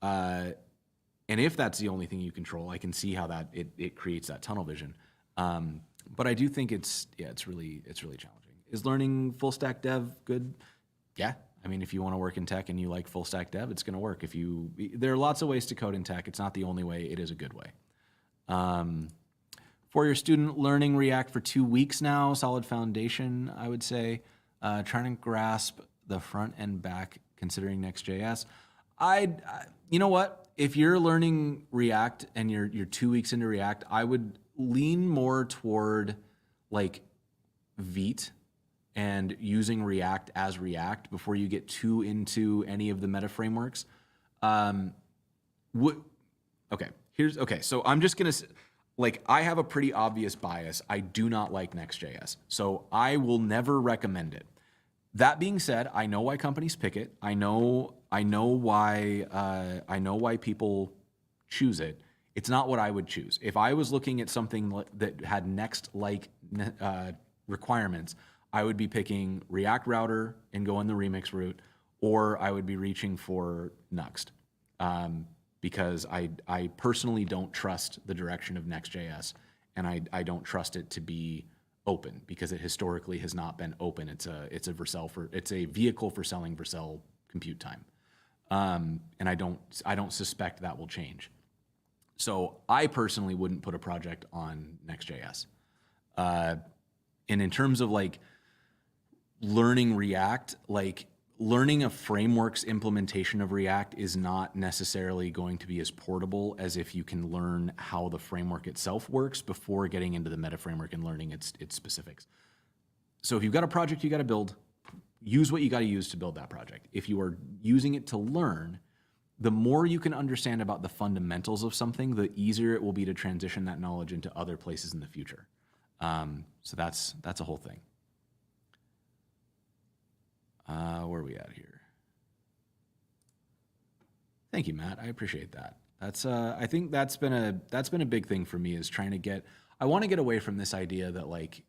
And if that's the only thing you control, I can see how that it creates that tunnel vision. But I do think it's really challenging. Is learning full stack dev good? Yeah. I mean, if you want to work in tech and you like full stack dev, it's going to work. There are lots of ways to code in tech. It's not the only way. It is a good way. For your student, learning React for 2 weeks now, solid foundation, I would say. Trying to grasp the front and back, considering Next.js. You know what? If you're learning React and you're 2 weeks into React, I would lean more toward like Vite and using React as React before you get too into any of the meta frameworks. So I'm just gonna, like, I have a pretty obvious bias. I do not like Next.js, so I will never recommend it. That being said, I know why companies pick it. I know why people choose it. It's not what I would choose. If I was looking at something that had Next-like requirements, I would be picking React Router and going the Remix route, or I would be reaching for Nuxt, because I personally don't trust the direction of Next.js, and I don't trust it to be open, because it historically has not been open. It's a vehicle for selling Vercel compute time, and I don't suspect that will change. So I personally wouldn't put a project on Next.js. And in terms of like learning React, like learning a framework's implementation of React is not necessarily going to be as portable as if you can learn how the framework itself works before getting into the meta framework and learning its specifics. So if you've got a project you got to build, use what you got to use to build that project. If you are using it to learn, the more you can understand about the fundamentals of something, the easier it will be to transition that knowledge into other places in the future. So that's a whole thing. Where are we at here? Thank you, Matt. I appreciate that. That's I think that's been a big thing for me, is trying to get. I want to get away from this idea that like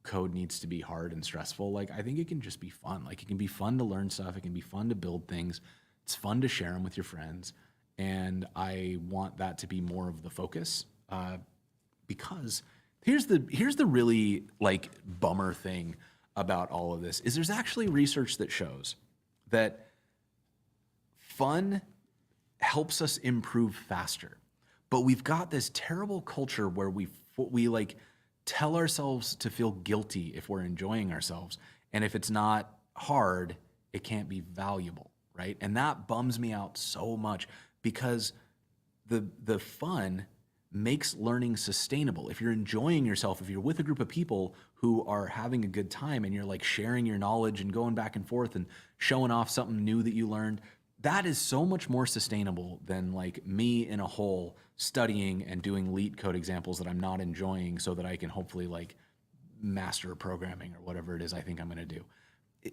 code needs to be hard and stressful. Like I think it can just be fun. Like it can be fun to learn stuff. It can be fun to build things. It's fun to share them with your friends, and I want that to be more of the focus. Because here's the really like bummer thing about all of this is there's actually research that shows that fun helps us improve faster. But we've got this terrible culture where we like tell ourselves to feel guilty if we're enjoying ourselves. And if it's not hard, it can't be valuable, right? And that bums me out so much, because the fun makes learning sustainable. If you're enjoying yourself, if you're with a group of people who are having a good time and you're like sharing your knowledge and going back and forth and showing off something new that you learned, that is so much more sustainable than like me in a hole studying and doing leet code examples that I'm not enjoying so that I can hopefully like master programming or whatever it is I think I'm going to do.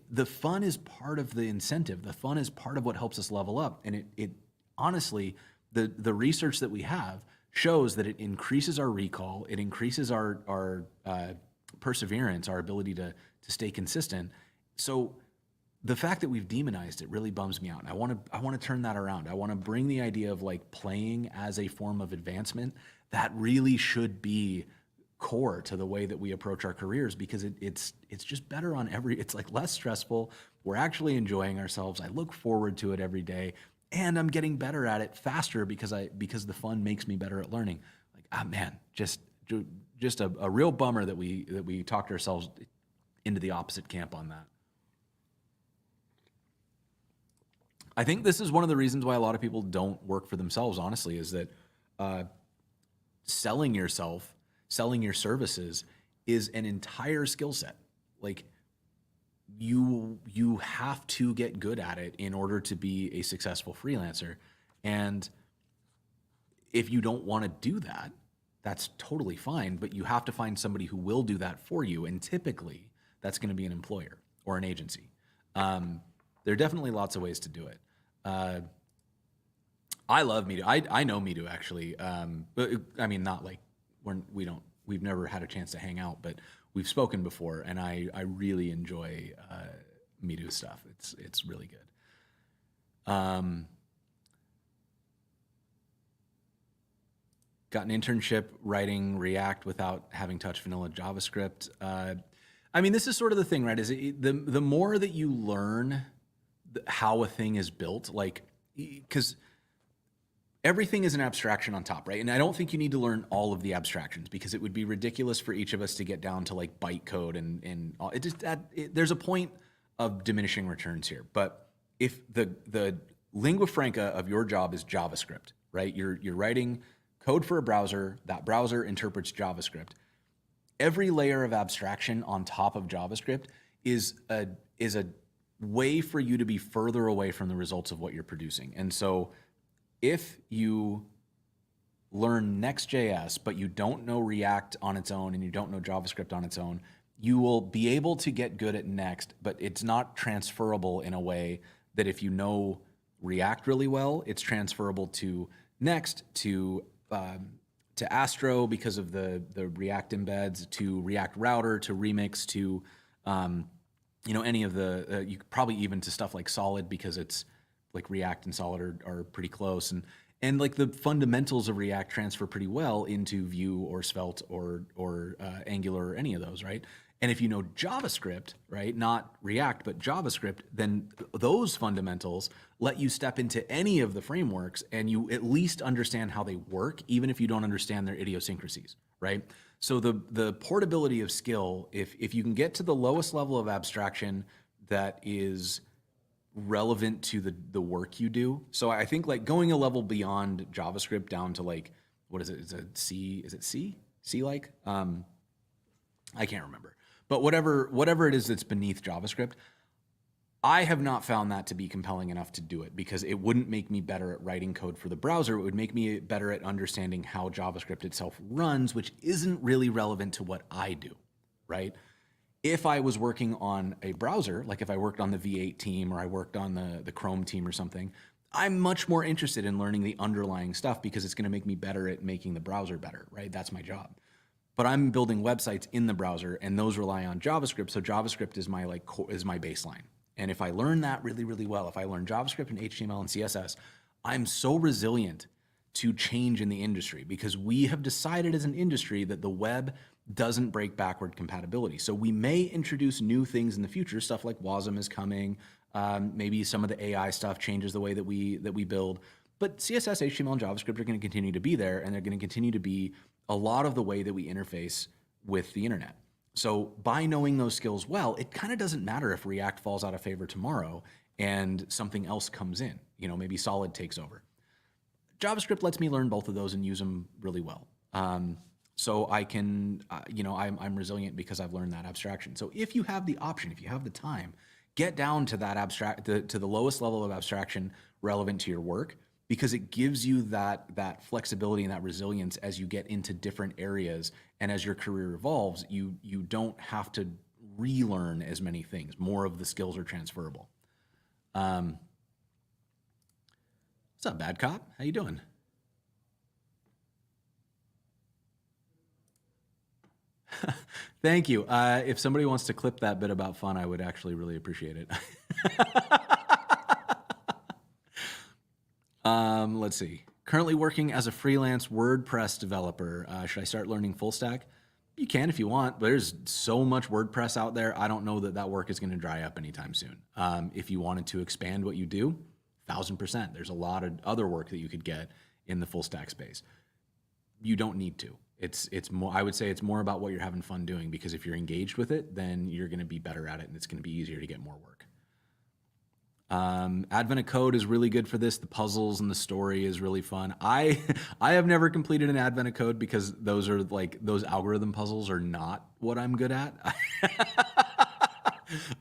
The fun is part of the incentive. The fun is part of what helps us level up. And it honestly, the research that we have shows that it increases our recall, it increases our perseverance, our ability to stay consistent. So the fact that we've demonized it really bums me out. And I want to turn that around. I want to bring the idea of like playing as a form of advancement that really should be core to the way that we approach our careers, because it's just better on it's like less stressful. We're actually enjoying ourselves. I look forward to it every day, and I'm getting better at it faster because the fun makes me better at learning. Like, man, just a real bummer that we talked ourselves into the opposite camp on that. I think this is one of the reasons why a lot of people don't work for themselves, honestly, is that selling yourself, selling your services is an entire skill set. Like, you have to get good at it in order to be a successful freelancer. And if you don't want to do that, that's totally fine, but you have to find somebody who will do that for you. And typically that's going to be an employer or an agency. There are definitely lots of ways to do it. I love Meetu. I know Meetu actually. But I mean, not like we've never had a chance to hang out, but we've spoken before, and I really enjoy Meetu stuff. It's really good. Got an internship writing React without having touched vanilla JavaScript. I mean, this is sort of the thing, right? Is the more that you learn how a thing is built, like, because everything is an abstraction on top, right? And I don't think you need to learn all of the abstractions, because it would be ridiculous for each of us to get down to like bytecode and all. There's a point of diminishing returns here. But if the lingua franca of your job is JavaScript, right? You're writing code for a browser, that browser interprets JavaScript. Every layer of abstraction on top of JavaScript is a way for you to be further away from the results of what you're producing. And so if you learn Next.js, but you don't know React on its own and you don't know JavaScript on its own, you will be able to get good at Next, but it's not transferable in a way that if you know React really well, it's transferable to Next, to Astro because of the React embeds, to React Router, to Remix, to any of the you probably even to stuff like Solid, because it's like React and Solid are pretty close, and like the fundamentals of React transfer pretty well into Vue or Svelte or Angular or any of those, right? And if you know JavaScript, right, not React, but JavaScript, then those fundamentals let you step into any of the frameworks and you at least understand how they work, even if you don't understand their idiosyncrasies, right? So the portability of skill, if you can get to the lowest level of abstraction that is relevant to the work you do. So I think like going a level beyond JavaScript down to like, what is it? Is it C? Is it C? C-like? I can't remember. But whatever it is that's beneath JavaScript, I have not found that to be compelling enough to do it, because it wouldn't make me better at writing code for the browser. It would make me better at understanding how JavaScript itself runs, which isn't really relevant to what I do, right? If I was working on a browser, like if I worked on the V8 team or I worked on the Chrome team or something, I'm much more interested in learning the underlying stuff because it's going to make me better at making the browser better, right? That's my job. But I'm building websites in the browser, and those rely on JavaScript. So JavaScript is my is my baseline. And if I learn that really, really well, if I learn JavaScript and HTML and CSS, I'm so resilient to change in the industry, because we have decided as an industry that the web doesn't break backward compatibility. So we may introduce new things in the future, stuff like WASM is coming, maybe some of the AI stuff changes the way that we build, but CSS, HTML, and JavaScript are going to continue to be there, and they're going to continue to be a lot of the way that we interface with the internet. So by knowing those skills well, it kind of doesn't matter if React falls out of favor tomorrow and something else comes in, maybe Solid takes over. JavaScript lets me learn both of those and use them really well. So I can, I'm resilient because I've learned that abstraction. So if you have the option, if you have the time, get down to that to the lowest level of abstraction relevant to your work, because it gives you that flexibility and that resilience as you get into different areas, and as your career evolves, you don't have to relearn as many things. More of the skills are transferable. What's up, Bad Cop? How you doing? Thank you. If somebody wants to clip that bit about fun, I would actually really appreciate it. Let's see. Currently working as a freelance WordPress developer. Should I start learning full stack? You can if you want, but there's so much WordPress out there. I don't know that that work is going to dry up anytime soon. If you wanted to expand what you do, 1000%. There's a lot of other work that you could get in the full stack space. You don't need to. It's more. I would say it's more about what you're having fun doing, because if you're engaged with it, then you're going to be better at it, and it's going to be easier to get more work. Advent of Code is really good for this. The puzzles and the story is really fun. I have never completed an Advent of Code because those algorithm puzzles are not what I'm good at.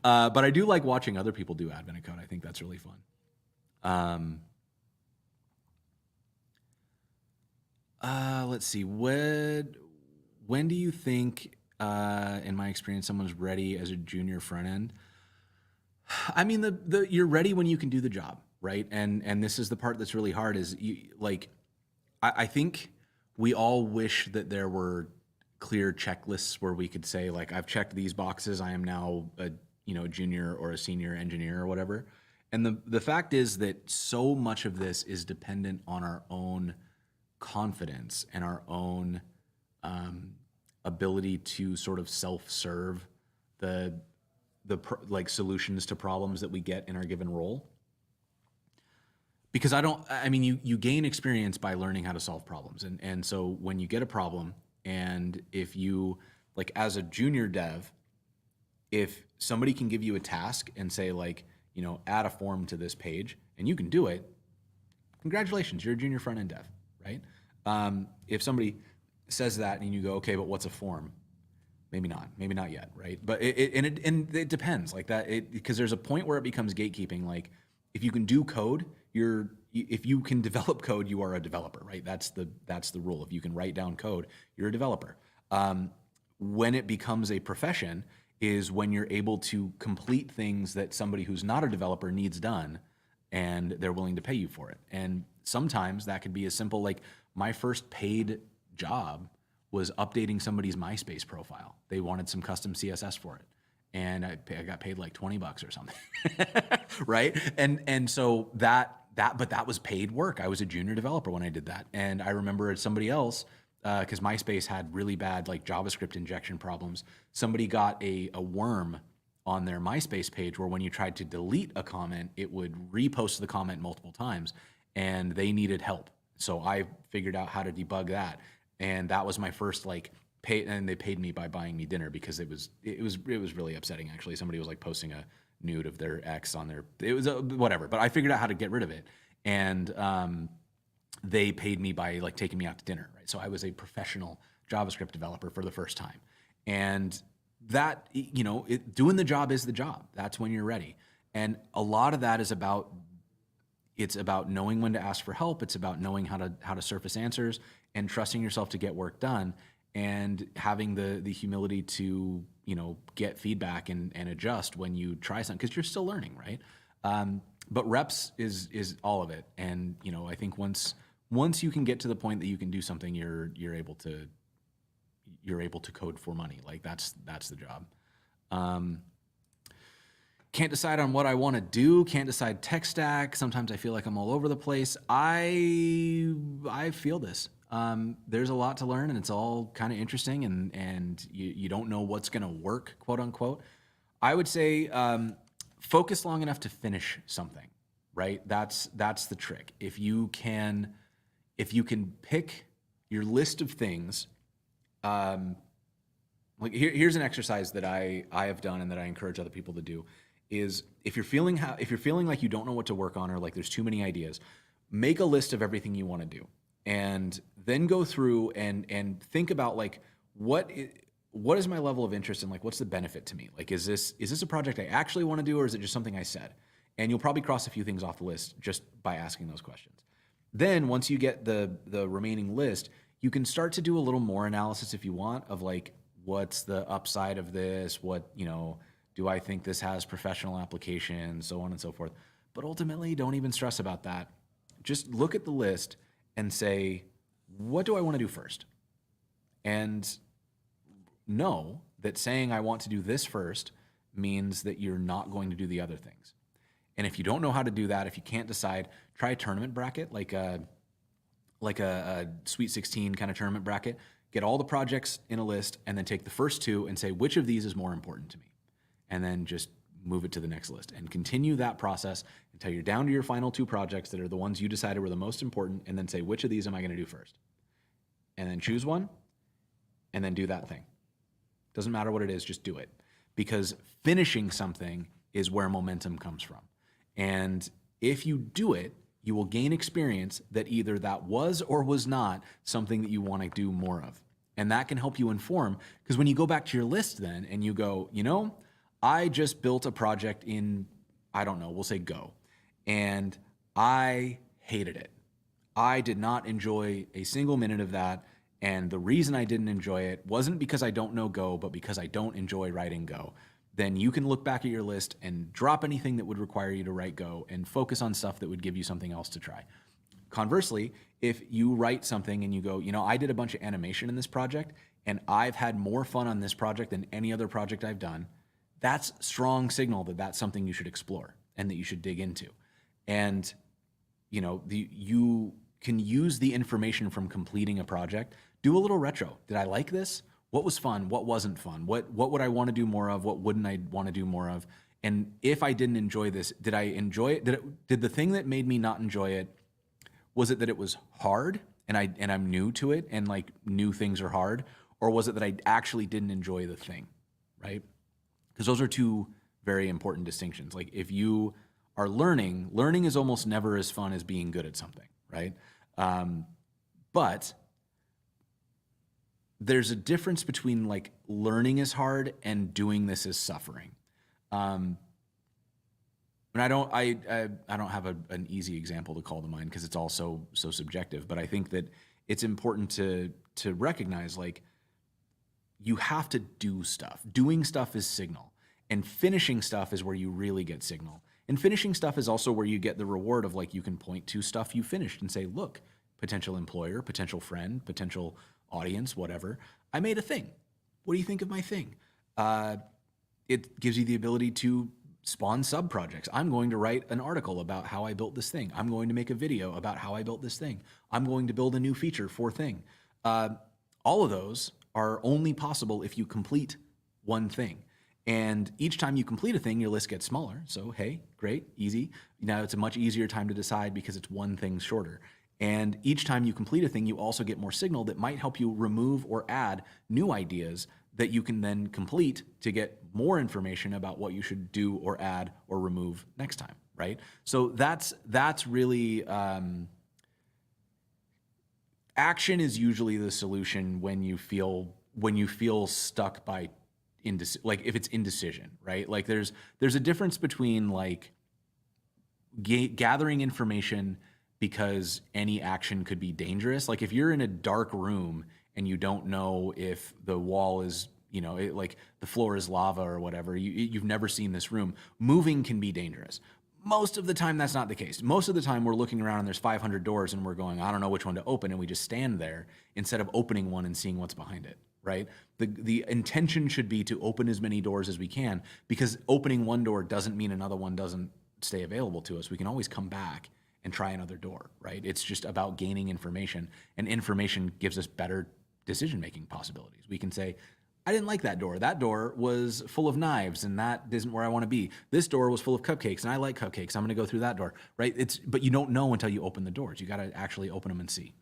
But I do like watching other people do Advent of Code. I think that's really fun. Let's see. When do you think, in my experience, someone's ready as a junior front end? I mean, you're ready when you can do the job, right? And this is the part that's really hard. Is I think we all wish that there were clear checklists where we could say, like, I've checked these boxes. I am now a junior or a senior engineer or whatever. And the fact is that so much of this is dependent on our own confidence and our own ability to sort of self-serve the solutions to problems that we get in our given role. Because you gain experience by learning how to solve problems. And so when you get a problem, and if you, like, as a junior dev, if somebody can give you a task and say, like, add a form to this page, and you can do it, congratulations, you're a junior front end dev, right? If somebody says that and you go, okay, but what's a form? Maybe not yet, right? But it depends, like that, because there's a point where it becomes gatekeeping. Like, if you can do code, if you can develop code, you are a developer, right? That's the rule. If you can write down code, you're a developer. When it becomes a profession is when you're able to complete things that somebody who's not a developer needs done, and they're willing to pay you for it. And sometimes that could be as simple, like, my first paid job was updating somebody's MySpace profile. They wanted some custom CSS for it, and I got paid like $20 or something, right? And so but that was paid work. I was a junior developer when I did that, and I remember somebody else, because MySpace had really bad, like, JavaScript injection problems. Somebody got a worm on their MySpace page where when you tried to delete a comment, it would repost the comment multiple times, and they needed help. So I figured out how to debug that. And that was my first, like, pay, and they paid me by buying me dinner, because it was really upsetting, actually. Somebody was, like, posting a nude of their ex on their, it was whatever, but I figured out how to get rid of it. And they paid me by, like, taking me out to dinner, right? So I was a professional JavaScript developer for the first time. And that, doing the job is the job. That's when you're ready. And a lot of that is about, it's about knowing when to ask for help. It's about knowing how to surface answers and trusting yourself to get work done, and having the humility to, get feedback and adjust when you try something, because you're still learning, right? But reps is all of it. And, I think once you can get to the point that you can do something, you're able to code for money. Like, that's the job. Can't decide on what I want to do. Can't decide tech stack. Sometimes I feel like I'm all over the place. I feel this. There's a lot to learn, and it's all kind of interesting, and you don't know what's going to work, quote unquote. I would say focus long enough to finish something, right? That's the trick. If you can pick your list of things, like, here's an exercise that I have done and that I encourage other people to do. Is if you're feeling like you don't know what to work on, or like there's too many ideas, make a list of everything you want to do, and then go through and think about, like, what is my level of interest, and, like, what's the benefit to me? Like, is this a project I actually want to do, or is it just something I said? And you'll probably cross a few things off the list just by asking those questions. Then once you get the remaining list, you can start to do a little more analysis if you want, of, like, what's the upside of this? What, do I think this has professional application, so on and so forth. But ultimately, don't even stress about that. Just look at the list and say, what do I want to do first? And know that saying I want to do this first means that you're not going to do the other things. And if you don't know how to do that, if you can't decide, try a tournament bracket, like a Sweet 16 kind of tournament bracket. Get all the projects in a list and then take the first two and say, which of these is more important to me? And then just move it to the next list and continue that process until you're down to your final two projects that are the ones you decided were the most important, and then say, which of these am I going to do first? And then choose one and then do that thing. Doesn't matter what it is, just do it. Because finishing something is where momentum comes from. And if you do it, you will gain experience that either that was or was not something that you want to do more of. And that can help you inform, because when you go back to your list then and you go, I just built a project in, I don't know, we'll say Go, and I hated it. I did not enjoy a single minute of that. And the reason I didn't enjoy it wasn't because I don't know Go, but because I don't enjoy writing Go. Then you can look back at your list and drop anything that would require you to write Go and focus on stuff that would give you something else to try. Conversely, if you write something and you go, I did a bunch of animation in this project and I've had more fun on this project than any other project I've done, that's strong signal that that's something you should explore and that you should dig into. And, you can use the information from completing a project. Do a little retro. Did I like this? What was fun? What wasn't fun? What would I want to do more of? What wouldn't I want to do more of? And if I didn't enjoy this, did I enjoy it? Did the thing that made me not enjoy it, was it that it was hard and I'm new to it and like new things are hard? Or was it that I actually didn't enjoy the thing, right? Because those are two very important distinctions. Like if you are learning is almost never as fun as being good at something, right? But there's a difference between like learning is hard and doing this is suffering. And I don't have an easy example to call to mind because it's all so subjective, but I think that it's important to recognize like you have to do stuff. Doing stuff is signal, and finishing stuff is where you really get signal. And finishing stuff is also where you get the reward of like you can point to stuff you finished and say, look, potential employer, potential friend, potential audience, whatever, I made a thing. What do you think of my thing? It gives you the ability to spawn sub projects. I'm going to write an article about how I built this thing. I'm going to make a video about how I built this thing. I'm going to build a new feature for thing. All of those are only possible if you complete one thing. And each time you complete a thing, your list gets smaller. So, hey, great, easy. Now it's a much easier time to decide because it's one thing shorter. And each time you complete a thing, you also get more signal that might help you remove or add new ideas that you can then complete to get more information about what you should do or add or remove next time, right? So that's really, action is usually the solution when you feel stuck by like if it's indecision, right? Like there's a difference between like gathering information because any action could be dangerous. Like if you're in a dark room and you don't know if the wall is, like the floor is lava or whatever, you've never seen this room, moving can be dangerous. Most of the time, that's not the case. Most of the time, we're looking around and there's 500 doors and we're going, I don't know which one to open, and we just stand there instead of opening one and seeing what's behind it, right? The intention should be to open as many doors as we can, because opening one door doesn't mean another one doesn't stay available to us. We can always come back and try another door, right? It's just about gaining information, and information gives us better decision-making possibilities. We can say, I didn't like that door. That door was full of knives and that isn't where I want to be. This door was full of cupcakes and I like cupcakes. I'm going to go through that door, right? But you don't know until you open the doors. You got to actually open them and see.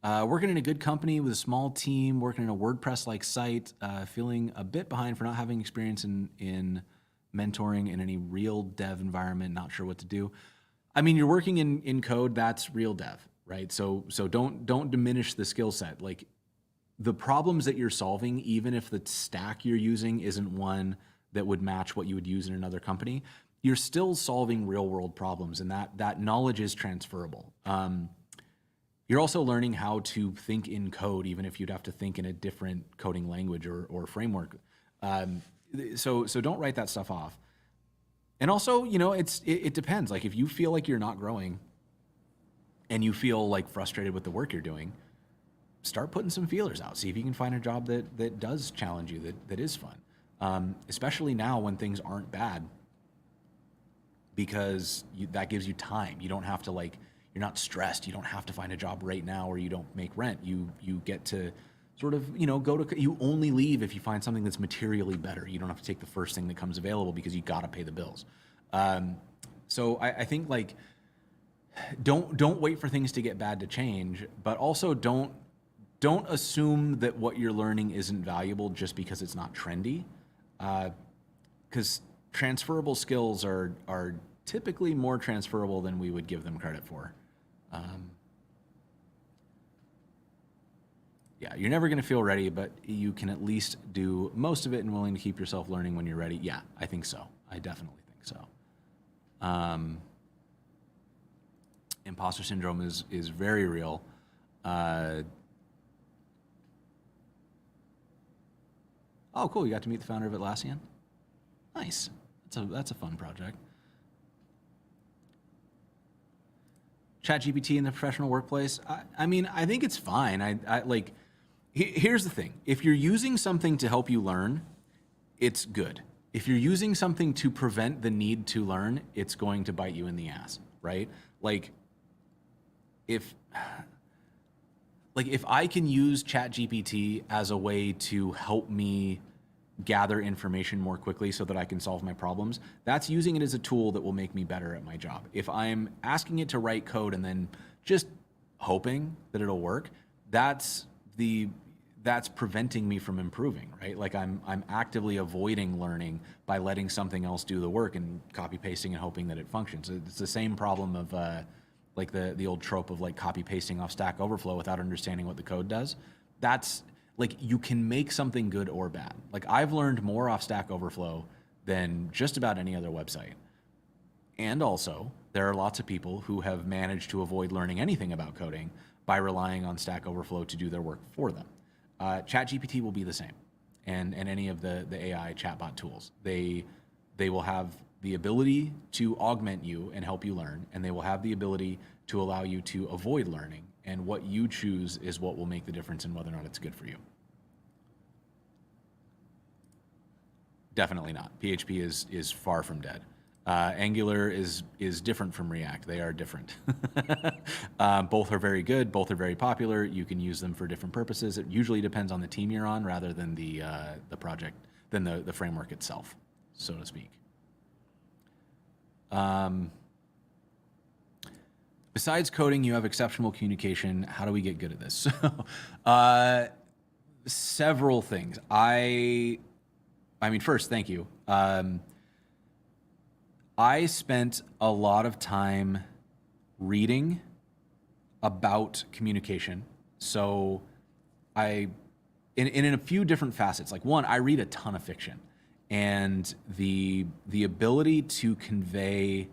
Working in a good company with a small team, working in a WordPress-like site, feeling a bit behind for not having experience in mentoring in any real dev environment, not sure what to do. I mean, you're working in code, that's real dev, right? So don't diminish the skill set. Like the problems that you're solving, even if the stack you're using isn't one that would match what you would use in another company, you're still solving real world problems, and that knowledge is transferable. You're also learning how to think in code, even if you'd have to think in a different coding language or framework. So don't write that stuff off. And also, it depends. Like if you feel like you're not growing and you feel like frustrated with the work you're doing, start putting some feelers out. See if you can find a job that does challenge you, that is fun. Especially now when things aren't bad, because that gives you time. You don't have to you're not stressed. You don't have to find a job right now or you don't make rent. You get to sort of, you only leave if you find something that's materially better. You don't have to take the first thing that comes available because you got to pay the bills. So I think don't wait for things to get bad to change, but also don't assume that what you're learning isn't valuable just because it's not trendy. Because transferable skills are typically more transferable than we would give them credit for. Yeah, you're never going to feel ready, but you can at least do most of it and willing to keep yourself learning when you're ready. Yeah, I think so. I definitely think so. Imposter syndrome is very real. Oh, cool. You got to meet the founder of Atlassian? Nice. That's a fun project. ChatGPT in the professional workplace. I mean, I think it's fine. Here's the thing. If you're using something to help you learn, it's good. If you're using something to prevent the need to learn, it's going to bite you in the ass, right? If I can use ChatGPT as a way to help me gather information more quickly so that I can solve my problems, that's using it as a tool that will make me better at my job. If I'm asking it to write code and then just hoping that it'll work, that's preventing me from improving, right? I'm actively avoiding learning by letting something else do the work and copy pasting and hoping that it functions. It's the same problem of the old trope of copy pasting off Stack Overflow without understanding what the code does. That's you can make something good or bad. I've learned more off Stack Overflow than just about any other website. And also, there are lots of people who have managed to avoid learning anything about coding by relying on Stack Overflow to do their work for them. ChatGPT will be the same, and any of the AI chatbot tools. They will have the ability to augment you and help you learn, and they will have the ability to allow you to avoid learning. And what you choose is what will make the difference in whether or not it's good for you. Definitely not. PHP is far from dead. Angular is different from React. They are different. Both are very good. Both are very popular. You can use them for different purposes. It usually depends on the team you're on rather than the project, than the framework itself, so to speak. Besides coding, you have exceptional communication. How do we get good at this? Several things. I mean, first, thank you. I spent a lot of time reading about communication. So in a few different facets. One, I read a ton of fiction, and the ability to convey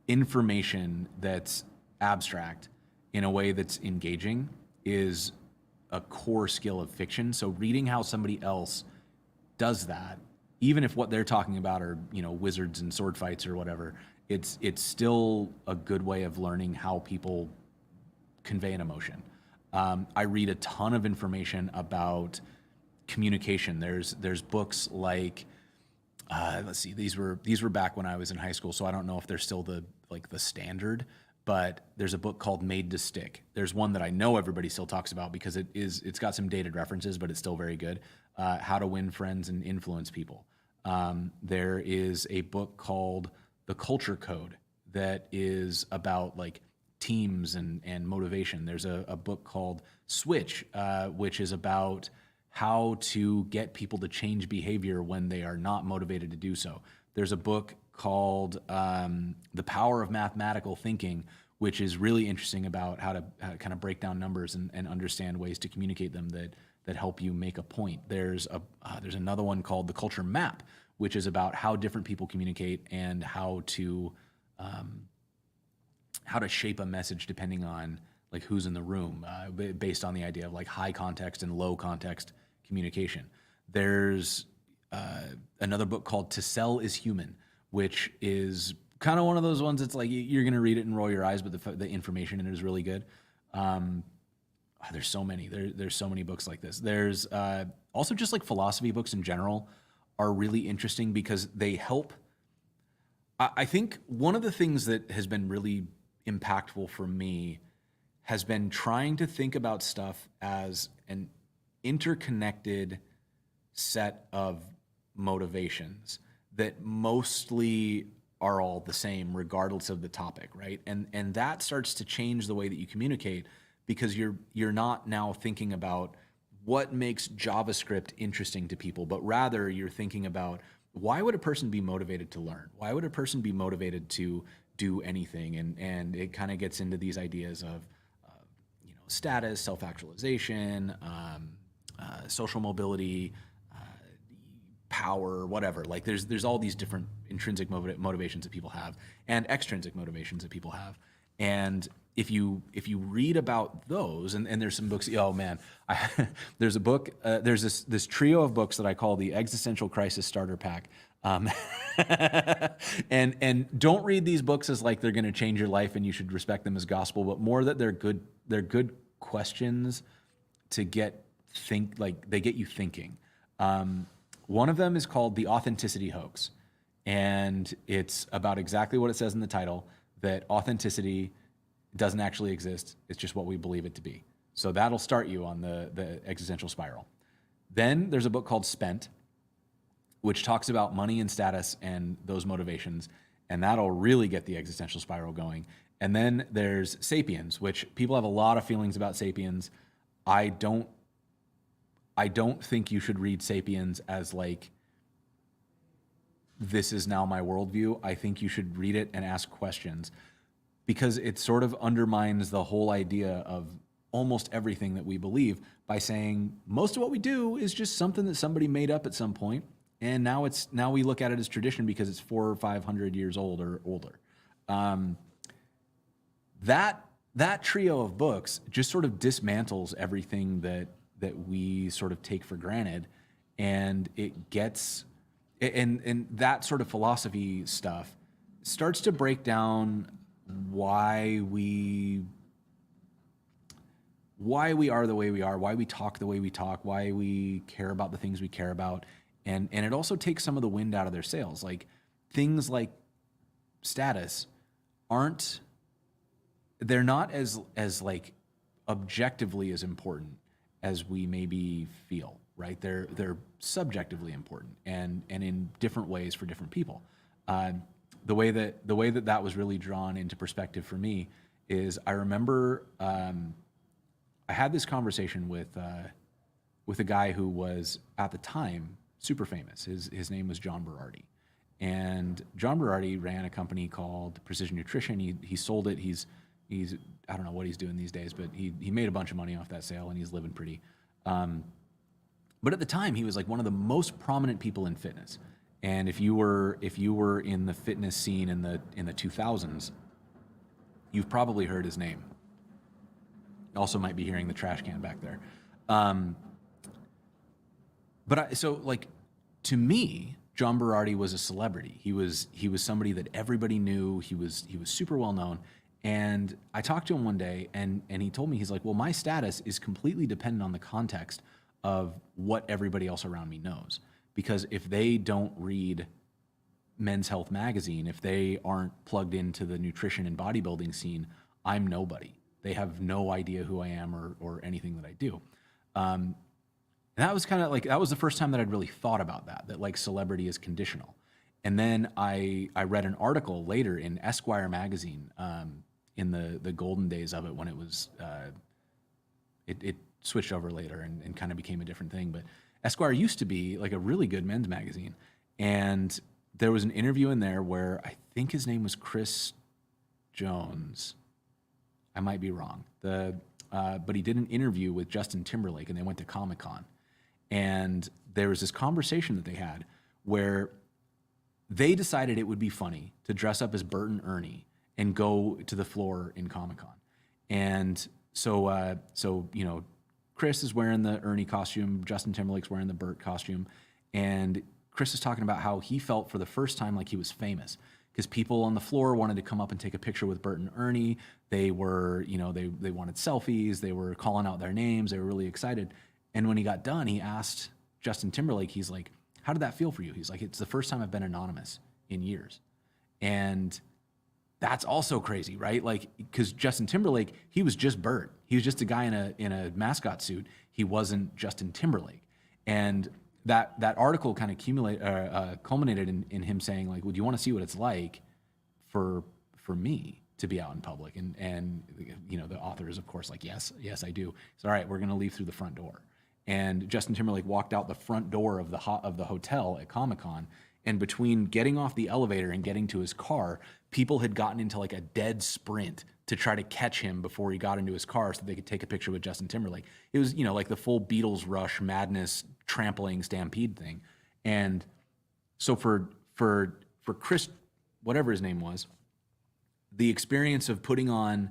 information that's abstract in a way that's engaging is a core skill of fiction. So reading how somebody else does that, even if what they're talking about are, wizards and sword fights or whatever, it's still a good way of learning how people convey an emotion. I read a ton of information about communication. There's books like, let's see, these were back when I was in high school, so I don't know if they're still the standard, but there's a book called Made to Stick. There's one that I know everybody still talks about because it's got some dated references, but it's still very good. How to Win Friends and Influence People. There is a book called The Culture Code that is about teams and motivation. There's a book called Switch, which is about how to get people to change behavior when they are not motivated to do so. There's a book called The Power of Mathematical Thinking, which is really interesting about how to kind of break down numbers and understand ways to communicate them that help you make a point. There's another one called The Culture Map, which is about how different people communicate and how to shape a message depending on who's in the room, based on the idea of high context and low context communication. There's another book called To Sell is Human, which is kind of one of those ones that's you're going to read it and roll your eyes, but the information in it is really good. there's so many. There's so many books like this. There's also just like philosophy books in general are really interesting because they help. I think one of the things that has been really impactful for me has been trying to think about stuff as an interconnected set of motivations that mostly are all the same regardless of the topic, right? And that starts to change the way that you communicate because you're not now thinking about what makes JavaScript interesting to people, but rather you're thinking about why would a person be motivated to learn? Why would a person be motivated to do anything? And it kind of gets into these ideas of status, self-actualization, social mobility, power, whatever. Like there's all these different intrinsic motivations that people have and extrinsic motivations that people have. And if you read about those, and there's some books, oh man, there's a book, there's this trio of books that I call the Existential Crisis Starter Pack. And don't read these books as like they're going to change your life and you should respect them as gospel, but more that they're good questions to they get you thinking. One of them is called The Authenticity Hoax. And it's about exactly what it says in the title, that authenticity doesn't actually exist. It's just what we believe it to be. So that'll start you on the existential spiral. Then there's a book called Spent, which talks about money and status and those motivations. And that'll really get the existential spiral going. And then there's Sapiens, which people have a lot of feelings about Sapiens. I don't think you should read Sapiens as like, this is now my worldview. I think you should read it and ask questions because it sort of undermines the whole idea of almost everything that we believe by saying most of what we do is just something that somebody made up at some point, and now we look at it as tradition because it's 400 or 500 years old or older. That trio of books just sort of dismantles everything that we sort of take for granted, and it gets and that sort of philosophy stuff starts to break down why we are the way we are, why we talk the way we talk, why we care about the things we care about, and it also takes some of the wind out of their sails. Like things like status they're not as like objectively as important as we maybe feel, right? They're subjectively important and in different ways for different people. The way that was really drawn into perspective for me is I remember I had this conversation with a guy who was at the time super famous. His name was John Berardi, and John Berardi ran a company called Precision Nutrition. He sold it. He's I don't know what he's doing these days, but he made a bunch of money off that sale and he's living pretty. But at the time, he was like one of the most prominent people in fitness. And if you were in the fitness scene in the 2000s, you've probably heard his name. You also might be hearing the trash can back there. To me, John Berardi was a celebrity. He was somebody that everybody knew. He was super well known. And I talked to him one day, and he told me, he's like, well, my status is completely dependent on the context of what everybody else around me knows. Because if they don't read Men's Health magazine, if they aren't plugged into the nutrition and bodybuilding scene, I'm nobody. They have no idea who I am or anything that I do. And that was kind of like, that was the first time that I'd really thought about that like celebrity is conditional. And then I read an article later in Esquire magazine, in the golden days of it, when it was, it switched over later and kind of became a different thing. But Esquire used to be like a really good men's magazine. And there was an interview in there where I think his name was Chris Jones. I might be wrong. But he did an interview with Justin Timberlake, and they went to Comic-Con. And there was this conversation that they had where they decided it would be funny to dress up as Bert and Ernie and go to the floor in Comic-Con. And so Chris is wearing the Ernie costume, Justin Timberlake's wearing the Bert costume, and Chris is talking about how he felt for the first time like he was famous because people on the floor wanted to come up and take a picture with Bert and Ernie. They were, they wanted selfies. They were calling out their names. They were really excited. And when he got done, he asked Justin Timberlake, he's like, how did that feel for you? He's like, it's the first time I've been anonymous in years. And that's also crazy, right? Like, because Justin Timberlake, he was just Bert. He was just a guy in a mascot suit. He wasn't Justin Timberlake. And that article kind of culminated in him saying, like, would you want to see what it's like for me to be out in public? And the author is, of course, like, yes, I do. So, all right, we're going to leave through the front door. And Justin Timberlake walked out the front door of the hotel at Comic-Con, and between getting off the elevator and getting to his car, people had gotten into like a dead sprint to try to catch him before he got into his car so they could take a picture with Justin Timberlake. It was, like the full Beatles rush madness trampling stampede thing. And so for Chris, whatever his name was, the experience of putting on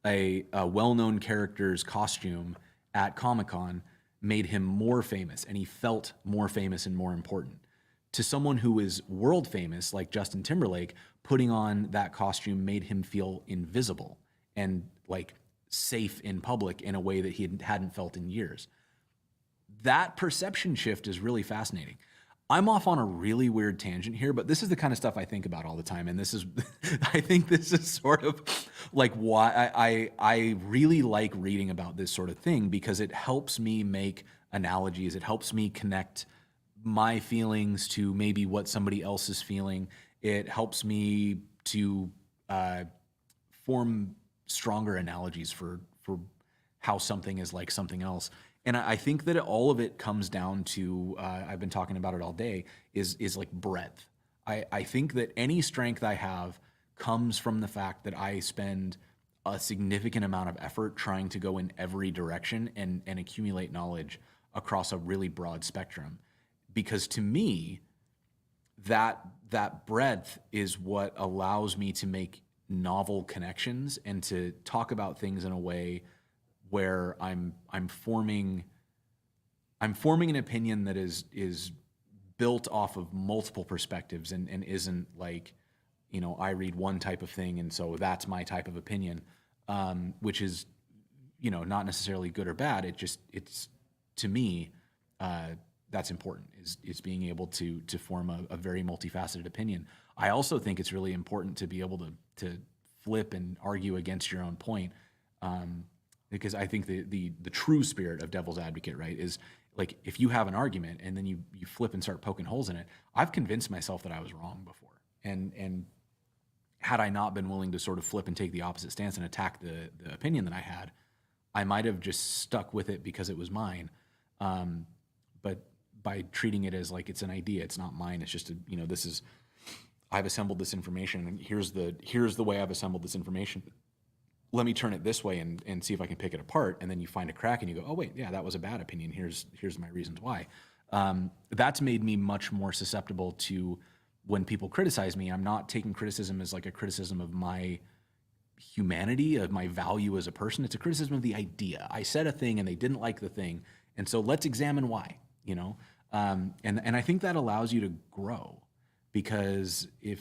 a well-known character's costume at Comic-Con made him more famous, and he felt more famous and more important. To someone who is world famous, like Justin Timberlake, putting on that costume made him feel invisible and like safe in public in a way that he hadn't felt in years. That perception shift is really fascinating. I'm off on a really weird tangent here, but this is the kind of stuff I think about all the time. And this is, I think this is sort of like why I really like reading about this sort of thing, because it helps me make analogies. It helps me connect my feelings to maybe what somebody else is feeling. It helps me to form stronger analogies for how something is like something else. And I think that all of it comes down to, I've been talking about it all day, is like breadth. I think that any strength I have comes from the fact that I spend a significant amount of effort trying to go in every direction and accumulate knowledge across a really broad spectrum. Because to me, that breadth is what allows me to make novel connections and to talk about things in a way where I'm forming an opinion that is built off of multiple perspectives and isn't like, I read one type of thing and so that's my type of opinion, which is, not necessarily good or bad. It's to me, that's important, is being able to form a very multifaceted opinion. I also think it's really important to be able to flip and argue against your own point, because I think the true spirit of devil's advocate, right, is like if you have an argument and then you flip and start poking holes in it. I've convinced myself that I was wrong before, and had I not been willing to sort of flip and take the opposite stance and attack the opinion that I had, I might have just stuck with it because it was mine. But by treating it as like it's an idea, it's not mine. It's just I've assembled this information, and here's the way I've assembled this information. Let me turn it this way and see if I can pick it apart. And then you find a crack and you go, oh wait, yeah, that was a bad opinion. Here's my reasons why. That's made me much more susceptible to when people criticize me. I'm not taking criticism as like a criticism of my humanity, of my value as a person. It's a criticism of the idea. I said a thing and they didn't like the thing. And so let's examine why, and I think that allows you to grow, because if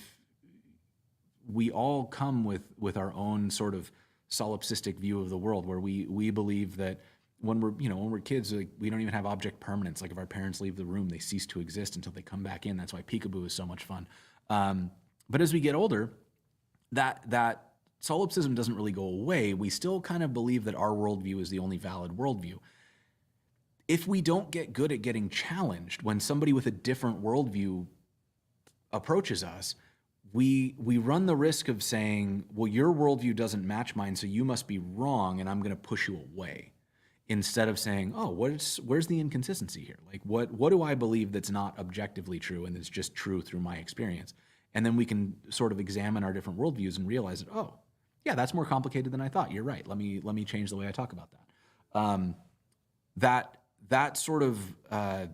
we all come with our own sort of solipsistic view of the world, where we believe that when we're kids, like, we don't even have object permanence. Like if our parents leave the room, they cease to exist until they come back in. That's why peekaboo is so much fun. But as we get older, that solipsism doesn't really go away. We still kind of believe that our worldview is the only valid worldview. If we don't get good at getting challenged when somebody with a different worldview approaches us, we run the risk of saying, well, your worldview doesn't match mine, so you must be wrong, and I'm going to push you away. Instead of saying, oh, where's the inconsistency here? Like, what do I believe that's not objectively true and that's just true through my experience? And then we can sort of examine our different worldviews and realize that, oh, yeah, that's more complicated than I thought. You're right. Let me change the way I talk about that. That sort of, I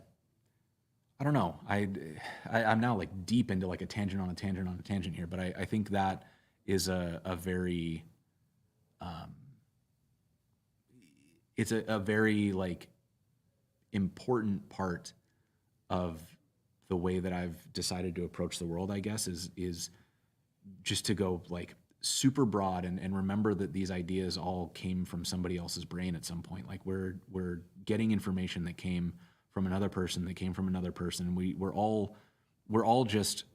don't know. I'm now like deep into like a tangent on a tangent on a tangent here, but I think that is a very, it's a very like important part of the way that I've decided to approach the world, I guess, is just to go like super broad and remember that these ideas all came from somebody else's brain at some point. Like we're getting information that came from another person, that came from another person. We're all just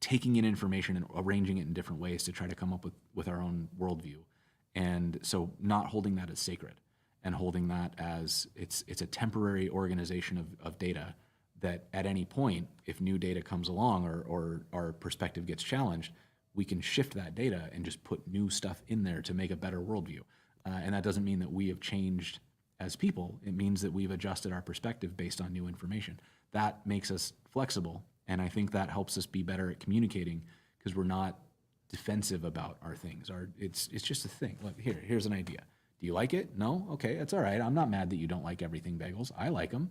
taking in information and arranging it in different ways to try to come up with our own worldview. And so not holding that as sacred and holding that as it's a temporary organization of data that at any point, if new data comes along or our perspective gets challenged, we can shift that data and just put new stuff in there to make a better worldview. And that doesn't mean that we have changed as people. It means that we've adjusted our perspective based on new information. That makes us flexible. And I think that helps us be better at communicating because we're not defensive about our things. It's just a thing. Look, here's an idea. Do you like it? No? Okay, that's all right. I'm not mad that you don't like everything bagels. I like them.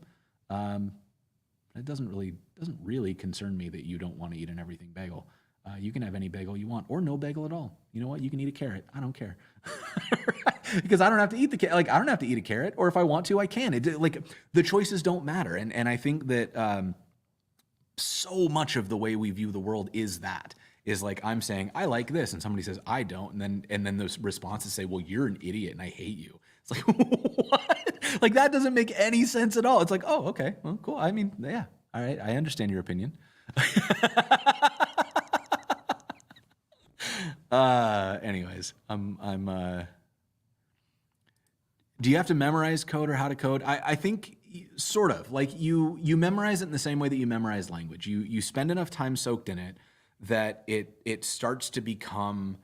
It doesn't really concern me that you don't want to eat an everything bagel. You can have any bagel you want, or no bagel at all. You know what? You can eat a carrot. I don't care, because I don't have to eat I don't have to eat a carrot, or if I want to, I can. The choices don't matter, and I think that so much of the way we view the world is like I'm saying I like this, and somebody says I don't, and then those responses say, well, you're an idiot and I hate you. It's like what? Like that doesn't make any sense at all. It's like, oh, okay, well, cool. I mean, yeah, all right, I understand your opinion. Anyways, do you have to memorize code or how to code? I think sort of like you memorize it in the same way that you memorize language. You spend enough time soaked in it that it starts to become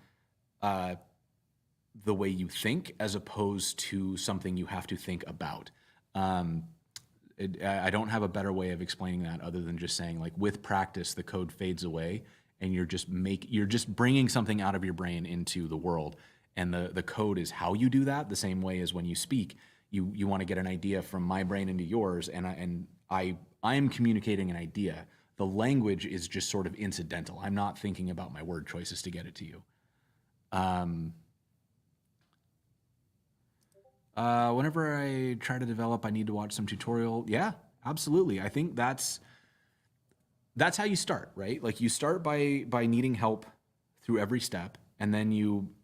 the way you think as opposed to something you have to think about. I don't have a better way of explaining that other than just saying like with practice, the code fades away and you're just bringing something out of your brain into the world. And the code is how you do that, the same way as when you speak, you want to get an idea from my brain into yours, and I am communicating an idea. The language is just sort of incidental. I'm not thinking about my word choices to get it to you. Whenever I try to develop, I need to watch some tutorial. Yeah, absolutely. I think that's how you start, right? Like you start by needing help through every step, and then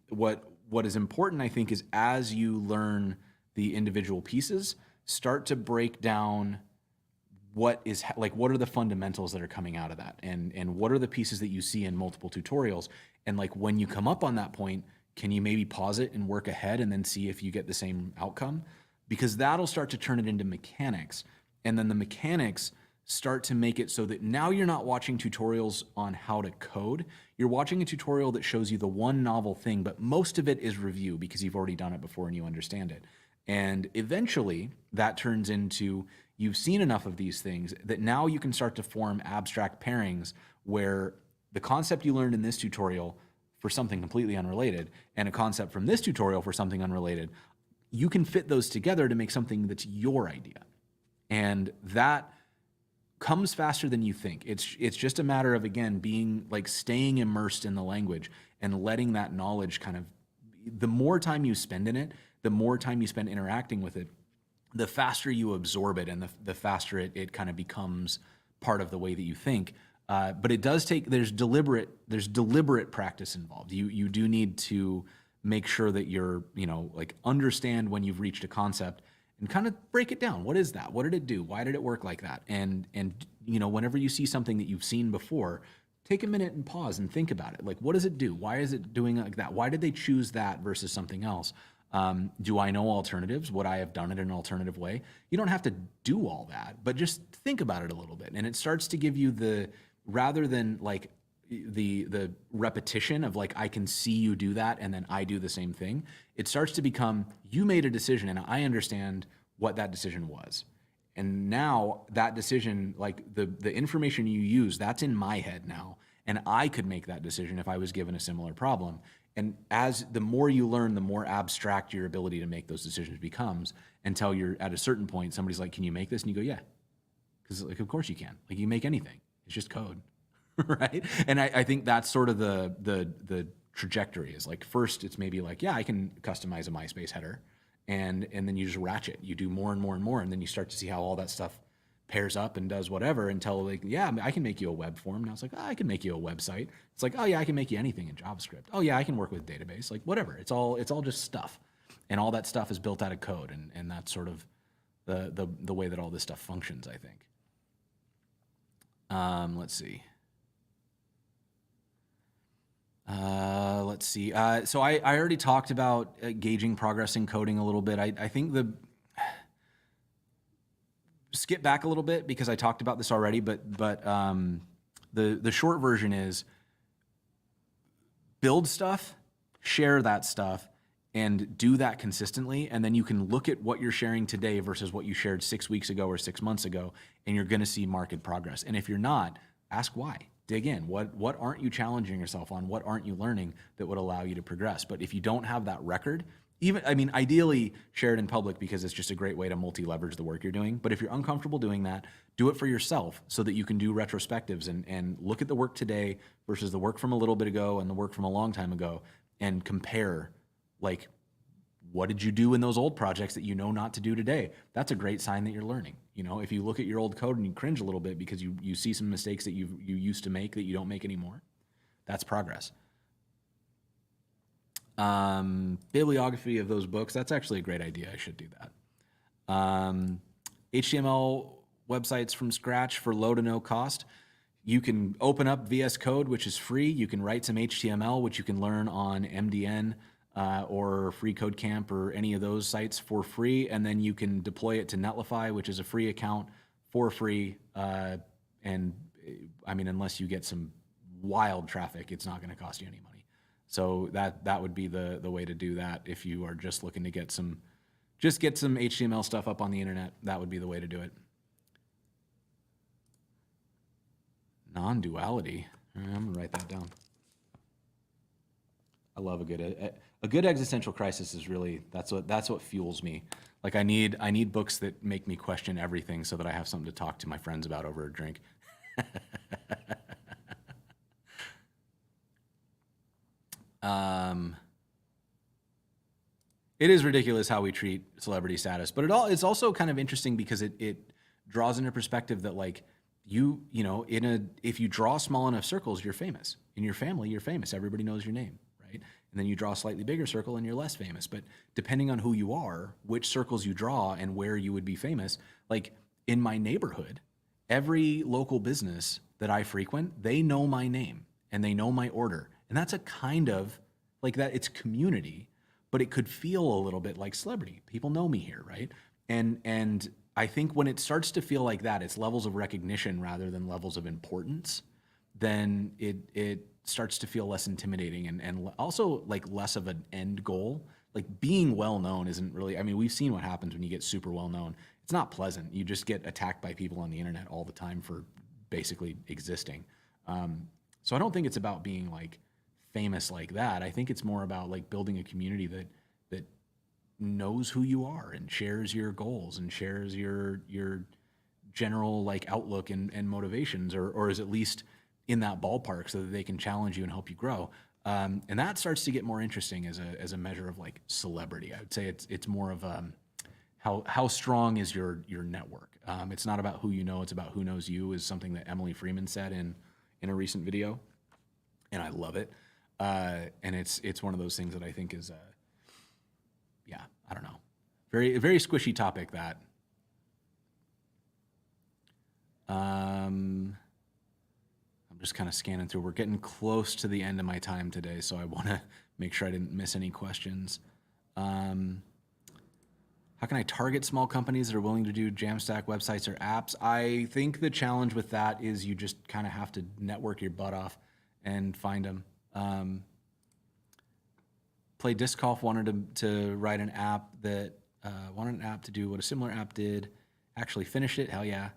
what is important, I think, is as you learn the individual pieces, start to break down what are the fundamentals that are coming out of that, and what are the pieces that you see in multiple tutorials, and like when you come up on that point, can you maybe pause it and work ahead and then see if you get the same outcome? Because that'll start to turn it into mechanics, and then the mechanics start to make it so that now you're not watching tutorials on how to code. You're watching a tutorial that shows you the one novel thing, but most of it is review because you've already done it before and you understand it. And eventually that turns into you've seen enough of these things that now you can start to form abstract pairings where the concept you learned in this tutorial for something completely unrelated and a concept from this tutorial for something unrelated, you can fit those together to make something that's your idea. And that comes faster than you think. It's just a matter of, again, being like staying immersed in the language and letting that knowledge kind of, the more time you spend in it, the more time you spend interacting with it, the faster you absorb it and the faster it kind of becomes part of the way that you think. But it does take, there's deliberate practice involved. You do need to make sure that you're, like understand when you've reached a concept and kind of break it down. What is that? What did it do? Why did it work like that? And whenever you see something that you've seen before, take a minute and pause and think about it. Like, what does it do? Why is it doing like that? Why did they choose that versus something else? Do I know alternatives? Would I have done it in an alternative way? You don't have to do all that, but just think about it a little bit. And it starts to give you rather than like the repetition of like, I can see you do that and then I do the same thing. It starts to become, you made a decision and I understand what that decision was. And now that decision, like the information you use, that's in my head now. And I could make that decision if I was given a similar problem. And as the more you learn, the more abstract your ability to make those decisions becomes, until you're at a certain point, somebody's like, can you make this? And you go, yeah. Because like, of course you can. Like you make anything. It's just code. Right? And I think that's sort of the trajectory is like, first it's maybe like, yeah, I can customize a MySpace header, and then you just ratchet. You do more and more and more, and then you start to see how all that stuff pairs up and does whatever until like, yeah, I can make you a web form. Now it's like, oh, I can make you a website. It's like, oh yeah, I can make you anything in JavaScript. Oh yeah, I can work with database, like whatever. It's all just stuff. And all that stuff is built out of code. And that's sort of the way that all this stuff functions, I think. Let's see. So I already talked about gauging progress in coding a little bit. I think skip back a little bit because I talked about this already, but the short version is build stuff, share that stuff, and do that consistently. And then you can look at what you're sharing today versus what you shared 6 weeks ago or 6 months ago, and you're going to see marked progress. And if you're not, ask why. Dig in. What aren't you challenging yourself on? What aren't you learning that would allow you to progress? But if you don't have that record, ideally share it in public because it's just a great way to multi-leverage the work you're doing. But if you're uncomfortable doing that, do it for yourself so that you can do retrospectives and look at the work today versus the work from a little bit ago and the work from a long time ago and compare, like, what did you do in those old projects that you know not to do today? That's a great sign that you're learning. You know, if you look at your old code and you cringe a little bit because you see some mistakes that you used to make that you don't make anymore, that's progress. Bibliography of those books, that's actually a great idea. I should do that. HTML websites from scratch for low to no cost. You can open up VS Code, which is free. You can write some HTML, which you can learn on MDN or Free Code Camp or any of those sites for free. And then you can deploy it to Netlify, which is a free account for free. And I mean, unless you get some wild traffic, it's not going to cost you any money. So that would be the way to do that. If you are just looking to get some HTML stuff up on the internet, that would be the way to do it. Non-duality. I'm gonna write that down. I love a good existential crisis is really, that's what fuels me. Like I need books that make me question everything so that I have something to talk to my friends about over a drink. It is ridiculous how we treat celebrity status, but it's also kind of interesting because it draws into perspective that like you know, if you draw small enough circles, you're famous. In your family, you're famous. Everybody knows your name, right? And then you draw a slightly bigger circle and you're less famous. But depending on who you are, which circles you draw and where you would be famous, like in my neighborhood, every local business that I frequent, they know my name and they know my order. And that's a kind of like that, it's community, but it could feel a little bit like celebrity. People know me here, right? And I think when it starts to feel like that, it's levels of recognition rather than levels of importance, then it starts to feel less intimidating and also like less of an end goal. Like being well known isn't really, I mean, we've seen what happens when you get super well known. It's not pleasant. You just get attacked by people on the internet all the time for basically existing. So I don't think it's about being like famous like that. I think it's more about like building a community that knows who you are and shares your goals and shares your general like outlook and motivations, or is at least in that ballpark so that they can challenge you and help you grow. And that starts to get more interesting as a measure of like celebrity. I would say it's more of how strong is your network. It's not about who you know, it's about who knows you, is something that Emily Freeman said in a recent video, and I love it. And it's one of those things that I think is yeah, I don't know, very squishy topic that. I'm just kind of scanning through. We're getting close to the end of my time today, so I want to make sure I didn't miss any questions. How can I target small companies that are willing to do Jamstack websites or apps? I think the challenge with that is you just kind of have to network your butt off and find them. Play Disc Golf wanted to write an app that wanted an app to do what a similar app did. Actually finished it. Hell yeah.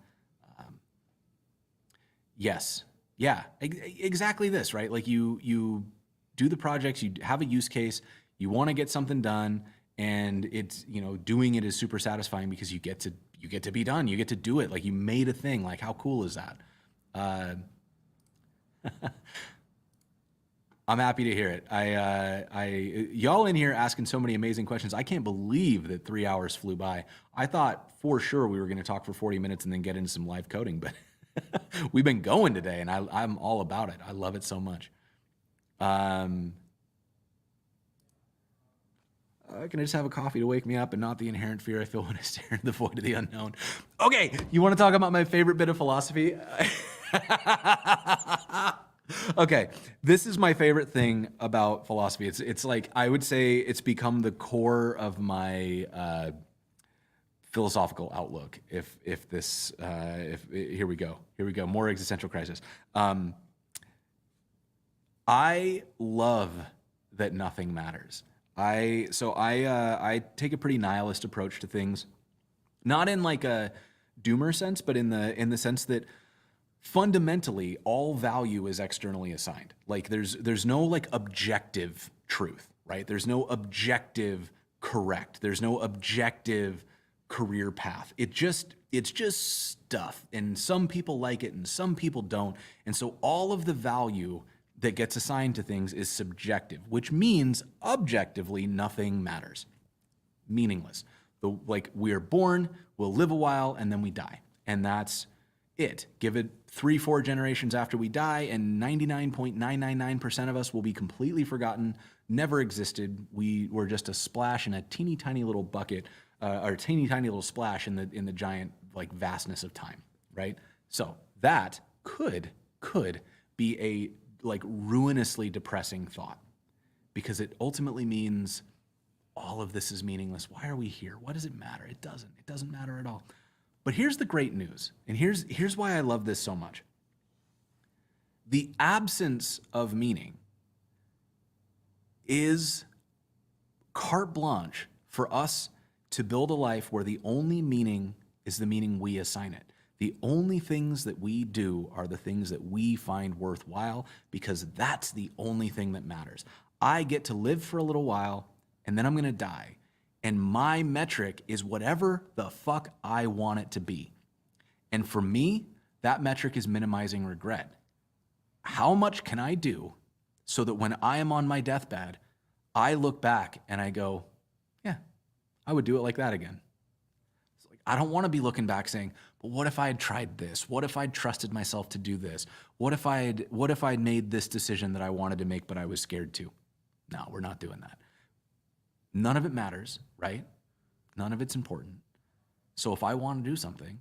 Yes. Yeah. Exactly this, right? Like you do the projects, you have a use case, you want to get something done, and it's, you know, doing it is super satisfying because you get to be done. You get to do it. Like you made a thing. Like how cool is that? I'm happy to hear it. Y'all in here asking so many amazing questions. I can't believe that 3 hours flew by. I thought for sure we were going to talk for 40 minutes and then get into some live coding, but we've been going today, and I'm all about it. I love it so much. Can I just have a coffee to wake me up and not the inherent fear I feel when I stare into the void of the unknown? Okay, you want to talk about my favorite bit of philosophy? Okay, this is my favorite thing about philosophy. It's like, I would say it's become the core of my philosophical outlook. Here we go, more existential crisis. I love that nothing matters. I take a pretty nihilist approach to things, not in like a doomer sense, but in the sense that fundamentally all value is externally assigned. Like there's no like objective truth, right? There's no objective correct. There's no objective career path. It's just stuff, and some people like it and some people don't. And so all of the value that gets assigned to things is subjective, which means objectively nothing matters. Meaningless. We are born, we'll live a while, and then we die. And that's it. Give it 3-4 generations after we die, and 99.999% of us will be completely forgotten, never existed. We were just a splash in a teeny tiny little bucket, or a teeny tiny little splash in the giant like vastness of time, right? So that could be a like ruinously depressing thought, because it ultimately means all of this is meaningless. Why are we here? What does it matter? It doesn't matter at all. But here's the great news, and here's why I love this so much. The absence of meaning is carte blanche for us to build a life where the only meaning is the meaning we assign it. The only things that we do are the things that we find worthwhile, because that's the only thing that matters. I get to live for a little while, and then I'm going to die. And my metric is whatever the fuck I want it to be. And for me, that metric is minimizing regret. How much can I do so that when I am on my deathbed, I look back and I go, yeah, I would do it like that again. It's like, I don't want to be looking back saying, but what if I had tried this? What if I'd trusted myself to do this? What if I'd made this decision that I wanted to make, but I was scared to? No, we're not doing that. None of it matters, right? None of it's important. So if I want to do something,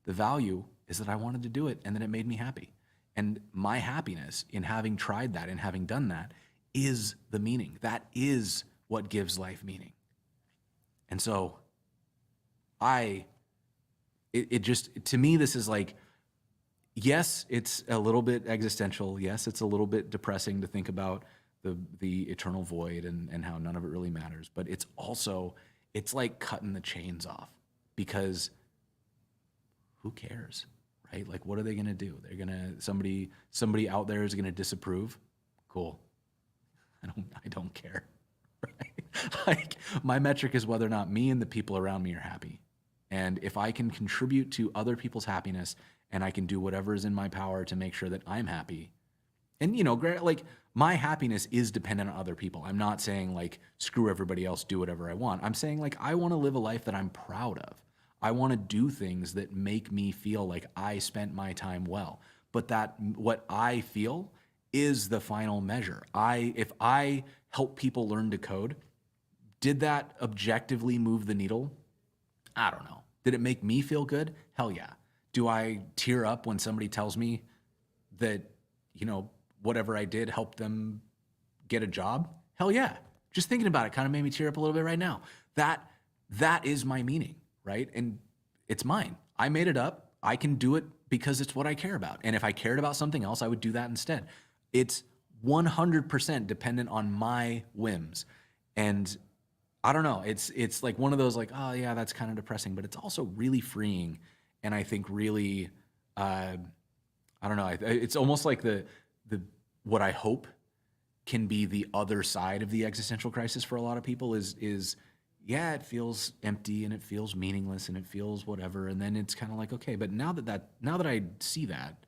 the value is that I wanted to do it and that it made me happy. And my happiness in having tried that and having done that is the meaning. That is what gives life meaning. And so to me, this is like, yes, it's a little bit existential. Yes, it's a little bit depressing to think about the eternal void and how none of it really matters. But it's like cutting the chains off, because who cares, right? Like, what are they gonna do? They're gonna, somebody out there is gonna disapprove. Cool. I don't care, right? Like, my metric is whether or not me and the people around me are happy. And if I can contribute to other people's happiness, and I can do whatever is in my power to make sure that I'm happy, and like, my happiness is dependent on other people. I'm not saying like, screw everybody else, do whatever I want. I'm saying like, I want to live a life that I'm proud of. I want to do things that make me feel like I spent my time well. But that what I feel is the final measure. If I help people learn to code, did that objectively move the needle? I don't know. Did it make me feel good? Hell yeah. Do I tear up when somebody tells me that, whatever I did helped them get a job? Hell yeah. Just thinking about it kind of made me tear up a little bit right now. That is my meaning, right? And it's mine. I made it up. I can do it because it's what I care about. And if I cared about something else, I would do that instead. It's 100% dependent on my whims. And I don't know. It's like one of those like, oh yeah, that's kind of depressing, but it's also really freeing. And I think really, I don't know. It's almost like what I hope can be the other side of the existential crisis for a lot of people is yeah, it feels empty and it feels meaningless and it feels whatever. And then it's kind of like, okay, but now that I see that,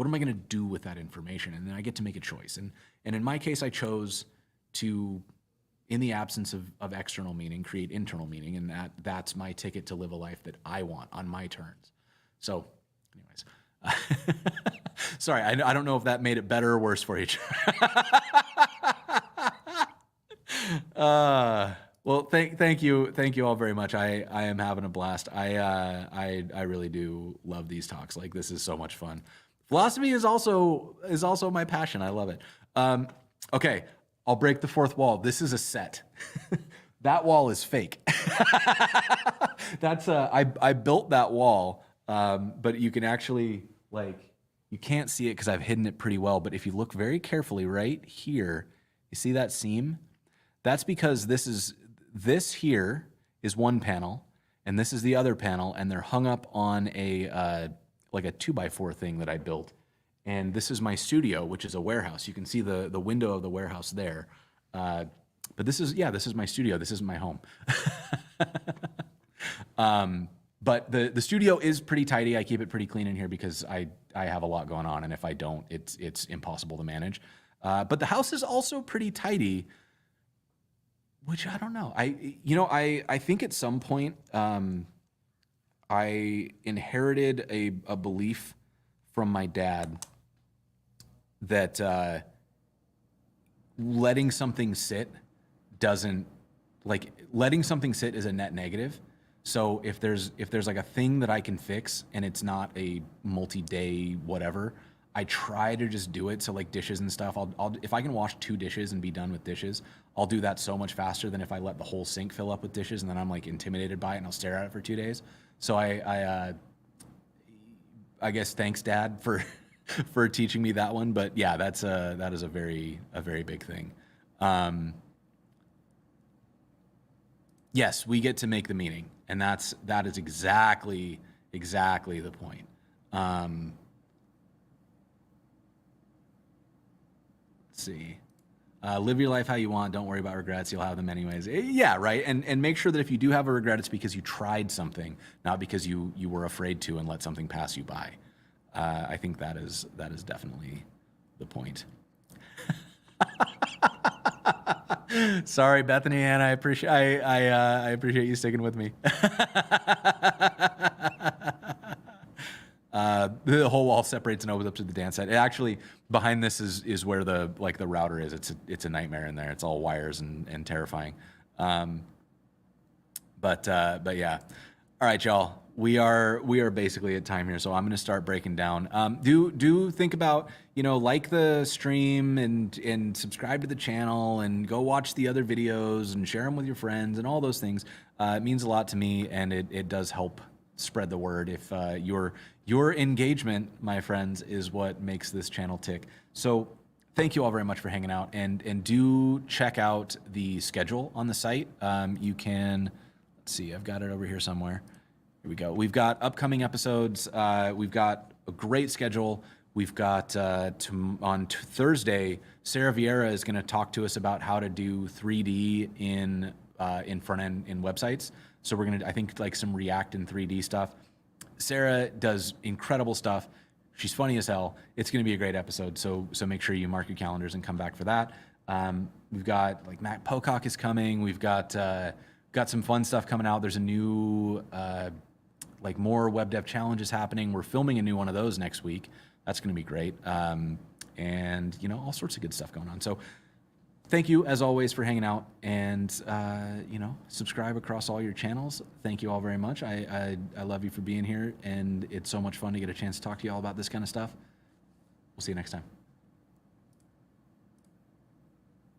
what am I going to do with that information? And then I get to make a choice. And in my case, I chose to, in the absence of external meaning, create internal meaning, and that's my ticket to live a life that I want on my terms. So, anyways, sorry, I don't know if that made it better or worse for you. Well, thank you all very much. I am having a blast. I really do love these talks. Like, this is so much fun. Philosophy is also my passion. I love it. Okay, I'll break the fourth wall. This is a set. That wall is fake. That's I built that wall, but you can actually, like, you can't see it because I've hidden it pretty well. But if you look very carefully right here, you see that seam? That's because this here is one panel, and this is the other panel, and they're hung up on a like a 2x4 thing that I built. And this is my studio, which is a warehouse. You can see the window of the warehouse there. But this is my studio. This isn't my home. But the studio is pretty tidy. I keep it pretty clean in here because I have a lot going on, and if I don't, it's impossible to manage. But the house is also pretty tidy, which I don't know. I think at some point I inherited a belief from my dad that letting something sit is a net negative. So if there's like a thing that I can fix and it's not a multi-day whatever, I try to just do it. So like dishes and stuff, I'll if I can wash 2 dishes and be done with dishes, I'll do that so much faster than if I let the whole sink fill up with dishes and then I'm like intimidated by it and I'll stare at it for 2 days. So I guess thanks, Dad, for teaching me that one. But yeah, that is a very big thing. Yes, we get to make the meaning, and that is exactly the point. Let's see. Live your life how you want. Don't worry about regrets. You'll have them anyways. Yeah, right. And make sure that if you do have a regret, it's because you tried something, not because you were afraid to and let something pass you by. I think that is definitely the point. Sorry, Bethany Ann. I appreciate you sticking with me. The whole wall separates and opens up to the dance set. It actually, behind this is where the router is. It's a nightmare in there. It's all wires and terrifying. But yeah. All right, y'all. We are basically at time here, so I'm going to start breaking down. Do think about, like the stream and subscribe to the channel and go watch the other videos and share them with your friends and all those things. It means a lot to me, and it does help spread the word. If your engagement, my friends, is what makes this channel tick. So thank you all very much for hanging out, and do check out the schedule on the site. You can, let's see, I've got it over here somewhere. Here we go. We've got upcoming episodes. We've got a great schedule. We've got on Thursday, Sarah Vieira is going to talk to us about how to do 3D in front end in websites. So we're going to, I think, like some React and 3D stuff. Sarah does incredible stuff. She's funny as hell. It's going to be a great episode. So make sure you mark your calendars and come back for that. We've got like Matt Pocock is coming. We've got some fun stuff coming out. There's a new more web dev challenges happening. We're filming a new one of those next week. That's going to be great. And all sorts of good stuff going on. So thank you as always for hanging out, and subscribe across all your channels. Thank you all very much. I love you for being here, and it's so much fun to get a chance to talk to you all about this kind of stuff. We'll see you next time.